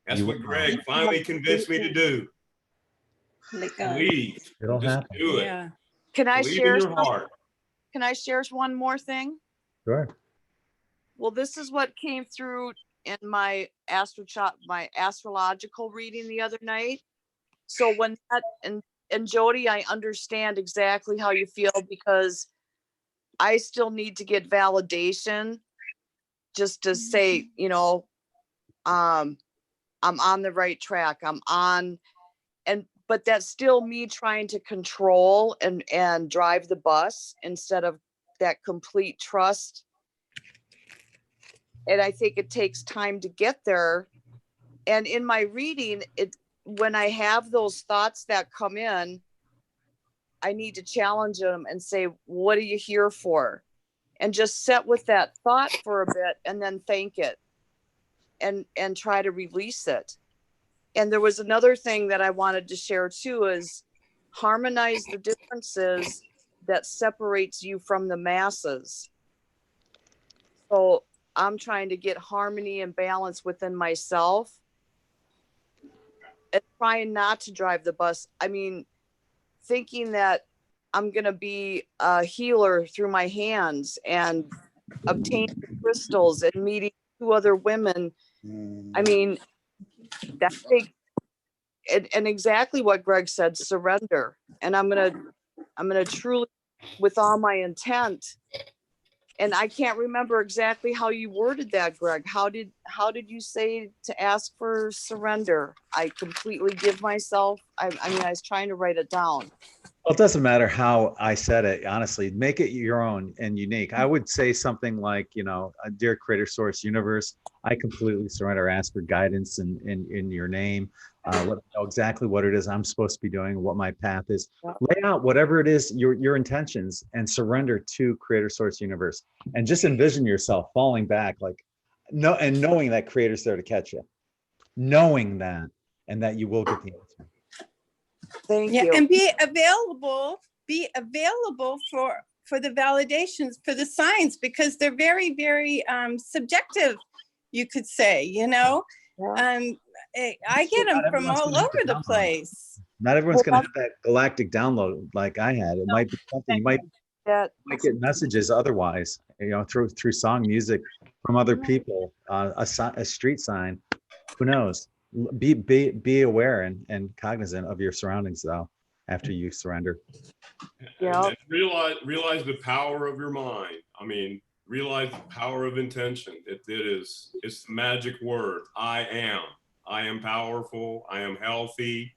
That's what Gregg finally convinced me to do. Believe. It'll just happen. do it. Yeah. Can I Believe share in your heart. Can I share one more thing? Sure. Well, this is what came through in my astrological reading the other night. So when that and Jody, I understand exactly how you feel, because I still need to get validation just to say, I'm on the right track. But that's still me trying to control and drive the bus instead of that complete trust. And I think it takes time to get there. And in my reading, when I have those thoughts that come in, I need to challenge them and say, what are you here for? And just sit with that thought for a bit and then thank it and try to release it. And there was another thing that I wanted to share too, is harmonize the differences that separates you from the masses. So I'm trying to get harmony and balance within myself and trying not to drive the bus. I mean, thinking that I'm going to be a healer through my hands and obtain crystals and meeting 2 other women. I mean, that takes, and exactly what Gregg said, surrender. And I'm gonna truly, with all my intent. And I can't remember exactly how you worded that, Gregg. How did you say to ask for surrender? I completely give myself. I mean, I was trying to write it down. Well, it doesn't matter how I said it, honestly. Make it your own and unique. I would say something like, dear Creator, Source, Universe, I completely surrender. Ask for guidance in your name. Let me know exactly what it is I'm supposed to be doing, what my path is. Lay out whatever it is, your intentions, and surrender to Creator, Source, Universe. And just envision yourself falling back, and knowing that Creator's there to catch you. Knowing that, and that you will get the answer. Thank you. And be available for the validations, for the signs, because they're very, very subjective, you could say, I get them from all over the place. Not everyone's going to have that galactic download like I had. It might be something you might get messages otherwise, through song, music from other people, a street sign. Who knows? Be aware and cognizant of your surroundings, though, after you surrender. Yeah. Realize the power of your mind. I mean, realize the power of intention. It's the magic word. I am powerful. I am healthy.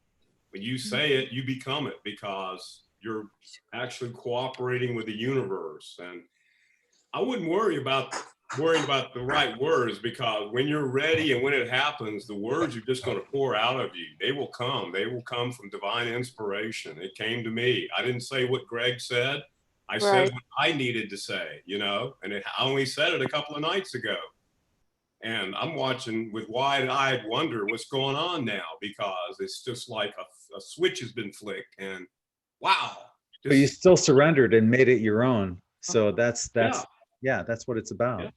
When you say it, you become it, because you're actually cooperating with the universe. And I wouldn't worry about the right words, because when you're ready and when it happens, the words are just going to pour out of you. They will come from divine inspiration. It came to me. I didn't say what Gregg said. I said what I needed to say, and I only said it a couple of nights ago. And I'm watching with wide-eyed wonder what's going on now, because it's just like a switch has been flicked, and wow. But you still surrendered and made it your own. So that's Yeah. that's what it's about. Yeah.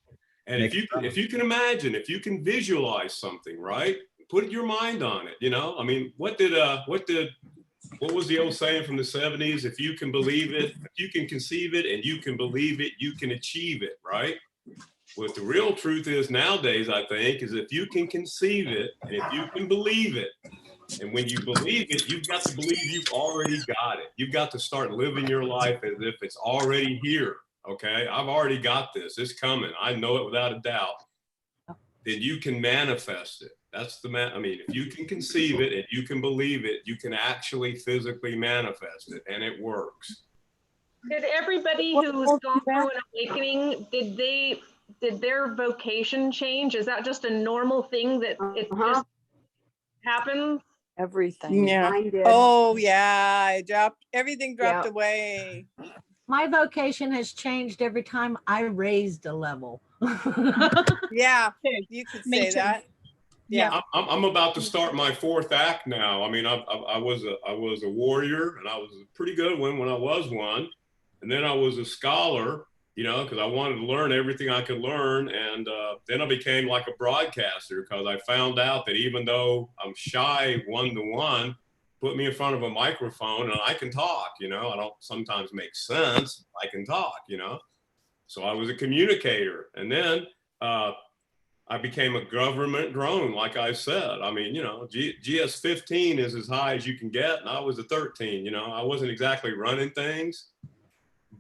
And if you can imagine, if you can visualize something, right? Put your mind on it, you know? I mean, what was the old saying from the 70s? If you can believe it, if you can conceive it and you can believe it, you can achieve it, right? What the real truth is nowadays, I think, is if you can conceive it and if you can believe it, and when you believe it, you've got to believe you've already got it. You've got to start living your life as if it's already here. Okay, I've already got this. It's coming. I know it without a doubt. Then you can manifest it. That's the I mean, if you can conceive it and you can believe it, you can actually physically manifest it, and it works. Did everybody who's gone through an awakening, did their vocation change? Is that just a normal thing that it just happens? Everything. Yeah. Mine did. Oh yeah, everything dropped away. My vocation has changed every time I raised a level. Yeah, you could say that. Yeah. I'm about to start my 4th act now. I mean, I was a warrior, and I was a pretty good one when I was one, and then I was a scholar, you know, because I wanted to learn everything I could learn, and then I became like a broadcaster, because I found out that even though I'm shy one-to-one, put me in front of a microphone and I can talk, you know. I don't sometimes make sense. I can talk, you know. So I was a communicator. And then I became a government drone, like I said. I mean, you know, GS-15 is as high as you can get, and I was a 13, you know. I wasn't exactly running things,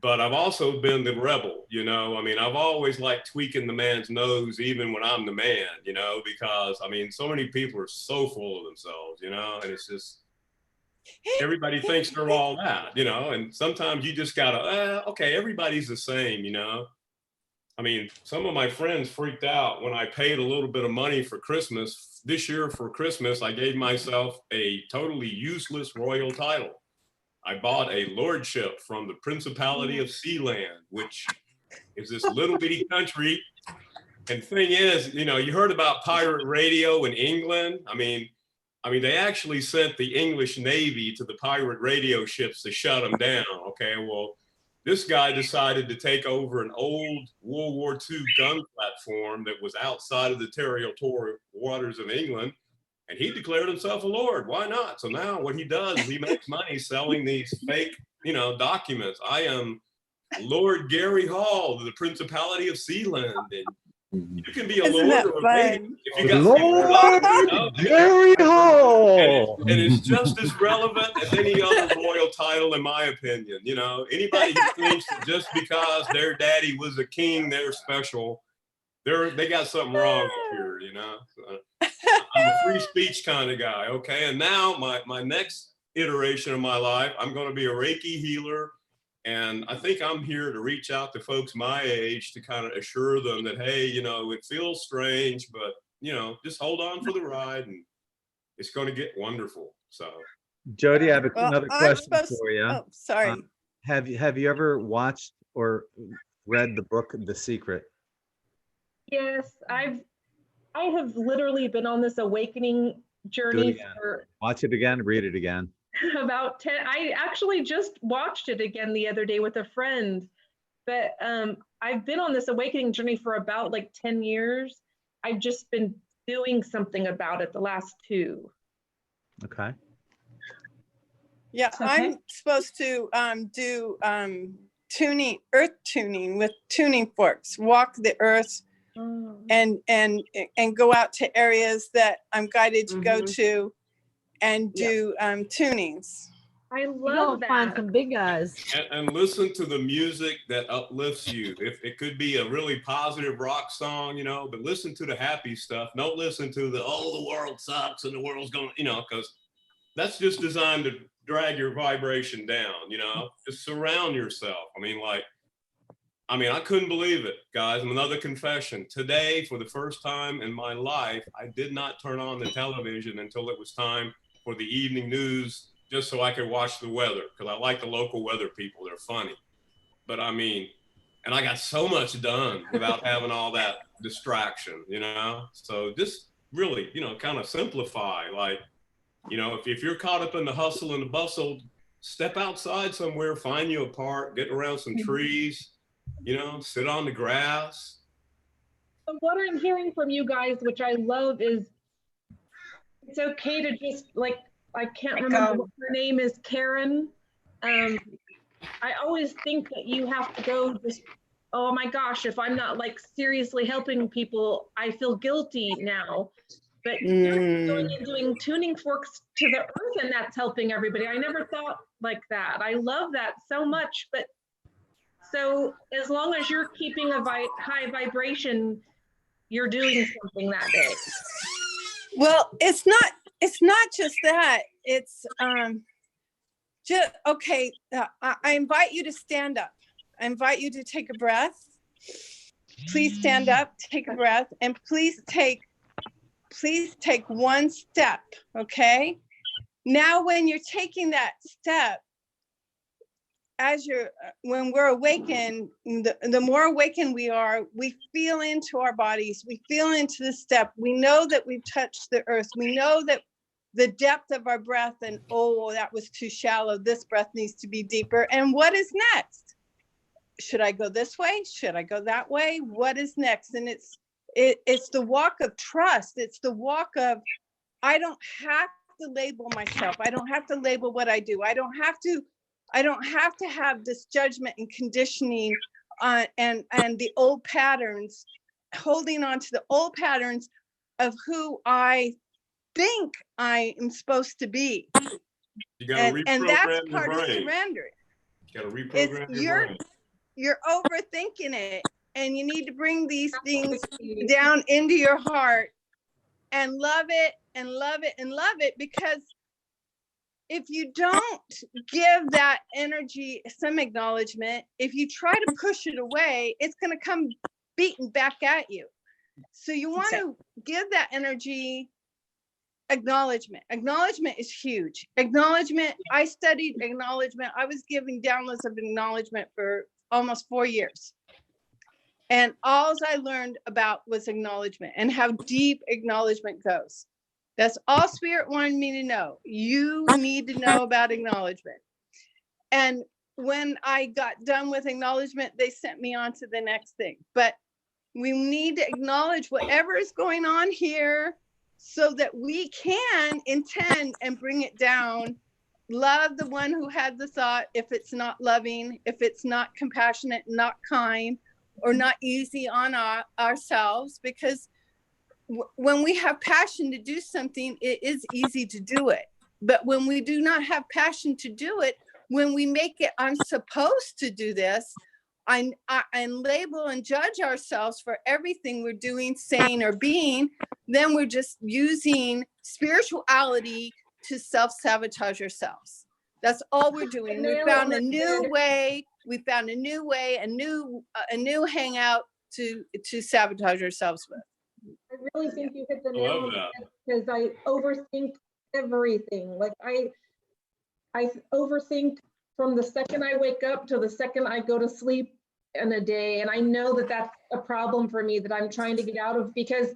but I've also been the rebel, you know. I mean, I've always liked tweaking the man's nose, even when I'm the man, you know, because, I mean, so many people are so full of themselves, you know, and it's just, everybody thinks they're all that, you know, and sometimes you just gotta, okay, everybody's the same, you know. I mean, some of my friends freaked out when I paid a little bit of money for Christmas. This year for Christmas, I gave myself a totally useless royal title. I bought a lordship from the Principality of Sealand, which is this little bitty country. And thing is, you know, you heard about pirate radio in England. I mean, they actually sent the English Navy to the pirate radio ships to shut them down. Okay, well, this guy decided to take over an old World War II gun platform that was outside of the territorial waters of England, and he declared himself a lord. Why not? So now what he does is he makes money selling these fake, you know, documents. I am Lord Gary Hall of the Principality of Sealand, and you can be a Isn't lord that or a fun? lady if you got Lord Gary Hall. and it's just as relevant as any other royal title, in my opinion. You know, anybody who thinks that just because their daddy was a king, they're special, they got something wrong up here, you know. So, I'm a free speech kind of guy, okay? And now my next iteration of my life, I'm going to be a Reiki healer. And I think I'm here to reach out to folks my age to kind of assure them that, hey, you know, it feels strange, but, you know, just hold on for the ride and it's going to get wonderful. So, Jody, I have another question for you. Oh, sorry. Have you ever watched or read the book The Secret? Yes, I have literally been on this awakening journey for Watch it again, read it again. about 10. I actually just watched it again the other day with a friend, but I've been on this awakening journey for about like 10 years. I've just been doing something about it the last 2. Okay. Yeah, Okay. I'm supposed to do earth tuning with tuning forks, walk the earth and go out to areas that I'm guided to go to and do tunings. I love that. Find some big guys. and listen to the music that uplifts you. If it could be a really positive rock song, you know, but listen to the happy stuff. Don't listen to the world sucks and the world's going, you know, because that's just designed to drag your vibration down, you know. Just surround yourself. I couldn't believe it, guys. Another confession. Today, for the first time in my life, I did not turn on the television until it was time for the evening news, just so I could watch the weather, because I like the local weather people. They're funny. But I mean, And I got so much done without having all that distraction, you know? So just really, you know, kind of simplify, like, you know, if you're caught up in the hustle and the bustle, step outside somewhere, find you a park, get around some trees, you know, sit on the grass. So what I'm hearing from you guys, which I love, is it's okay to just, like, I can't remember what her name is, Karen. I always think that you have to go just, oh my gosh, if I'm not like seriously helping people, I feel guilty now. But you're going and doing tuning forks to the earth, and that's helping everybody. I never thought like that. I love that so much. But so as long as you're keeping a high vibration, you're doing something that day. Well, it's not just that. It's just okay. I invite you to stand up. I invite you to take a breath. Please stand up, take a breath, and please take one step. Okay. Now, when you're taking that step, when we're awakened, the more awakened we are, we feel into our bodies, we feel into the step. We know that we've touched the earth. We know that the depth of our breath, and oh, that was too shallow. This breath needs to be deeper. And what is next? Should I go this way? Should I go that way? What is next? And it's the walk of trust. It's the walk of, I don't have to label myself. I don't have to label what I do. I don't have to have this judgment and conditioning and the old patterns, holding on to the old patterns of who I think I am supposed to be. You gotta reprogram and that's your part of brain. surrendering. You gotta reprogram your brain. You're overthinking it, and you need to bring these things down into your heart and love it and love it and love it, because if you don't give that energy some acknowledgement, if you try to push it away, it's going to come beating back at you. So you want to give that energy acknowledgement. Acknowledgement is huge. Acknowledgement, I studied acknowledgement. I was giving downloads of acknowledgement for almost 4 years. And all I learned about was acknowledgement and how deep acknowledgement goes. That's all Spirit wanted me to know. You need to know about acknowledgement. And when I got done with acknowledgement, they sent me on to the next thing. But we need to acknowledge whatever is going on here so that we can intend and bring it down. Love the one who had the thought, if it's not loving, if it's not compassionate, not kind, or not easy on ourselves, because when we have passion to do something, it is easy to do it. But when we do not have passion to do it, when we make it, I'm supposed to do this, and label and judge ourselves for everything we're doing, saying, or being, then we're just using spirituality to self-sabotage ourselves. That's all we're doing. We found a new way. We found a new way, a new hangout to sabotage ourselves with. I really think you hit the nail on the head, because I overthink everything. Like I overthink from the second I wake up to the second I go to sleep in a day. And I know that that's a problem for me that I'm trying to get out of, because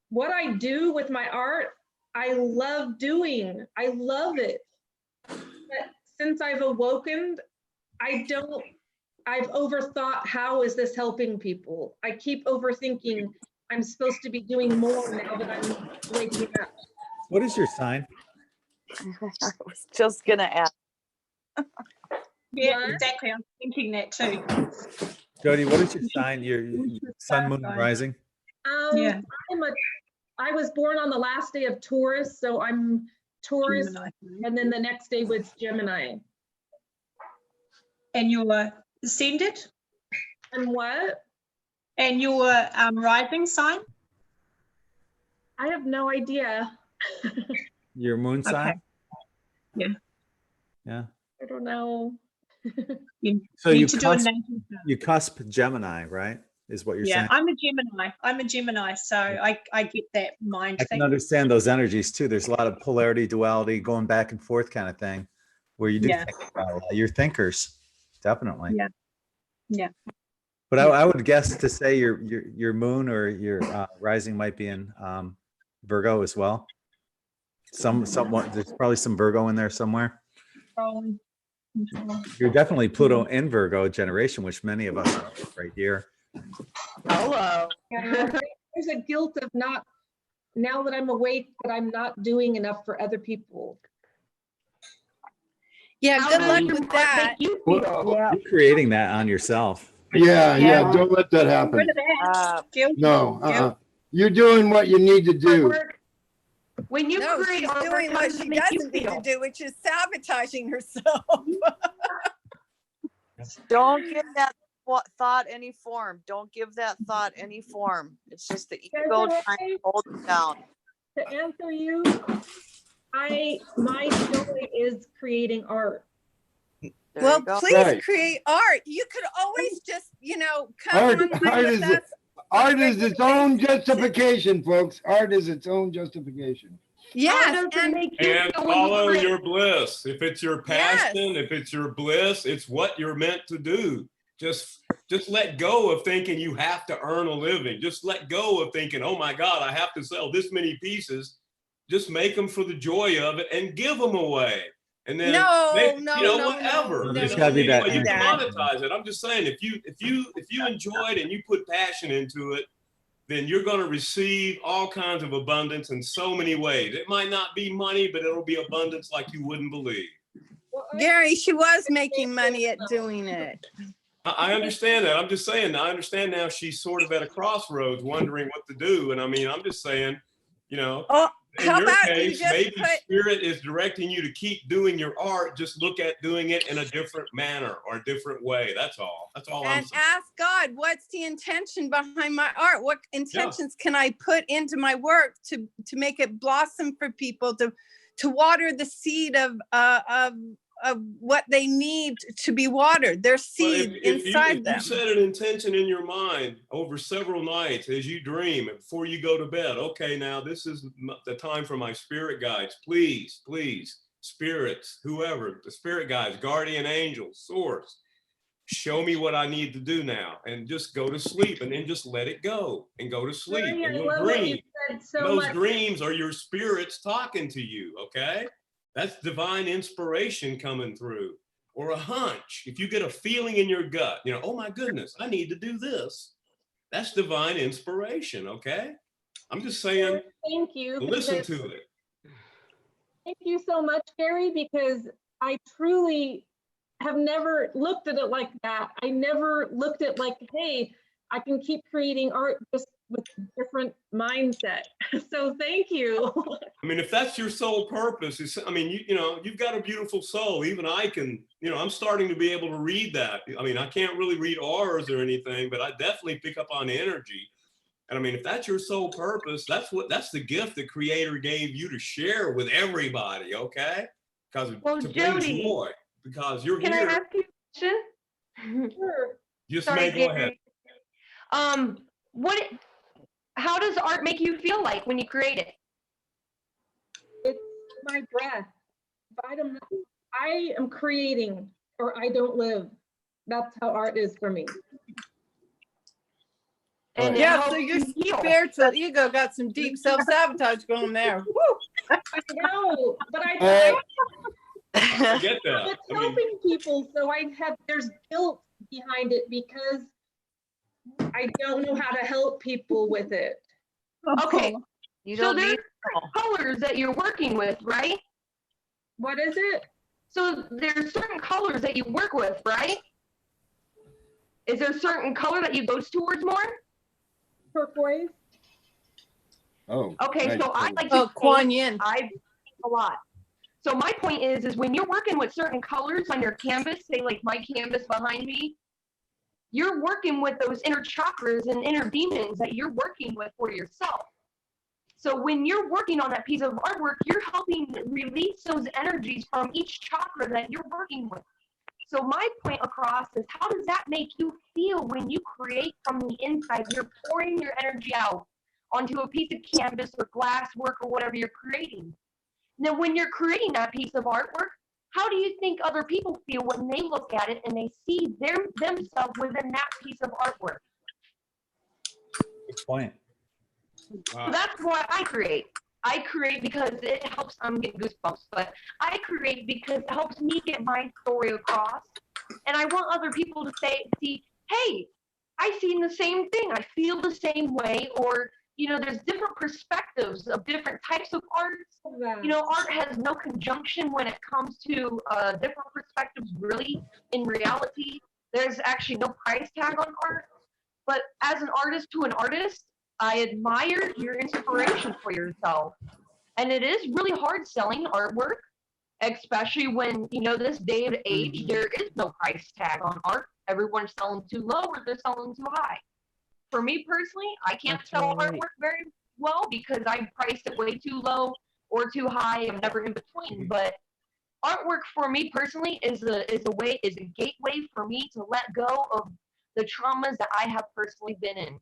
what I do with my art, I love doing. I love it. But since I've awoken, I've overthought, how is this helping people? I keep overthinking. I'm supposed to be doing more now that I'm waking up. What is your sign? I was just gonna ask. Yeah, exactly. I'm thinking that too. Jody, what is your sign? Your sun, moon, and rising? Yeah. I was born on the last day of Taurus, so I'm Taurus, Gemini. and then the next day was Gemini. And your ascendant? And what? And your rising sign? I have no idea. Your moon sign? Yeah. Yeah. I don't know. So you cusp Gemini, right? Is what you're saying? Yeah, I'm a Gemini, so I get that mind I thing. can understand those energies too. There's a lot of polarity, duality, going back and forth kind of thing, where you do think about a lot. You're thinkers, definitely. Yeah. But But I would guess to say your moon or your rising might be in Virgo as well. Somewhat, there's probably some Virgo in there somewhere. You're definitely Pluto in Virgo generation, which many of us are right here. Hello. Yeah, there's a guilt of not, now that I'm awake, that I'm not doing enough for other people. Yeah, How good does luck your with heart that. make you feel? Yeah. You're creating that on yourself. Yeah, Yeah. don't let that happen. Rid of that. Guilt. No, you're doing what you need to do. Artwork. When you No, create she's artwork, doing how what does it she make you doesn't need to feel? do, which is sabotaging herself. Don't give that thought any form. Don't give that thought any form. It's just the ego trying to hold it down. To answer you, my joy is creating art. There Well, you go. please Right. create art. You could always just, come online with us. Art is its own justification, folks. Art is its own justification. Yes, How does it and make you And feel when you follow create? your bliss. If it's your passion, if it's your bliss, it's what you're meant to do. Just let go of thinking you have to earn a living. Just let go of thinking, oh my God, I have to sell this many pieces. Just make them for the joy of it and give them away. And then whatever. There's You gotta be that can energy. monetize it. I'm just saying, if you enjoy it and you put passion into it, then you're going to receive all kinds of abundance in so many ways. It might not be money, but it'll be abundance like you wouldn't believe. Gary, she was making money at doing it. I understand that. I'm just saying, I understand now she's sort of at a crossroads wondering what to do. And I mean, I'm just saying, in how your about you case, just maybe put- spirit is directing you to keep doing your art. Just look at doing it in a different manner or a different way. That's all. That's all I'm And saying. ask God, what's the intention behind my art? What intentions can I put into my work to make it blossom for people, to water the seed of what they need to be watered, their Well, seed if inside you them. set an intention in your mind over several nights as you dream and before you go to bed, okay, now this is the time for my spirit guides. Please, spirits, whoever, the spirit guides, guardian angels, source, show me what I need to do now, and just go to sleep, and then just let it go and go to sleep. Gary, And I you'll love what you dream. said so Those much. dreams are your spirits talking to you, okay? That's divine inspiration coming through. Or a hunch. If you get a feeling in your gut, oh my goodness, I need to do this. That's divine inspiration, okay? I'm just saying, Thank you. listen because- to it. Thank you so much, Gary, because I truly have never looked at it like that. I never looked at like, hey, I can keep creating art just with a different mindset. So thank you. I mean, if that's your sole purpose, you've got a beautiful soul. Even I can, I'm starting to be able to read that. I mean, I can't really read auras or anything, but I definitely pick up on energy. And I mean, if that's your sole purpose, that's the gift the Creator gave you to share with everybody, okay? Because to bring Jody, joy, because you're Can here. I ask you a question? Sure. Just Sorry, go ahead. Gary. How does art make you feel like when you create it? It's my breath. I am creating, or I don't live. That's how art is for me. And it Yeah, helps so your you heal. spiritual ego got some deep self-sabotage going there. Woo! I know, but I get that. it's helping people, so there's guilt behind it because I don't know how to help people with it. Okay. You So don't there's need certain colors that you're working with, right? What is it? So there's certain colors that you work with, right? Is there a certain color that you go towards more? Turquoise. Oh. Okay, nice. so I like to Kuan Yin. I paint a lot. So my point is when you're working with certain colors on your canvas, say like my canvas behind me, you're working with those inner chakras and inner demons that you're working with for yourself. So when you're working on that piece of artwork, you're helping release those energies from each chakra that you're working with. So my point across is how does that make you feel when you create from the inside? You're pouring your energy out onto a piece of canvas or glass work or whatever you're creating. Now, when you're creating that piece of artwork, how do you think other people feel when they look at it and they see themselves within that piece of artwork? Good point. So that's why I create. I create because it helps, I'm getting goosebumps, but I create because it helps me get my story across. And I want other people to see, hey, I seen the same thing. I feel the same way. Or, you know, there's different perspectives of different types of arts. You know, art has no conjunction when it comes to different perspectives, really. In reality, there's actually no price tag on art. But as an artist to an artist, I admire your inspiration for yourself. And it is really hard selling artwork, especially when, you know, this day and age, there is no price tag on art. Everyone's selling too low or they're selling too high. For me personally, I can't sell artwork very well because I priced it way too low or too high. I'm never in between. But artwork for me personally is a gateway for me to let go of the traumas that I have personally been in.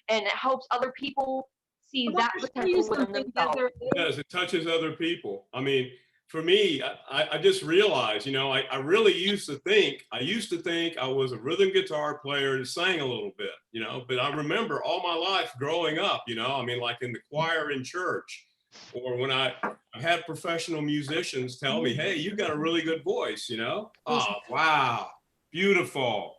And it helps other people see that potential within themselves. Yes, it touches other people. I mean, for me, I just realized, you know, I really used to think I was a rhythm guitar player and sang a little bit, you know, but I remember all my life growing up, you know, I mean, like in the choir in church, or when I had professional musicians tell me, hey, you've got a really good voice, you know? Oh, wow, beautiful.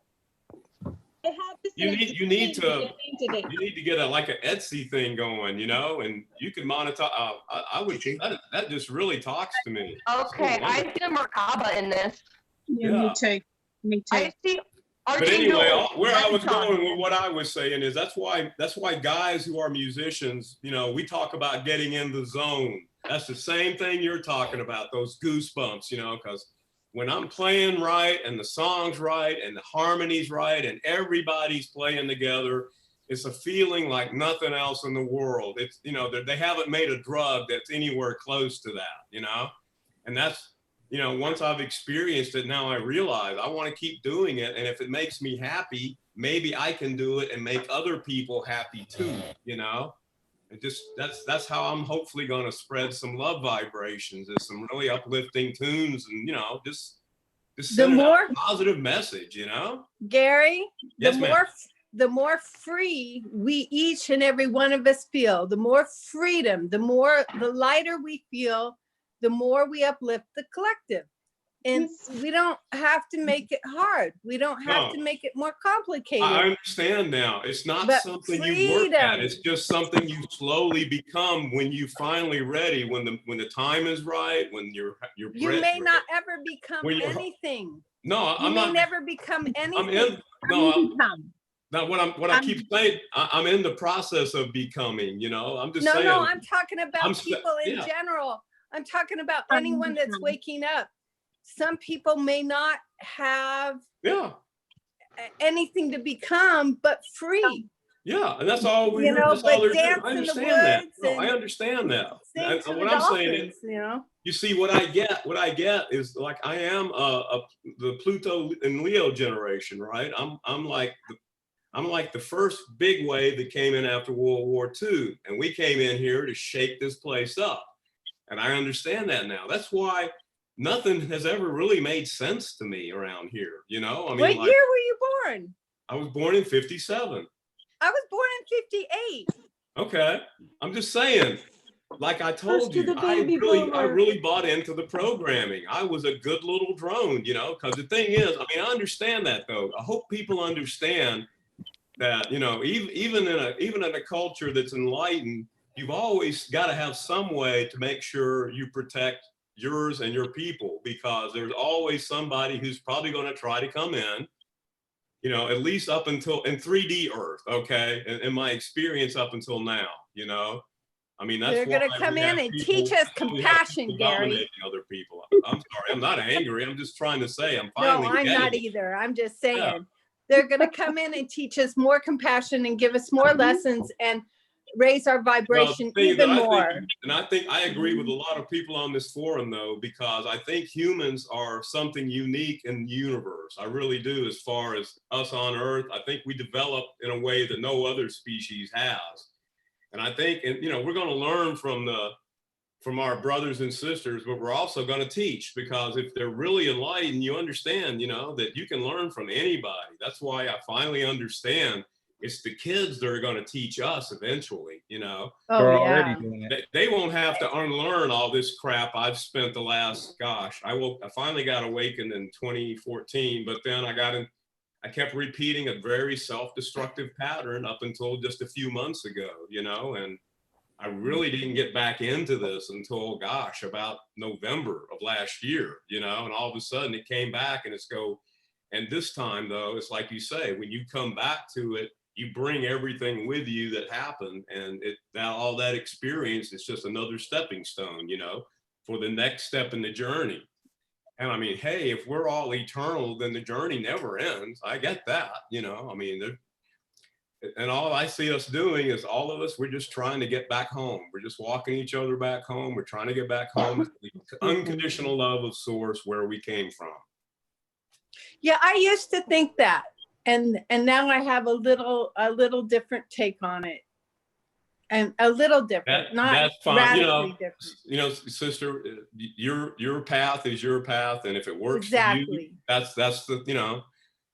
You need to get like an Etsy thing going, you know, and you can monetize. I would think that just really talks to me. Okay, I see a Merkaba in this. Yeah, me too. Me too. I see. But anyway, where I was going with what I was saying is that's why guys who are musicians, you know, we talk about getting in the zone. That's the same thing you're talking about, those goosebumps, you know, because when I'm playing right and the song's right and the harmony's right and everybody's playing together, it's a feeling like nothing else in the world. It's, you know, they haven't made a drug that's anywhere close to that, you know? And that's, you know, once I've experienced it, now I realize I want to keep doing it. And if it makes me happy, maybe I can do it and make other people happy too, you know? It just, that's how I'm hopefully going to spread some love vibrations and some really uplifting tunes and, you know, just send out a positive message, you know? Gary, yes, the more free we each and every one of us feel, the more freedom, the lighter we feel, the more we uplift the collective. And we don't have to make it hard. We don't have to make it more complicated. I understand now. It's not something you work at. It's just something you slowly become when you finally ready, when the time is right, when you're you may not ever become anything. No, I'm not. You may never become anything. What I keep saying, I'm in the process of becoming, you know. I'm just saying. No, I'm talking about people in general. I'm talking about anyone that's waking up. Some people may not have anything to become, but free. Yeah, and that's all we I understand that. No, I understand that. And what I'm saying is, you know, you see what I get is like I am the Pluto and Leo generation, right? I'm like the first big wave that came in after World War II, and we came in here to shake this place up. And I understand that now. That's why nothing has ever really made sense to me around here. You know, I mean, what year were you born? I was born in 57. I was born in 58. Okay. I'm just saying, like I told you, I really bought into the programming. I was a good little drone, you know, because the thing is, I mean, I understand that though. I hope people understand that, you know, even in a culture that's enlightened, you've always got to have some way to make sure you protect yours and your people, because there's always somebody who's probably going to try to come in, you know, at least up until in 3D Earth, okay, in my experience up until now, you know, I mean, that's they're going to come in and teach us compassion, Gary. Other people. I'm sorry, I'm not angry. I'm just trying to say I'm finally. No, I'm not either. I'm just saying they're going to come in and teach us more compassion and give us more lessons and raise our vibration even more. And I think I agree with a lot of people on this forum though, because I think humans are something unique in the universe. I really do. As far as us on Earth, I think we develop in a way that no other species has. And I think, and you know, we're going to learn from from our brothers and sisters, but we're also going to teach, because if they're really enlightened, you understand, that you can learn from anybody. That's why I finally understand it's the kids that are going to teach us eventually, Oh, They're yeah. already doing it. They won't have to unlearn all this crap I've spent the last, gosh, I finally got awakened in 2014, but then I kept repeating a very self-destructive pattern up until just a few months ago, and I really didn't get back into this until, gosh, about November of last year, and all of a sudden it came back and this time though, it's like you say, when you come back to it, you bring everything with you that happened, and all that experience is just another stepping stone, for the next step in the journey. And I mean, hey, if we're all eternal, then the journey never ends. I get that, and all I see us doing is all of us, we're just trying to get back home. We're just walking each other back home. We're trying to get back home to the unconditional love of source where we came from. Yeah, I used to think that. And now I have a little different take on it. And a little different, not that's fine. radically different. Sister, your path is your path. And if it works Exactly. for you, that's the,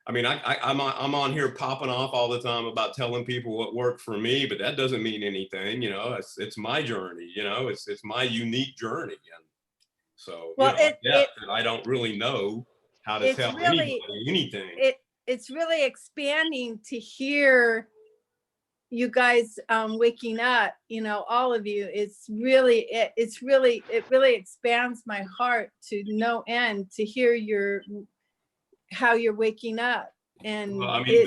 I mean, I'm on here popping off all the time about telling people what worked for me, but that doesn't mean anything. It's my journey. It's my unique journey, and so Well, I don't really know how to tell anybody anything. It's really expanding to hear you guys waking up. All of you. It really expands my heart to no end to hear how you're waking up. And well, I mean,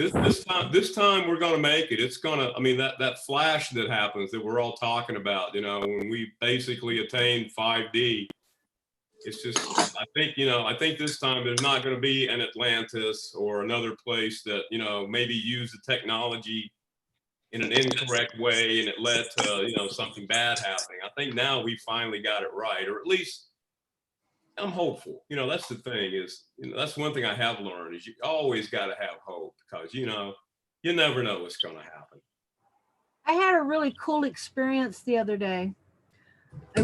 this time we're going to make it. It's going to, I mean, that flash that happens that we're all talking about, when we basically attain 5D, it's just, I think this time there's not going to be an Atlantis or another place that, maybe use the technology in an incorrect way and it led to, something bad happening. I think now we finally got it right, or at least I'm hopeful. That's the thing is, that's one thing I have learned is you always got to have hope, because, you never know what's going to happen. I had a really cool experience the other day. I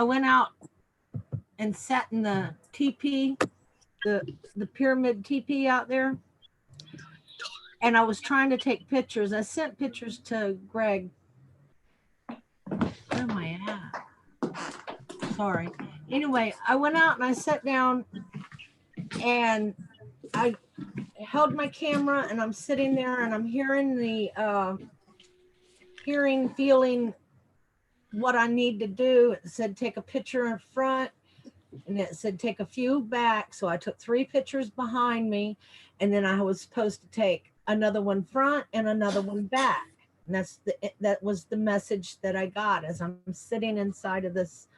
went out and sat in the teepee, the pyramid teepee out there. And I was trying to take pictures. I sent pictures to Gregg. Where am I at? Sorry. Anyway, I went out and I sat down and I held my camera and I'm sitting there and I'm hearing feeling what I need to do. It said take a picture in front and it said take a few back. So I took 3 pictures behind me, and then I was supposed to take another one front and another one back. And that was the message that I got as I'm sitting inside of this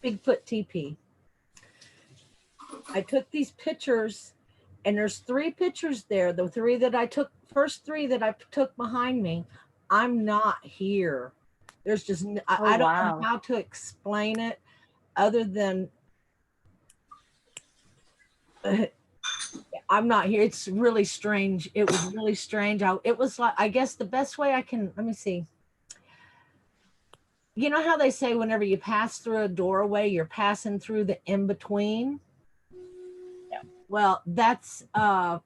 Bigfoot teepee. I took these pictures, and there's 3 pictures there. The 3 that I took, first 3 that I took behind me, I'm not here. There's just, I don't know how to explain it other than I'm not here. It's really strange. It was really strange. It was like, I guess the best way I can, let me see. You know how they say whenever you pass through a doorway, you're passing through the in-between? Yeah. Well, that's, I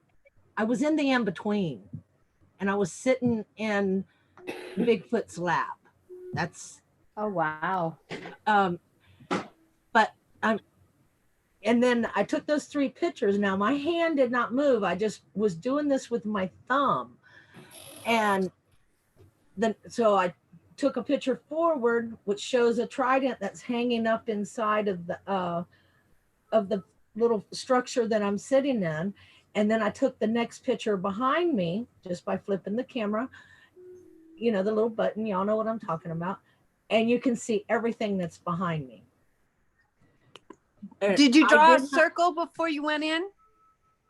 was in the in-between, and I was sitting in Bigfoot's lap. That's, oh, wow. But and then I took those 3 pictures. Now my hand did not move. I just was doing this with my thumb. And then, so I took a picture forward, which shows a trident that's hanging up inside of the little structure that I'm sitting in. And then I took the next picture behind me just by flipping the camera, the little button, y'all know what I'm talking about. And you can see everything that's behind me. Did you draw a circle before you went in?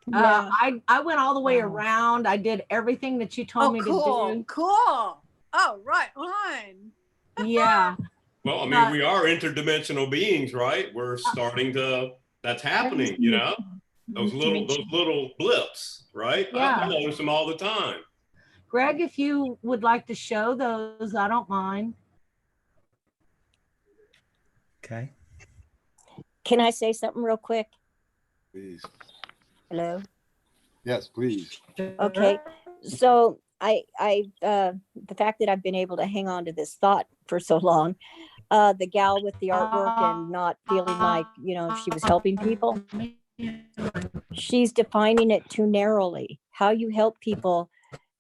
Yeah. I went all the way around. I did everything that you told me to do. Cool. Oh, right on. Yeah. Well, I mean, we are interdimensional beings, right? We're starting to, that's happening, those little blips, right? Yeah. I notice them all the time. Gregg, if you would like to show those, I don't mind. Okay. Can I say something real quick? Please. Hello? Yes, please. Okay. So the fact that I've been able to hang on to this thought for so long, the gal with the artwork and not feeling like, you know, she was helping people, she's defining it too narrowly. How you help people,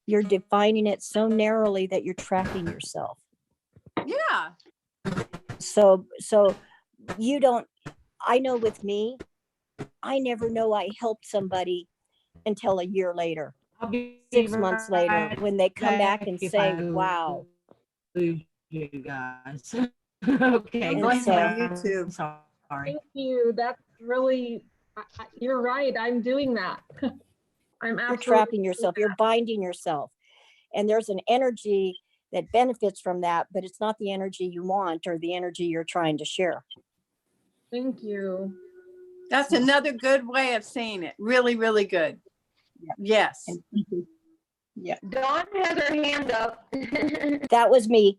you're defining it so narrowly that you're trapping yourself. Yeah. So you don't, I know with me, I never know I helped somebody until a year later, 6 months later, when they come back and say, wow. You guys. Okay, go And ahead. so- YouTube. Sorry. Thank you. That's really, you're right. I'm doing that. I'm You're absolutely trapping yourself, you're binding yourself. And there's an energy that benefits from that, but it's not the energy you want or the energy you're trying to share. Thank you. That's another good way of saying it. Really, really good. Yes. Yeah. Dawn has her hand up. That was me.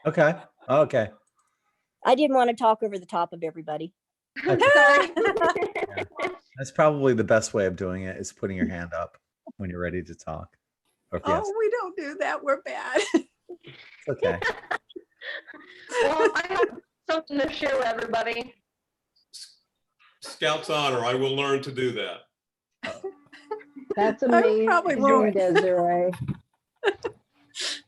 Okay. Okay. I didn't want to talk over the top of everybody. Sorry. That's probably the best way of doing it, is putting your hand up when you're ready to talk. Or if you have Oh, we don't do that. We're bad. It's okay. Well, I have something to share with everybody. Scout's honor. I will learn to do that. That's I probably won't. Desiree.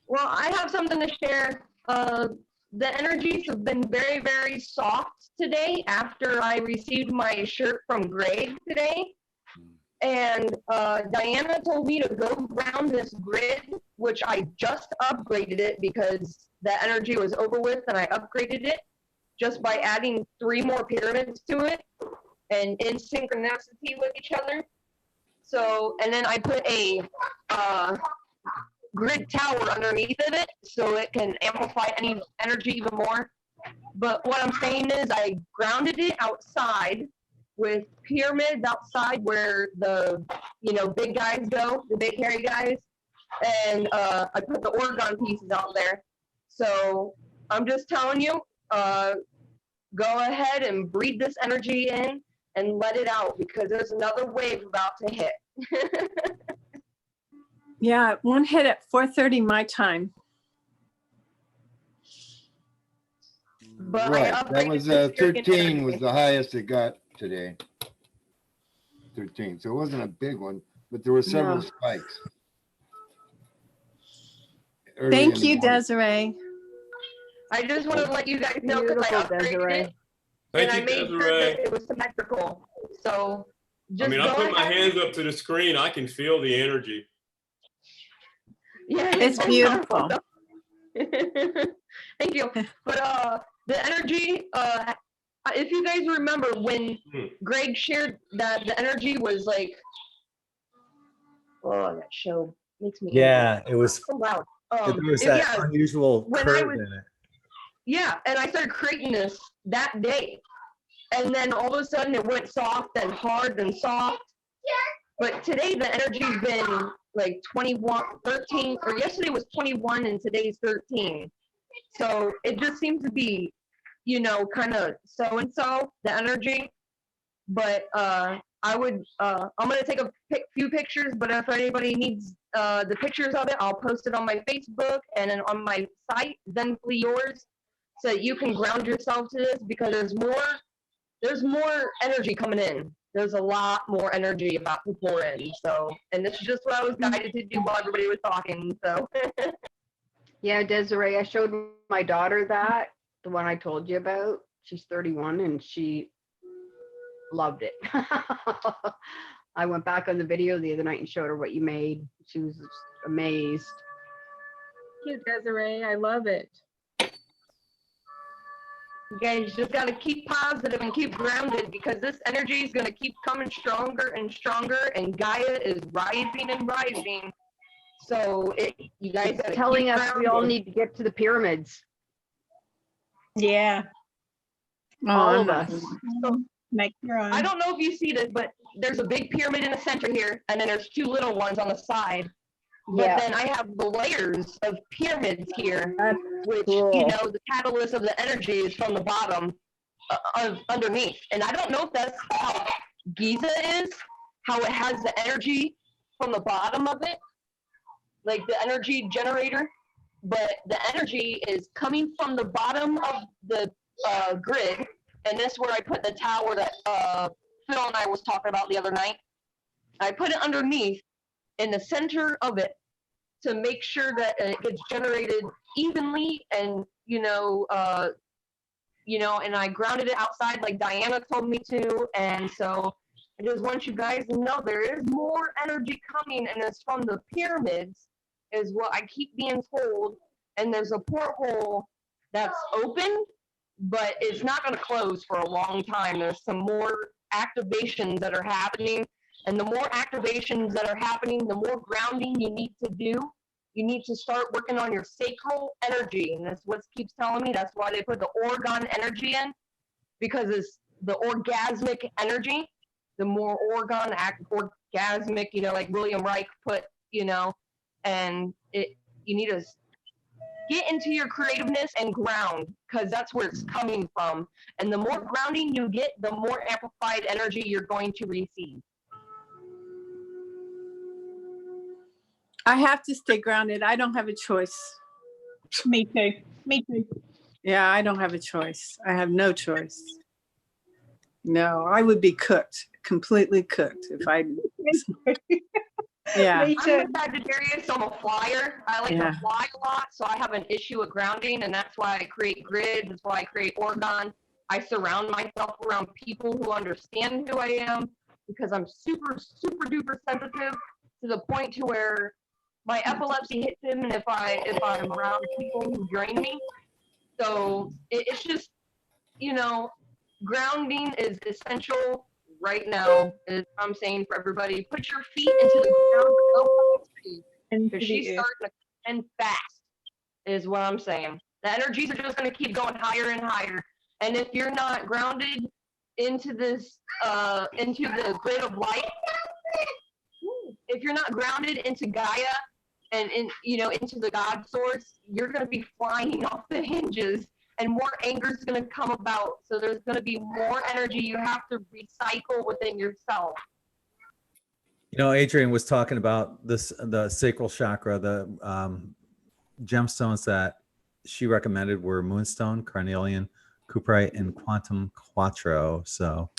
Well, I have something to share. The energies have been very, very soft today after I received my shirt from Gregg today. And Diana told me to go ground this grid, which I just upgraded it because the energy was over with, and I upgraded it just by adding 3 more pyramids to it and in synchronicity with each other. So, and then I put a grid tower underneath of it so it can amplify any energy even more. But what I'm saying is I grounded it outside with pyramids outside where the, you know, big guys go, the big hairy guys. And I put the orgone pieces out there. So I'm just telling you, go ahead and breathe this energy in and let it out, because there's another wave about to hit. Yeah, one hit at 4:30 my time. But Right, that was 13 was the highest it got today. 13, so it wasn't a big one, but there were several No. spikes. Early in Thank the you, morning. Desiree. I just want to let you guys know because I Beautiful, upgraded Desiree. it Thank and you, I made sure Desiree. that it was symmetrical. So I just mean, go I put my ahead. hands up to the screen. I can feel the energy. Yeah, It's so beautiful. powerful. Thank you. But the energy, if you guys remember when Gregg shared that the energy was like, oh, that show makes me Yeah, angry. it was. So loud. There was that unusual when I curve was- in it. Yeah, and I started creating this that day. And then all of a sudden it went soft and hard and soft. But today the energy's been like 21, 13, or yesterday was 21 and today's 13. So it just seems to be, you know, kind of so-and-so, the energy. But I would, I'm going to take a few pictures, but if anybody needs the pictures of it, I'll post it on my Facebook and then on my site, Zenfully Yours, so that you can ground yourself to this, because there's more energy coming in. There's a lot more energy about to pour in. So, and this is just what I was guided to do while everybody was talking. So, yeah, Desiree, I showed my daughter that, the one I told you about. She's 31 and she loved it. I went back on the video the other night and showed her what you made. She was just amazed. Thank you, Desiree. I love it. you guys just got to keep positive and keep grounded, because this energy is going to keep coming stronger and stronger, and Gaia is rising and rising. So you guys got to Telling keep us we all grounded. need to get to the pyramids. Yeah. All of us. Make your own. I don't know if you see this, but there's a big pyramid in the center here, and then there's 2 little ones on the side. But Yeah. then I have the layers of pyramids here, which, cool. you know, the catalyst of the energy is from the bottom of underneath. And I don't know if that's how Giza is, how it has the energy from the bottom of it, like the energy generator. But the energy is coming from the bottom of the grid. And that's where I put the tower that Phil and I was talking about the other night. I put it underneath in the center of it to make sure that it gets generated evenly, and and I grounded it outside like Diana told me to. And so I just want you guys to know there is more energy coming, and it's from the pyramids is what I keep being told. And there's a porthole that's open, but it's not going to close for a long time. There's some more activations that are happening. And the more activations that are happening, the more grounding you need to do. You need to start working on your sacral energy. And that's what keeps telling me. That's why they put the organ energy in, because it's the orgasmic energy. The more orgasmic, like William Reich put, and you need to get into your creativeness and ground, because that's where it's coming from. And the more grounding you get, the more amplified energy you're going to receive. I have to stay grounded. I don't have a choice. Me too. Me too. Yeah, I don't have a choice. I have no choice. No, I would be cooked, completely cooked if I. Yeah. I'm a Sagittarius, so I'm a flyer. I like to fly a lot, so I have an issue with grounding, and that's why I create grids. That's why I create organ. I surround myself around people who understand who I am, because I'm super, super duper sensitive to the point to where my epilepsy hits him, and if I'm around people who drain me. So it's just, grounding is essential right now. Is I'm saying for everybody, put your feet into the ground, because she's starting to end fast, is what I'm saying. The energies are just going to keep going higher and higher. And if you're not grounded into this, into the grid of light, if you're not grounded into Gaia and into the God source, you're going to be flying off the hinges, and more anger is going to come about. So there's going to be more energy you have to recycle within yourself. Adrian was talking about the sacral chakra. The gemstones that she recommended were moonstone, carnelian, cuprite, and quantum quattro. So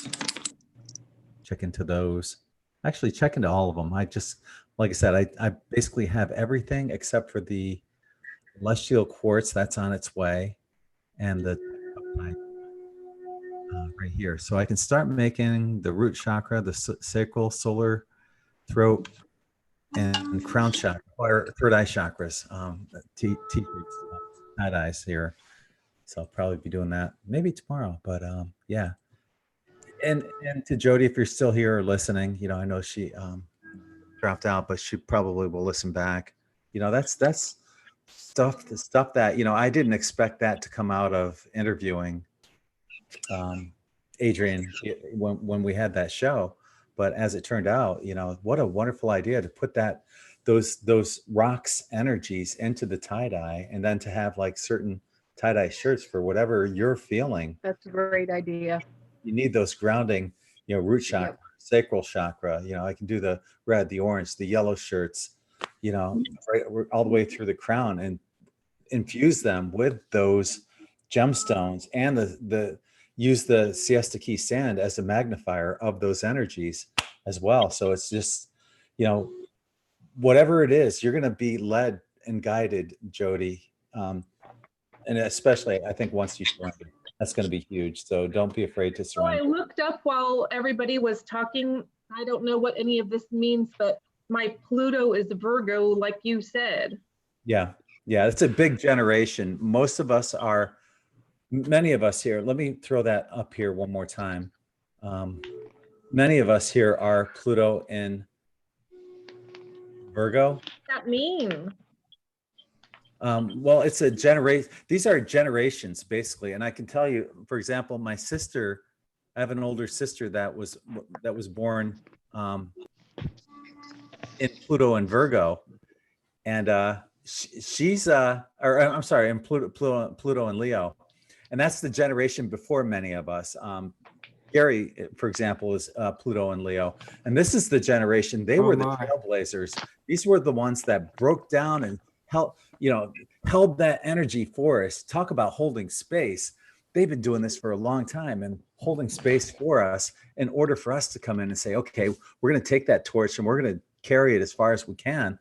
check into those. Actually, check into all of them. Like I said, I basically have everything except for the celestial quartz that's on its way, and the right here. So I can start making the root chakra, the sacral, solar, throat, and crown chakra, or third eye chakras. Tight eyes here. So I'll probably be doing that maybe tomorrow. But yeah. And to Jody, if you're still here or listening, I know she dropped out, but she probably will listen back. That's stuff that I didn't expect that to come out of interviewing Adrian when we had that show. But as it turned out, what a wonderful idea to put those rocks energies into the tie-dye, and then to have like certain tie-dye shirts for whatever you're feeling. That's a great idea. You need those grounding, root chakra, sacral chakra. I can do the red, the orange, the yellow shirts, right all the way through the crown, and infuse them with those gemstones, and use the siesta key sand as a magnifier of those energies as well. So it's just, whatever it is, you're going to be led and guided, Jody. And especially, I think once you surrender, that's going to be huge. So don't be afraid to surrender. I looked up while everybody was talking. I don't know what any of this means, but my Pluto is Virgo, like you said. Yeah. It's a big generation. Many of us here, let me throw that up here one more time. Many of us here are Pluto in Virgo. What does that mean? Well, it's a generation. These are generations, basically. And I can tell you, for example, my sister, I have an older sister that was born in Pluto and Virgo. and she's or I'm sorry, in Pluto and Leo, and that's the generation before many of us. Gary, for example, is Pluto and Leo, and this is the generation. They were the trailblazers. These were the ones that broke down and held that energy for us. Talk about holding space. They've been doing this for a long time and holding space for us in order for us to come in and say, okay, we're going to take that torch and we're going to carry it as far as we can,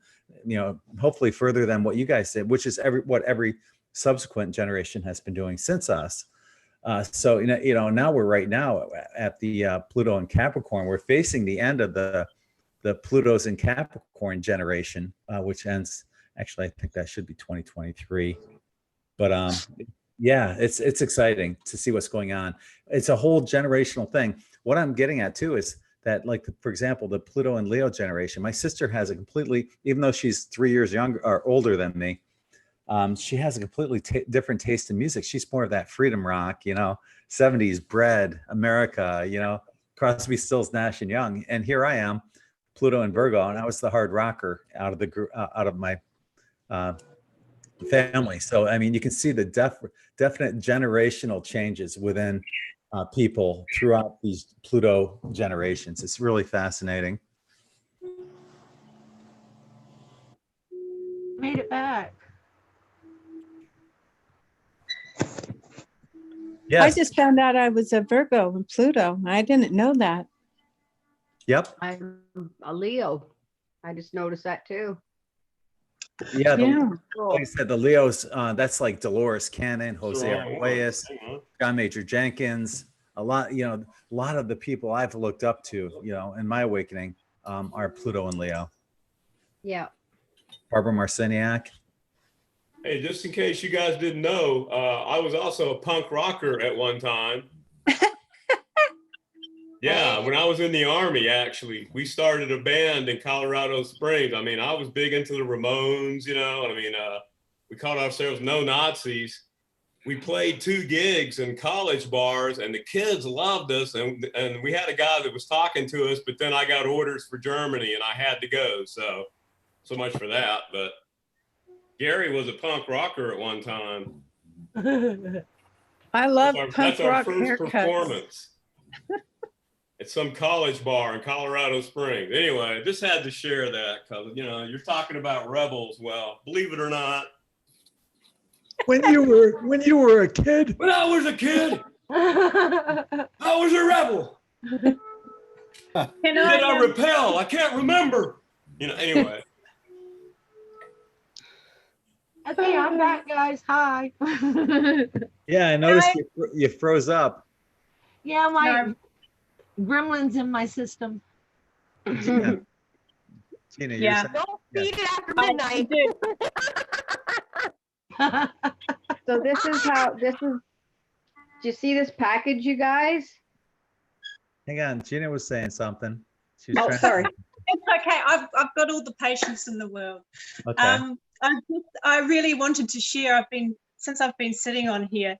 hopefully further than what you guys did, which is what every subsequent generation has been doing since us. So now we're right now at the Pluto and Capricorn. We're facing the end of the Pluto's in Capricorn generation, which ends, actually, I think that should be 2023. But yeah, it's exciting to see what's going on. It's a whole generational thing. What I'm getting at too is that, like, for example, the Pluto and Leo generation, my sister has a completely, even though she's 3 years younger or older than me, she has a completely different taste in music. She's more of that freedom rock, 70s bread, America, Crosby, Stills, Nash and Young. And here I am, Pluto and Virgo, and I was the hard rocker out of the group, out of my family. So, I mean, you can see the definite generational changes within people throughout these Pluto generations. It's really fascinating. Made it back. Yes. I just found out I was a Virgo and Pluto. I didn't know that. Yep. I'm a Leo. I just noticed that too. Yeah. Like I said, the Leos, that's like Dolores Cannon, Jose Arguelles, John Major Jenkins. A lot of the people I've looked up to, in my awakening, are Pluto and Leo. Yeah. Barbara Marciniak. Hey, just in case you guys didn't know, I was also a punk rocker at one time. Yeah, when I was in the Army, actually, we started a band in Colorado Springs. I mean, I was big into the Ramones, we called ourselves No Nazis. We played 2 gigs in college bars and the kids loved us. And we had a guy that was talking to us, but then I got orders for Germany and I had to go. So much for that. But Gary was a punk rocker at one time. I love punk that's our rock first haircuts. Performance at some college bar in Colorado Springs. Anyway, just had to share that because you're talking about rebels. Well, believe it or not, when you were a kid. When I was a kid, I was a rebel. Did I repel? I can't remember. Anyway. Okay, I'm back, guys. Hi. Yeah, I noticed you froze up. Yeah, my gremlin's in my system. Tina, Yeah. Don't feed it after midnight. So this is, do you see this package, you guys? Hang on, Gina was saying something. Sorry. It's okay. I've got all the patience in the world. Okay. I really wanted to share. Since I've been sitting on here,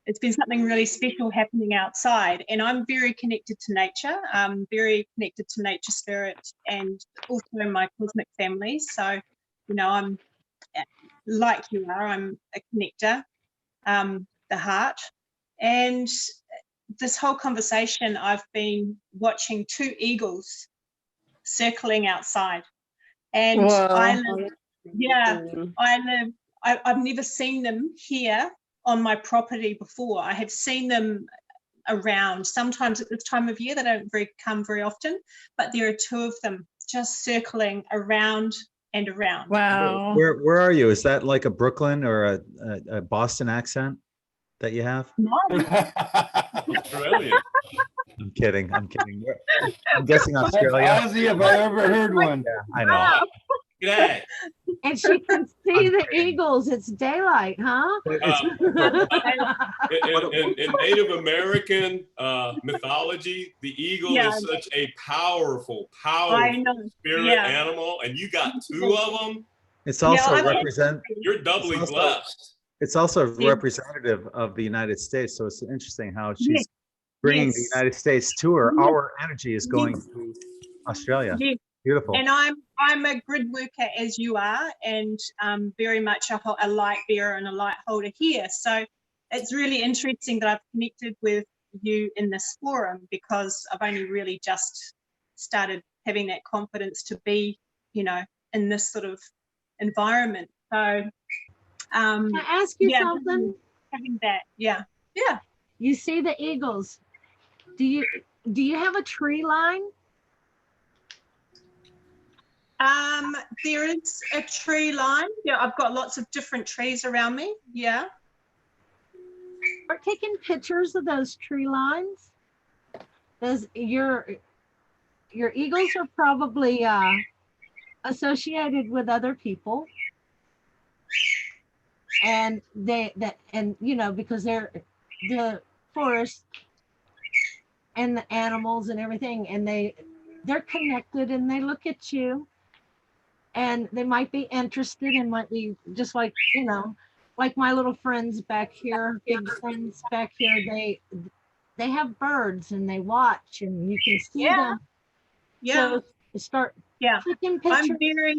it's been something really special happening outside, and I'm very connected to nature. I'm very connected to nature spirit and also my cosmic family. So, I'm like you are. I'm a connector, the heart, and this whole conversation, I've been watching 2 eagles circling outside. And I've never seen them here on my property before. I have seen them around sometimes at this time of year. They don't come very often, but there are 2 of them just circling around and around. Wow. Where are you? Is that like a Brooklyn or a Boston accent that you have? No. Brilliant. I'm kidding. I'm guessing Australia. Ozzy, have I ever heard one? Yeah, I know. G'day. And she can see the eagles. It's daylight, huh? In Native American mythology, the eagle is such a powerful spirit animal, and you got 2 of them. It's also You're doubly blessed. It's also representative of the United States, so it's interesting how she's bringing the United States to her. Our energy is going to Australia. Yes. Beautiful. And I'm I'm a grid worker as you are, and very much a light bearer and a light holder here. So it's really interesting that I've connected with you in this forum, because I've only really just started having that confidence to be, you know, in this sort of environment. So Can I ask you yeah, something? having that, yeah. You see the eagles. Do you have a tree line? There is a tree line. Yeah, I've got lots of different trees around me. Yeah. Start taking pictures of those tree lines. Your eagles are probably associated with other people, and you know, because they're the forest and the animals and everything, and they're connected, and they look at you, and they might be interested, and might be just like, you know, like my little friends back here, big friends back here, they have birds and they watch, and you can see them. Yeah. So start taking I'm pictures.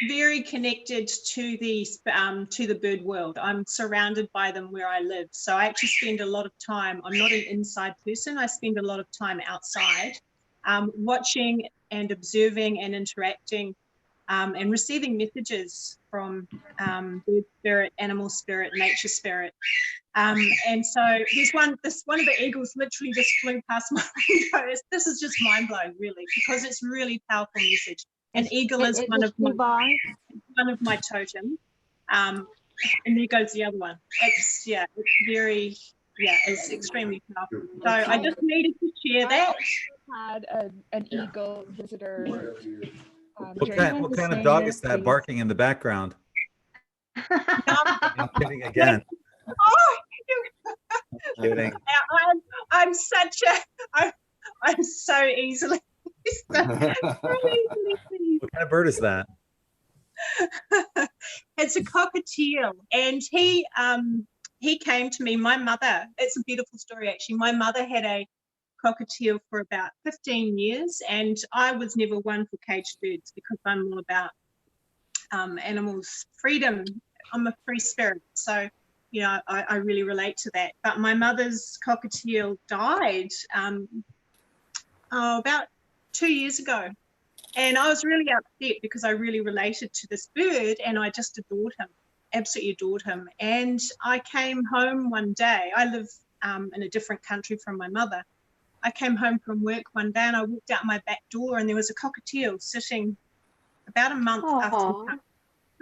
very connected to the bird world. I'm surrounded by them where I live. So I actually spend a lot of time, I'm not an inside person, I spend a lot of time outside, watching and observing and interacting, and receiving messages from bird spirit, animal spirit, nature spirit. And so one of the eagles literally just flew past my window. This is just mind blowing, really, because it's really powerful message. An eagle is one of my totems. And there goes the other one. It's extremely powerful. So I just needed to share that. Had an eagle visitor. What kind of dog is that barking in the background? I'm kidding again. Oh, Kidding. I'm so easily. What kind of bird is that? It's a cockatiel, and he came to me. My mother. It's a beautiful story, actually. My mother had a cockatiel for about 15 years, and I was never one for caged birds, because I'm all about animals' freedom. I'm a free spirit, so you know, I really relate to that. But my mother's cockatiel died about 2 years ago, and I was really upset because I really related to this bird, and I just adored him, absolutely adored him. And I came home one day. I live in a different country from my mother. I came home from work one day, and I walked out my back door, and there was a cockatiel sitting about a month after.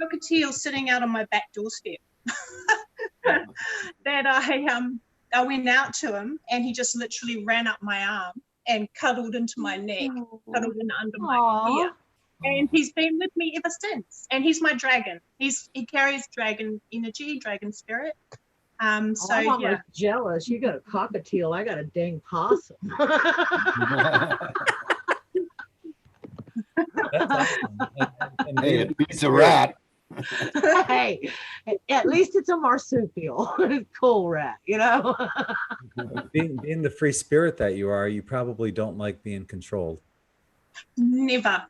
Cockatiel sitting out on my back doorstep. That I went out to him, and he just literally ran up my arm and cuddled into my neck, cuddled in under my ear. And he's been with me ever since. And he's my dragon. He carries dragon energy, dragon spirit. I'm almost jealous. You got a cockatiel, I got a dang possum. That's awesome. Hey, it beats a rat. Hey, at least it's a marsupial. Cool rat, you know. Being the free spirit that you are, you probably don't like being controlled. Never.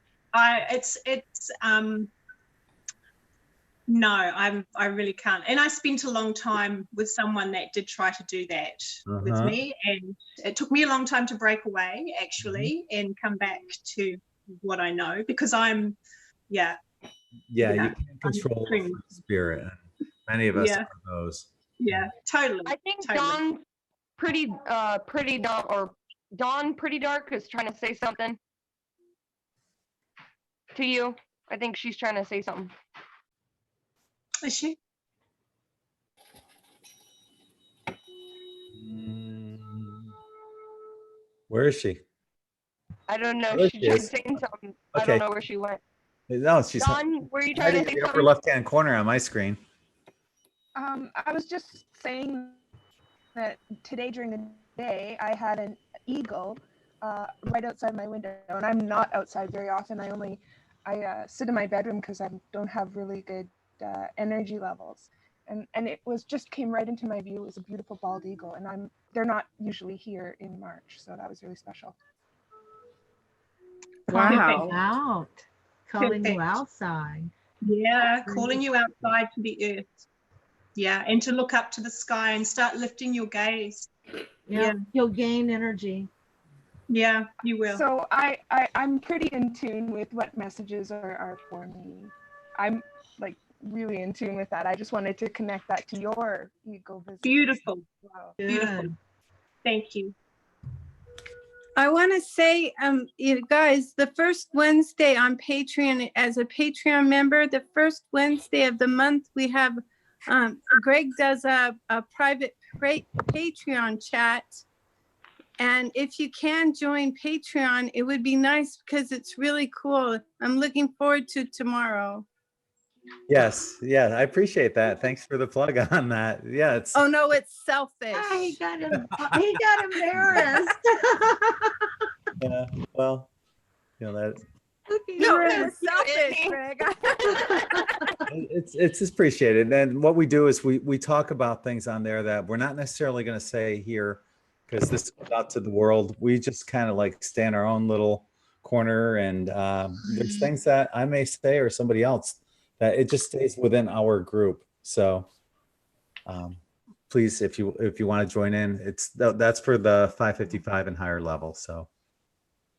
No, I really can't. And I spent a long time with someone that did try to do that with me, and it took me a long time to break away, actually, and come back to what I know, because you can control the free spirit. Many of us are those. Yeah, totally. I think totally. Dawn Pretty Dark is trying to say something to you. I think she's trying to say something. Is she? Where is she? I don't know. There She's she is. saying something. Okay. I don't know where she went. No, she's Dawn, were you trying hiding to in say the upper something? left-hand corner on my screen. I was just saying that today during the day, I had an eagle right outside my window, and I'm not outside very often. I sit in my bedroom because I don't have really good energy levels, and it came right into my view. It was a beautiful bald eagle, and they're not usually here in March, so that was really special. Wow. Out. calling you Perfect. outside. Yeah, Very calling good. you outside to the earth. Yeah, and to look up to the sky and start lifting your gaze. Yeah, you'll gain energy. Yeah, you will. So I'm pretty in tune with what messages are for me. I'm like really in tune with that. I just wanted to connect that to your ego visit. Beautiful. Wow. Beautiful. Thank you. I want to say, you guys, the first Wednesday on Patreon, as a Patreon member, the first Wednesday of the month, we have, Gregg does a private Patreon chat. And if you can join Patreon, it would be nice because it's really cool. I'm looking forward to tomorrow. Yes. Yeah. I appreciate that. Thanks for the plug on that. Yeah. It's, Oh, no, it's selfish. He got embarrassed. yeah. Well, you know, that No, it was selfish, Gregg. it's appreciated. And what we do is we talk about things on there that we're not necessarily going to say here because this goes out to the world. We just kind of like stay in our own little corner, and there's things that I may say or somebody else that it just stays within our group. So please, if you want to join in, that's for the 555 and higher level. So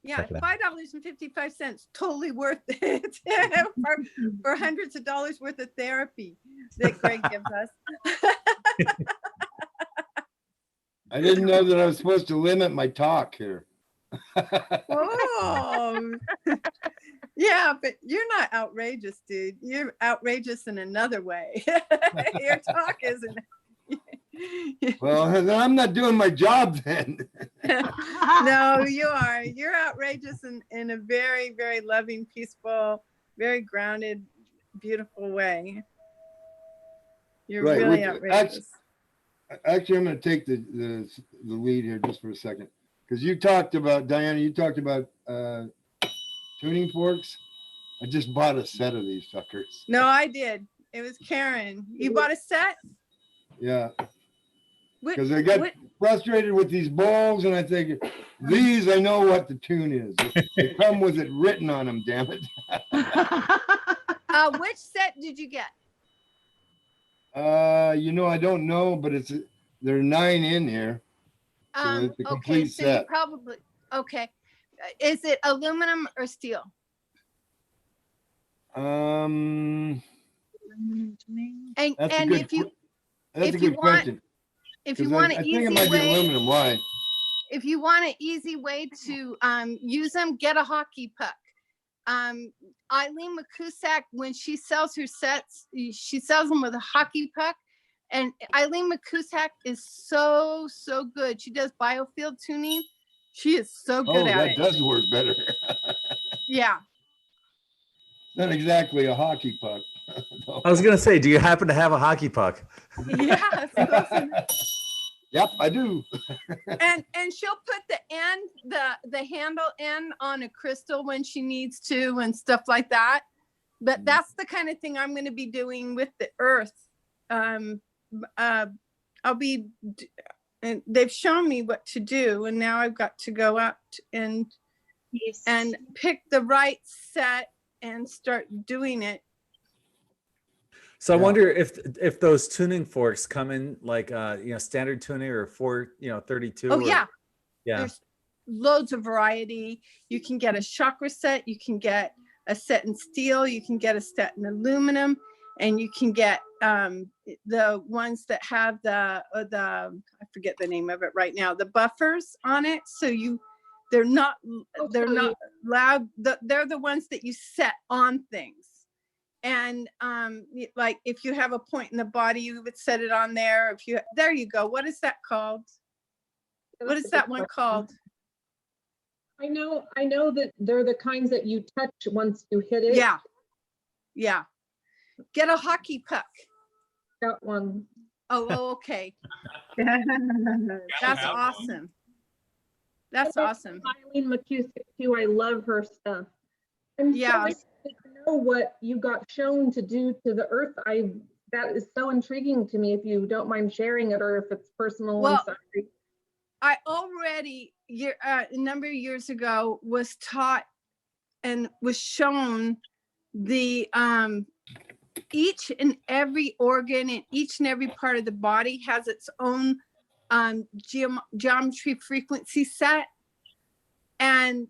Yeah, check it out. $5.55, totally worth it for hundreds of dollars worth of therapy that Gregg gives us. I didn't know that I was supposed to limit my talk here. Oh, yeah, but you're not outrageous, dude. You're outrageous in another way. Your talk isn't. Well, then I'm not doing my job then. No, you are. You're outrageous in a very, very loving, peaceful, very grounded, beautiful way. You're Right, really which- outrageous. Actually, I'm going to take the lead here just for a second. Because you talked about, Diana, you talked about tuning forks. I just bought a set of these suckers. No, I did. It was Karen. You bought a set? Yeah. What- Because I got what- frustrated with these balls, and I think, these, I know what the tune is. They come with it written on them, damn it. Which set did you get? I don't know, but there are 9 in here. So it's a Okay, complete so you set. probably, okay. Is it aluminum or steel? Um, And that's a and good, if you that's if a you good want- question. if you 'Cause want I an think it easy might be way, aluminum. Why? if you want an easy way to use them, get a hockey puck. Eileen McCusack, when she sells her sets, she sells them with a hockey puck. And Eileen McCusack is so good. She does biofield tuning. She is so good Oh, at that it. does work better. Yeah. Not exactly a hockey puck. I was going to say, do you happen to have a hockey puck? Yeah. Yep, I do. and she'll put the handle end on a crystal when she needs to and stuff like that. But that's the kind of thing I'm going to be doing with the earth. And they've shown me what to do, and now I've got to go out and pick the right set and start doing it. So I wonder if those tuning forks come in like standard tuning or 432. Oh, yeah. Yeah. There's loads of variety. You can get a chakra set, you can get a set in steel, you can get a set in aluminum, and you can get the ones that have the I forget the name of it right now, the buffers on it. So they're not loud. They're the ones that you set on things. And like if you have a point in the body, you would set it on there. There you go. What is that called? What is that one called? I know that they're the kinds that you touch once you hit it. Yeah. Yeah. Get a hockey puck. Got one. Oh, okay. That's awesome. That's awesome. Eileen McCusick too. I love her stuff. I'm Yeah. so excited to know what you got shown to do to the earth. That is so intriguing to me. If you don't mind sharing it, or if it's personal. Well, I'm sorry. I already a number of years ago was taught and was shown the each and every organ and each and every part of the body has its own geometry frequency set, and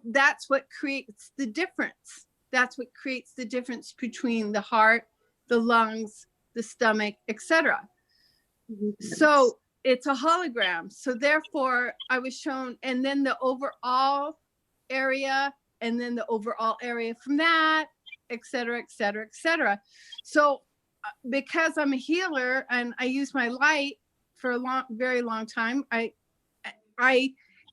that's what creates the difference. That's what creates the difference between the heart, the lungs, the stomach, etc. So it's a hologram. So therefore I was shown, and then the overall area, and then the overall area from that, etc., etc., etc. So because I'm a healer and I use my light for a very long time, I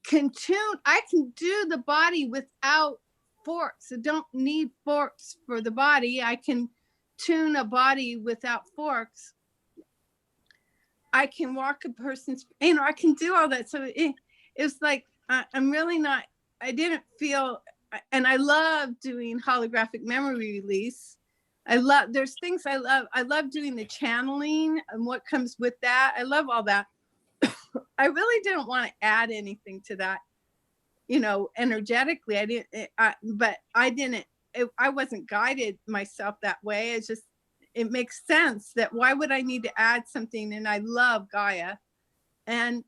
can tune, I can do the body without forks. I don't need forks for the body. I can tune a body without forks. I can walk a person's, I can do all that. So it was like, I'm really not, I didn't feel, and I love doing holographic memory release. There's things I love. I love doing the channeling and what comes with that. I love all that. I really didn't want to add anything to that, energetically. I didn't, but I didn't, I wasn't guided myself that way. It's just, it makes sense that why would I need to add something? And I love Gaia. And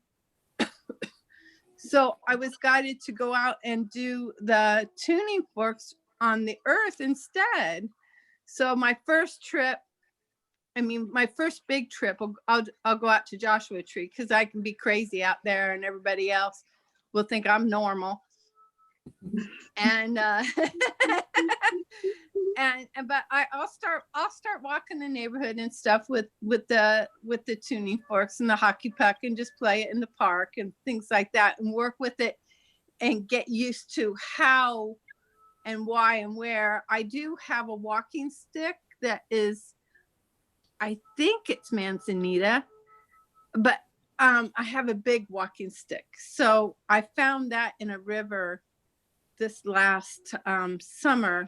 so I was guided to go out and do the tuning forks on the earth instead. So my first trip, my first big trip, I'll go out to Joshua Tree because I can be crazy out there and everybody else will think I'm normal. And but I'll start walking the neighborhood and stuff with the tuning forks and the hockey puck and just play it in the park and things like that and work with it and get used to how and why and where. I do have a walking stick that is, I think it's Manzanita, but I have a big walking stick. So I found that in a river this last summer.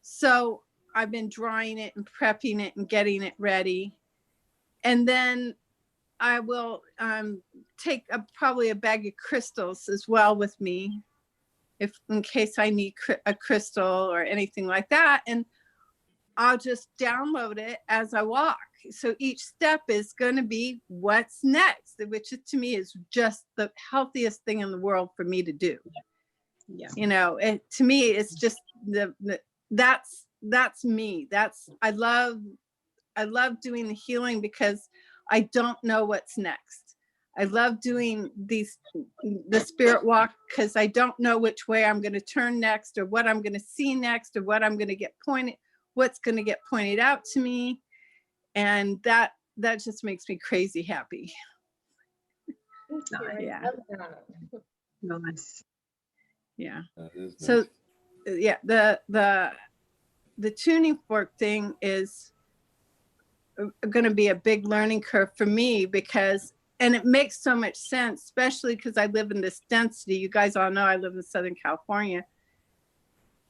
So I've been drying it and prepping it and getting it ready. And then I will take probably a bag of crystals as well with me, in case I need a crystal or anything like that. And I'll just download it as I walk. So each step is going to be what's next, which to me is just the healthiest thing in the world for me to do. Yeah. To me, it's just that's me. I love doing the healing because I don't know what's next. I love doing the spirit walk because I don't know which way I'm going to turn next or what I'm going to see next or what I'm going to get what's going to get pointed out to me. And that just makes me crazy happy. Yeah. Nice. Yeah. So yeah, the tuning fork thing is going to be a big learning curve for me and it makes so much sense, especially because I live in this density. You guys all know I live in Southern California.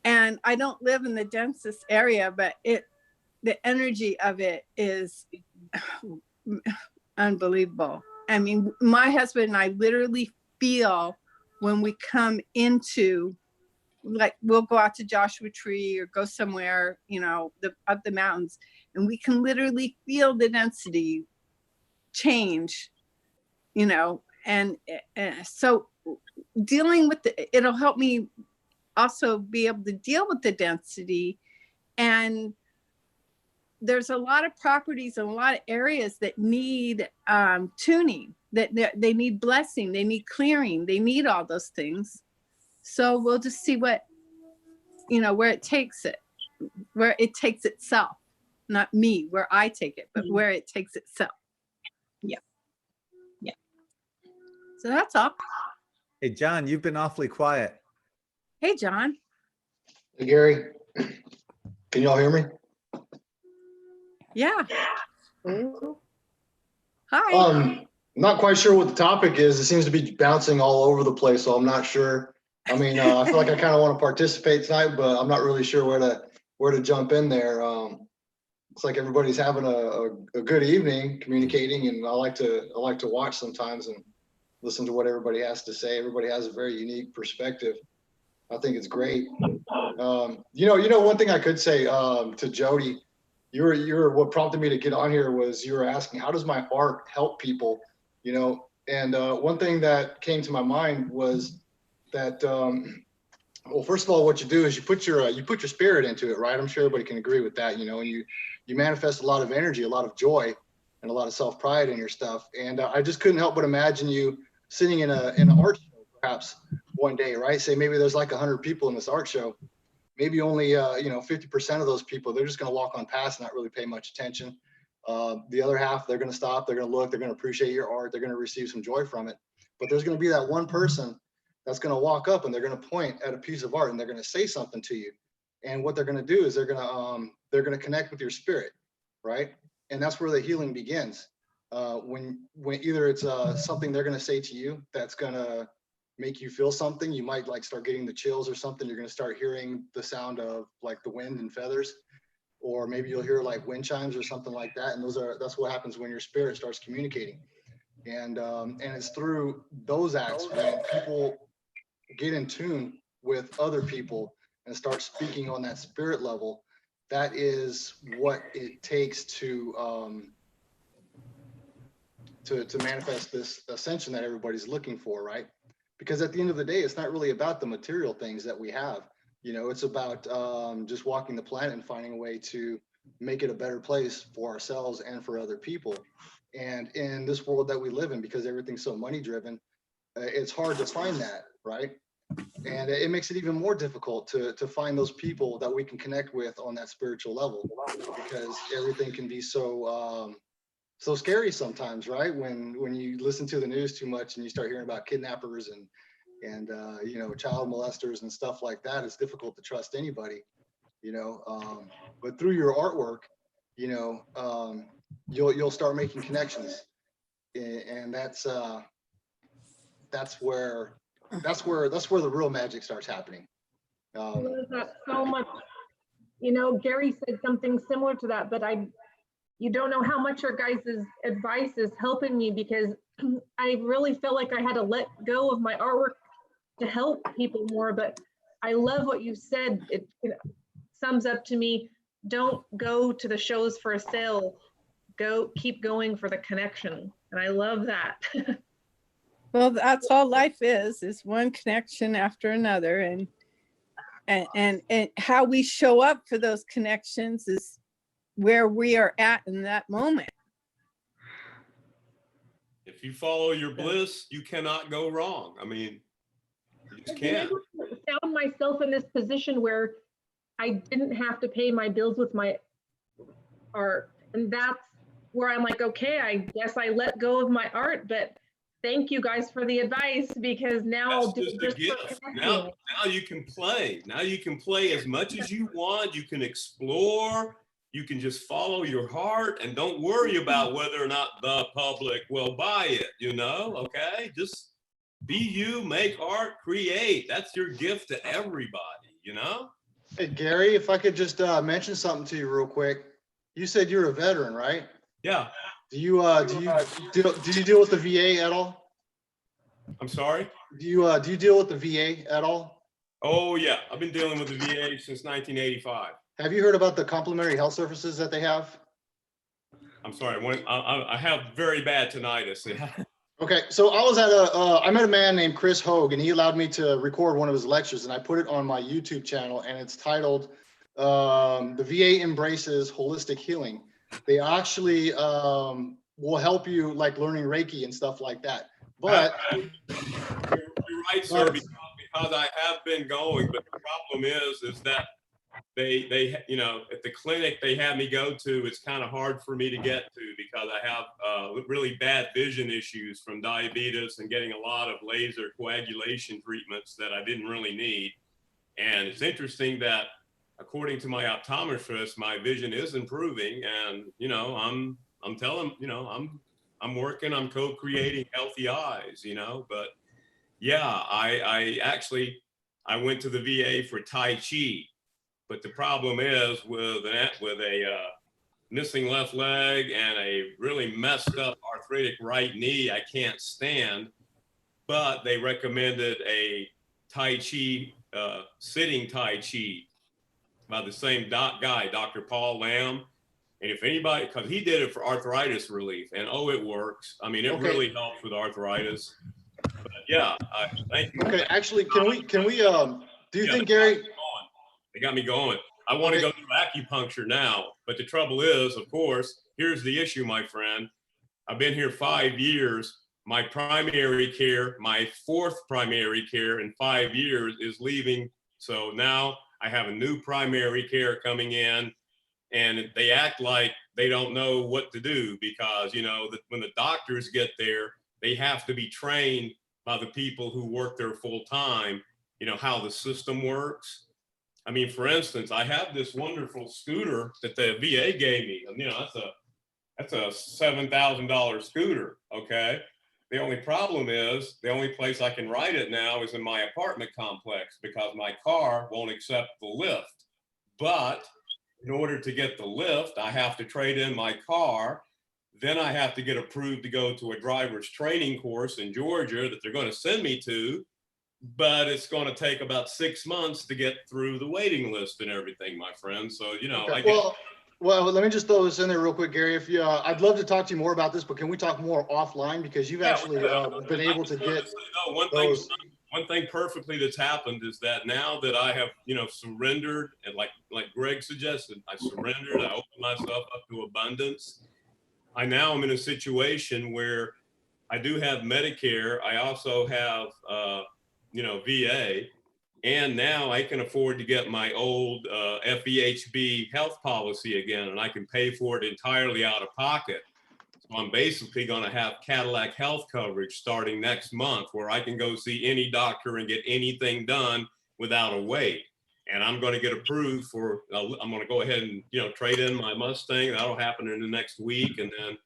And I don't live in the densest area, but the energy of it is unbelievable. My husband and I literally feel when we come into, like, we'll go out to Joshua Tree or go somewhere, up the mountains, and we can literally feel the density change, and so dealing with it'll help me also be able to deal with the density. And there's a lot of properties and a lot of areas that need tuning, that they need blessing, they need clearing, they need all those things. So we'll just see where it takes itself, not me, where I take it, but where it takes itself. Yeah. Yeah. So that's all. Hey, John, you've been awfully quiet. Hey, John. Hey, Gary. Can y'all hear me? Yeah. Hi. Not quite sure what the topic is. It seems to be bouncing all over the place, so I'm not sure. I feel like I kind of want to participate tonight, but I'm not really sure where to jump in there. Looks like everybody's having a good evening communicating, and I like to watch sometimes and listen to what everybody has to say. Everybody has a very unique perspective. I think it's great. One thing I could say to Jody, what prompted me to get on here was you were asking, how does my art help people? And one thing that came to my mind was that, well, first of all, what you do is you put your spirit into it, right? I'm sure everybody can agree with that, and you manifest a lot of energy, a lot of joy, and a lot of self-pride in your stuff. And I just couldn't help but imagine you sitting in an art show, perhaps one day, right? Say maybe there's like 100 people in this art show. Maybe only 50% of those people, they're just going to walk on past and not really pay much attention. The other half, they're going to stop, they're going to look, they're going to appreciate your art, they're going to receive some joy from it. But there's going to be that one person that's going to walk up and they're going to point at a piece of art and they're going to say something to you. And what they're going to do is they're going to connect with your spirit, right? And that's where the healing begins. When either it's something they're going to say to you that's going to make you feel something. You might like start getting the chills or something. You're going to start hearing the sound of like the wind and feathers, or maybe you'll hear like wind chimes or something like that. And that's what happens when your spirit starts communicating. And it's through those acts when people get in tune with other people and start speaking on that spirit level. That is what it takes to manifest this ascension that everybody's looking for, right? Because at the end of the day, it's not really about the material things that we have. It's about just walking the planet and finding a way to make it a better place for ourselves and for other people. And in this world that we live in, because everything's so money driven, it's hard to find that, right? And it makes it even more difficult to find those people that we can connect with on that spiritual level, because everything can be so scary sometimes, right? When you listen to the news too much and you start hearing about kidnappers and child molesters and stuff like that, it's difficult to trust anybody, but through your artwork, you'll start making connections, and that's where the real magic starts happening. I love that so much. Gary said something similar to that, but you don't know how much your guys' advice is helping me, because I really feel like I had to let go of my artwork to help people more. But I love what you said. It sums up to me: don't go to the shows for a sale, keep going for the connection. And I love that. Well, that's all life is one connection after another. And how we show up for those connections is where we are at in that moment. If you follow your bliss, you cannot go wrong. I mean, you just can't. I found myself in this position where I didn't have to pay my bills with my art. And that's where I'm like, okay, I guess I let go of my art, but thank you guys for the advice, because now I'll do just a gift. Now you can play. Now you can play as much as you want. You can explore. You can just follow your heart and don't worry about whether or not the public will buy it, okay? Just be you, make art, create. That's your gift to everybody, Hey, Gary, if I could just mention something to you real quick. You said you're a veteran, right? Yeah. Do you deal with the VA at all? I'm sorry? Do you deal with the VA at all? Oh yeah, I've been dealing with the VA since 1985. Have you heard about the complimentary health services that they have? I'm sorry, I have very bad tinnitus. Okay, so I was at I met a man named Chris Hogue, and he allowed me to record one of his lectures, and I put it on my YouTube channel, and it's titled "The VA Embraces Holistic Healing." They actually will help you like learning Reiki and stuff like that. But you're right, sir, because I have been going, but the problem is that they at the clinic they have me go to, it's kind of hard for me to get to because I have really bad vision issues from diabetes and getting a lot of laser coagulation treatments that I didn't really need. And it's interesting that according to my optometrist, my vision is improving, and I'm telling I'm working on co-creating healthy eyes, but yeah, I went to the VA for Tai Chi, but the problem is with a missing left leg and a really messed up arthritic right knee, I can't stand. But they recommended a Tai Chi sitting Tai Chi by the same guy, Dr. Paul Lamb. And if anybody, because he did it for arthritis relief, and oh, it works. I mean, it really helps with arthritis. But yeah, thank you. Okay, actually, can we do you think, Gary? They got me going. I want to go through acupuncture now, but the trouble is, of course, here's the issue, my friend. I've been here 5 years. My primary care, my 4th primary care in 5 years is leaving. So now I have a new primary care coming in, and they act like they don't know what to do because, you know, when the doctors get there, they have to be trained by the people who work there full time, you know, how the system works. I mean, for instance, I have this wonderful scooter that the VA gave me. You know, that's a $7,000 scooter, okay? The only problem is the only place I can ride it now is in my apartment complex because my car won't accept the lift. But in order to get the lift, I have to trade in my car. Then I have to get approved to go to a driver's training course in Georgia that they're going to send me to. But it's going to take about 6 months to get through the waiting list and everything, my friend. So, you know, Okay. Well, let me just throw this in there real quick, Gary. If you, I'd love to talk to you more about this, but can we talk more offline because you've actually been able to get those. One thing perfectly that's happened is that now that I have, you know, surrendered, and like Gregg suggested, I surrendered, I opened myself up to abundance. I now am in a situation where I do have Medicare. I also have, you know, VA, and now I can afford to get my old FEHB health policy again, and I can pay for it entirely out of pocket. So I'm basically going to have Cadillac health coverage starting next month where I can go see any doctor and get anything done without a wait. And I'm going to get approved for, I'm going to go ahead and, you know, trade in my Mustang. That'll happen in the next week. And then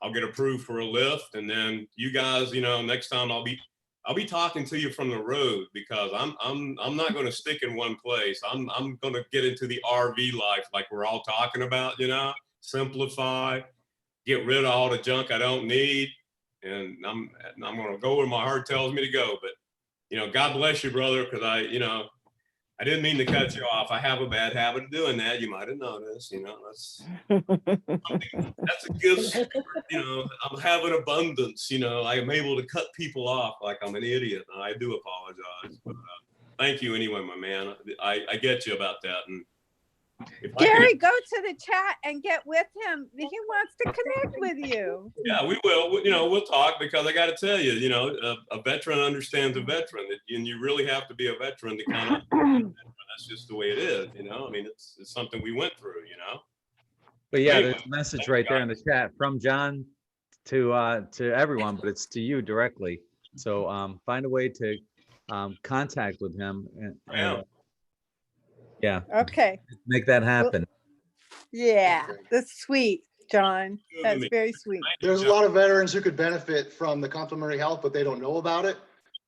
I'll get approved for a lift. And then you guys, you know, next time I'll be talking to you from the road because I'm not going to stick in one place. I'm going to get into the RV life like we're all talking about, you know, simplify, get rid of all the junk I don't need, and I'm going to go where my heart tells me to go. But, you know, God bless you, brother, because I didn't mean to cut you off. I have a bad habit of doing that. You might have noticed, you know, that's a gift. You know, I'm having abundance, you know, I'm able to cut people off like I'm an idiot. I do apologize, but thank you anyway, my man. I get you about that. And Gary, go to the chat and get with him. He wants to connect with you. Yeah, we will. You know, we'll talk because I got to tell you, you know, a veteran understands a veteran, and you really have to be a veteran to kind of. That's just the way it is, you know. I mean, it's something we went through, you know. But yeah, there's a message right there in the chat from John to everyone, but it's to you directly. So find a way to contact with him. And yeah. Okay. Make that happen. Yeah, that's sweet, John. That's very sweet. There's a lot of veterans who could benefit from the complementary health, but they don't know about it.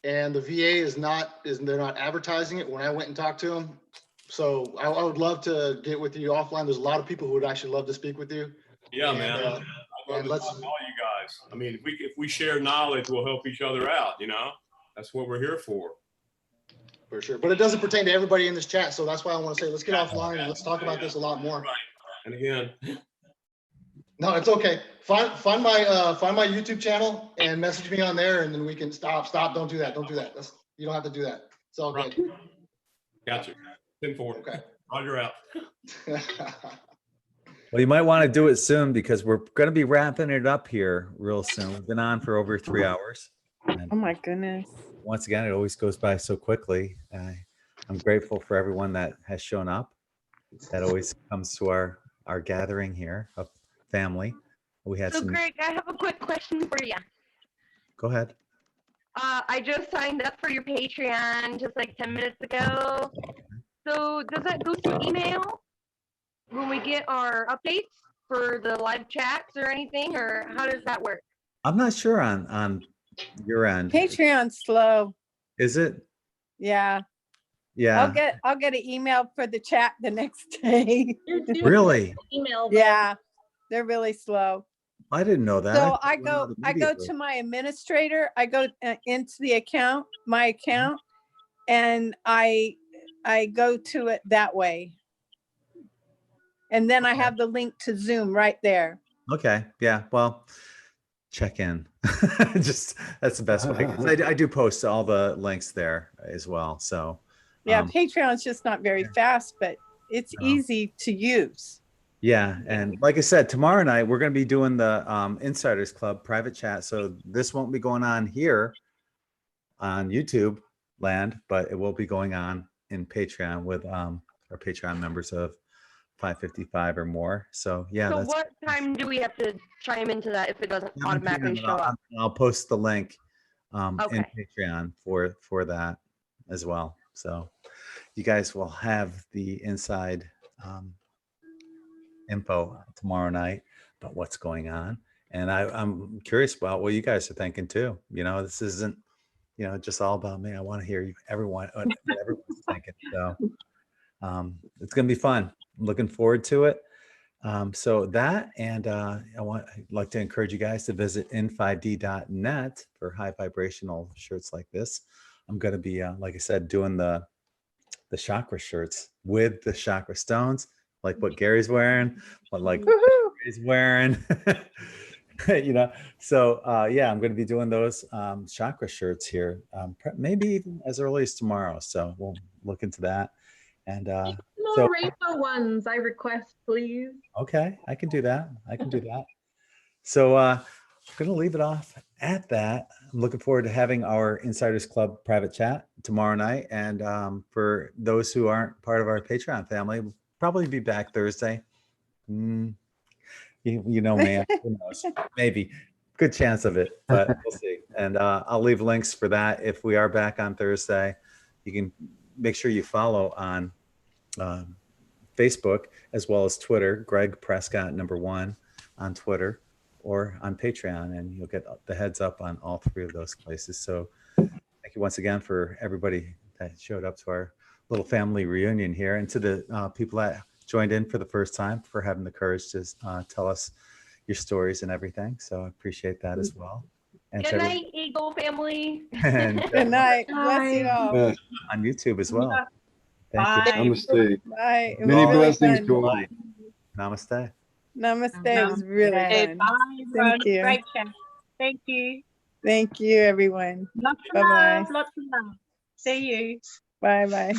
And the VA they're not advertising it when I went and talked to them. So I would love to get with you offline. There's a lot of people who would actually love to speak with you. Yeah, man. I'd love to talk to all you guys. I mean, if we share knowledge, we'll help each other out, you know? That's what we're here for. For sure. But it doesn't pertain to everybody in this chat. So that's why I want to say, let's get offline and let's talk about this a lot more. Right. And again. No, it's okay. Find my YouTube channel and message me on there, and then we can stop. Don't do that. Don't do that. You don't have to do that. It's all good. Gotcha. 10-4. Okay. Roger out. Well, you might want to do it soon because we're going to be wrapping it up here real soon. We've been on for over 3 hours. And oh my goodness. Once again, it always goes by so quickly. I'm grateful for everyone that has shown up. That always comes to our gathering here of family. We had some. Greg, I have a quick question for you. Go ahead. I just signed up for your Patreon just like 10 minutes ago. So does that go to email when we get our updates for the live chats or anything, or how does that work? I'm not sure on your end. Patreon's slow. Is it? Yeah. Yeah. I'll get an email for the chat the next day. Really? Email. Yeah. They're really slow. I didn't know that. So I go to my administrator. I go into the account, my account, and I go to it that way. And then I have the link to Zoom right there. Okay. Yeah. Well, check in. Just that's the best way. 'Cause I do post all the links there as well. So Yeah, Patreon's just not very fast, but it's No. easy to use. yeah, and like I said, tomorrow night we're going to be doing the Insiders Club private chat. So this won't be going on here on YouTube land, but it will be going on in Patreon with our Patreon members of 555 or more. So yeah, So that's what time do we have to chime into that if it doesn't automatically show up? I'll post the link in Okay. Patreon for that as well. So you guys will have the inside info tomorrow night about what's going on. And I'm curious about what you guys are thinking too. You know, this isn't, you know, just all about me. I want to hear everyone's thinking. So it's going to be fun. I'm looking forward to it. So that, and I'd like to encourage you guys to visit n5d.net for high vibrational shirts like this. I'm going to be, like I said, doing the chakra shirts with the chakra stones, like what Gary's wearing, what like Gary's wearing, you know. So yeah, I'm going to be doing those chakra shirts here, maybe even as early as tomorrow. So we'll look into that. And More rainbow ones, I request, please. okay, I can do that. I can do that. So I'm going to leave it off at that. I'm looking forward to having our Insiders Club private chat tomorrow night. And for those who aren't part of our Patreon family, we'll probably be back Thursday. You know me, who knows? Maybe. Good chance of it, but we'll see. And I'll leave links for that if we are back on Thursday. You can make sure you follow on Facebook as well as Twitter, Gregg Prescott #1 on Twitter or on Patreon, and you'll get the heads up on all three of those places. So thank you once again for everybody that showed up to our little family reunion here, and to the people that joined in for the first time, for having the courage to tell us your stories and everything. So I appreciate that as well. And Good night, Eagle family. And, Good night. Bless you all. on YouTube as well. Bye. Thank you. Namaste. Bye. It was Many really blessings fun. to all. Namaste. Namaste. It was really Okay, fun. bye, everyone. Thank you. Great chat. Thank you. Thank you, everyone. Lots of Bye-bye. love. Lots of love. See you. Bye-bye.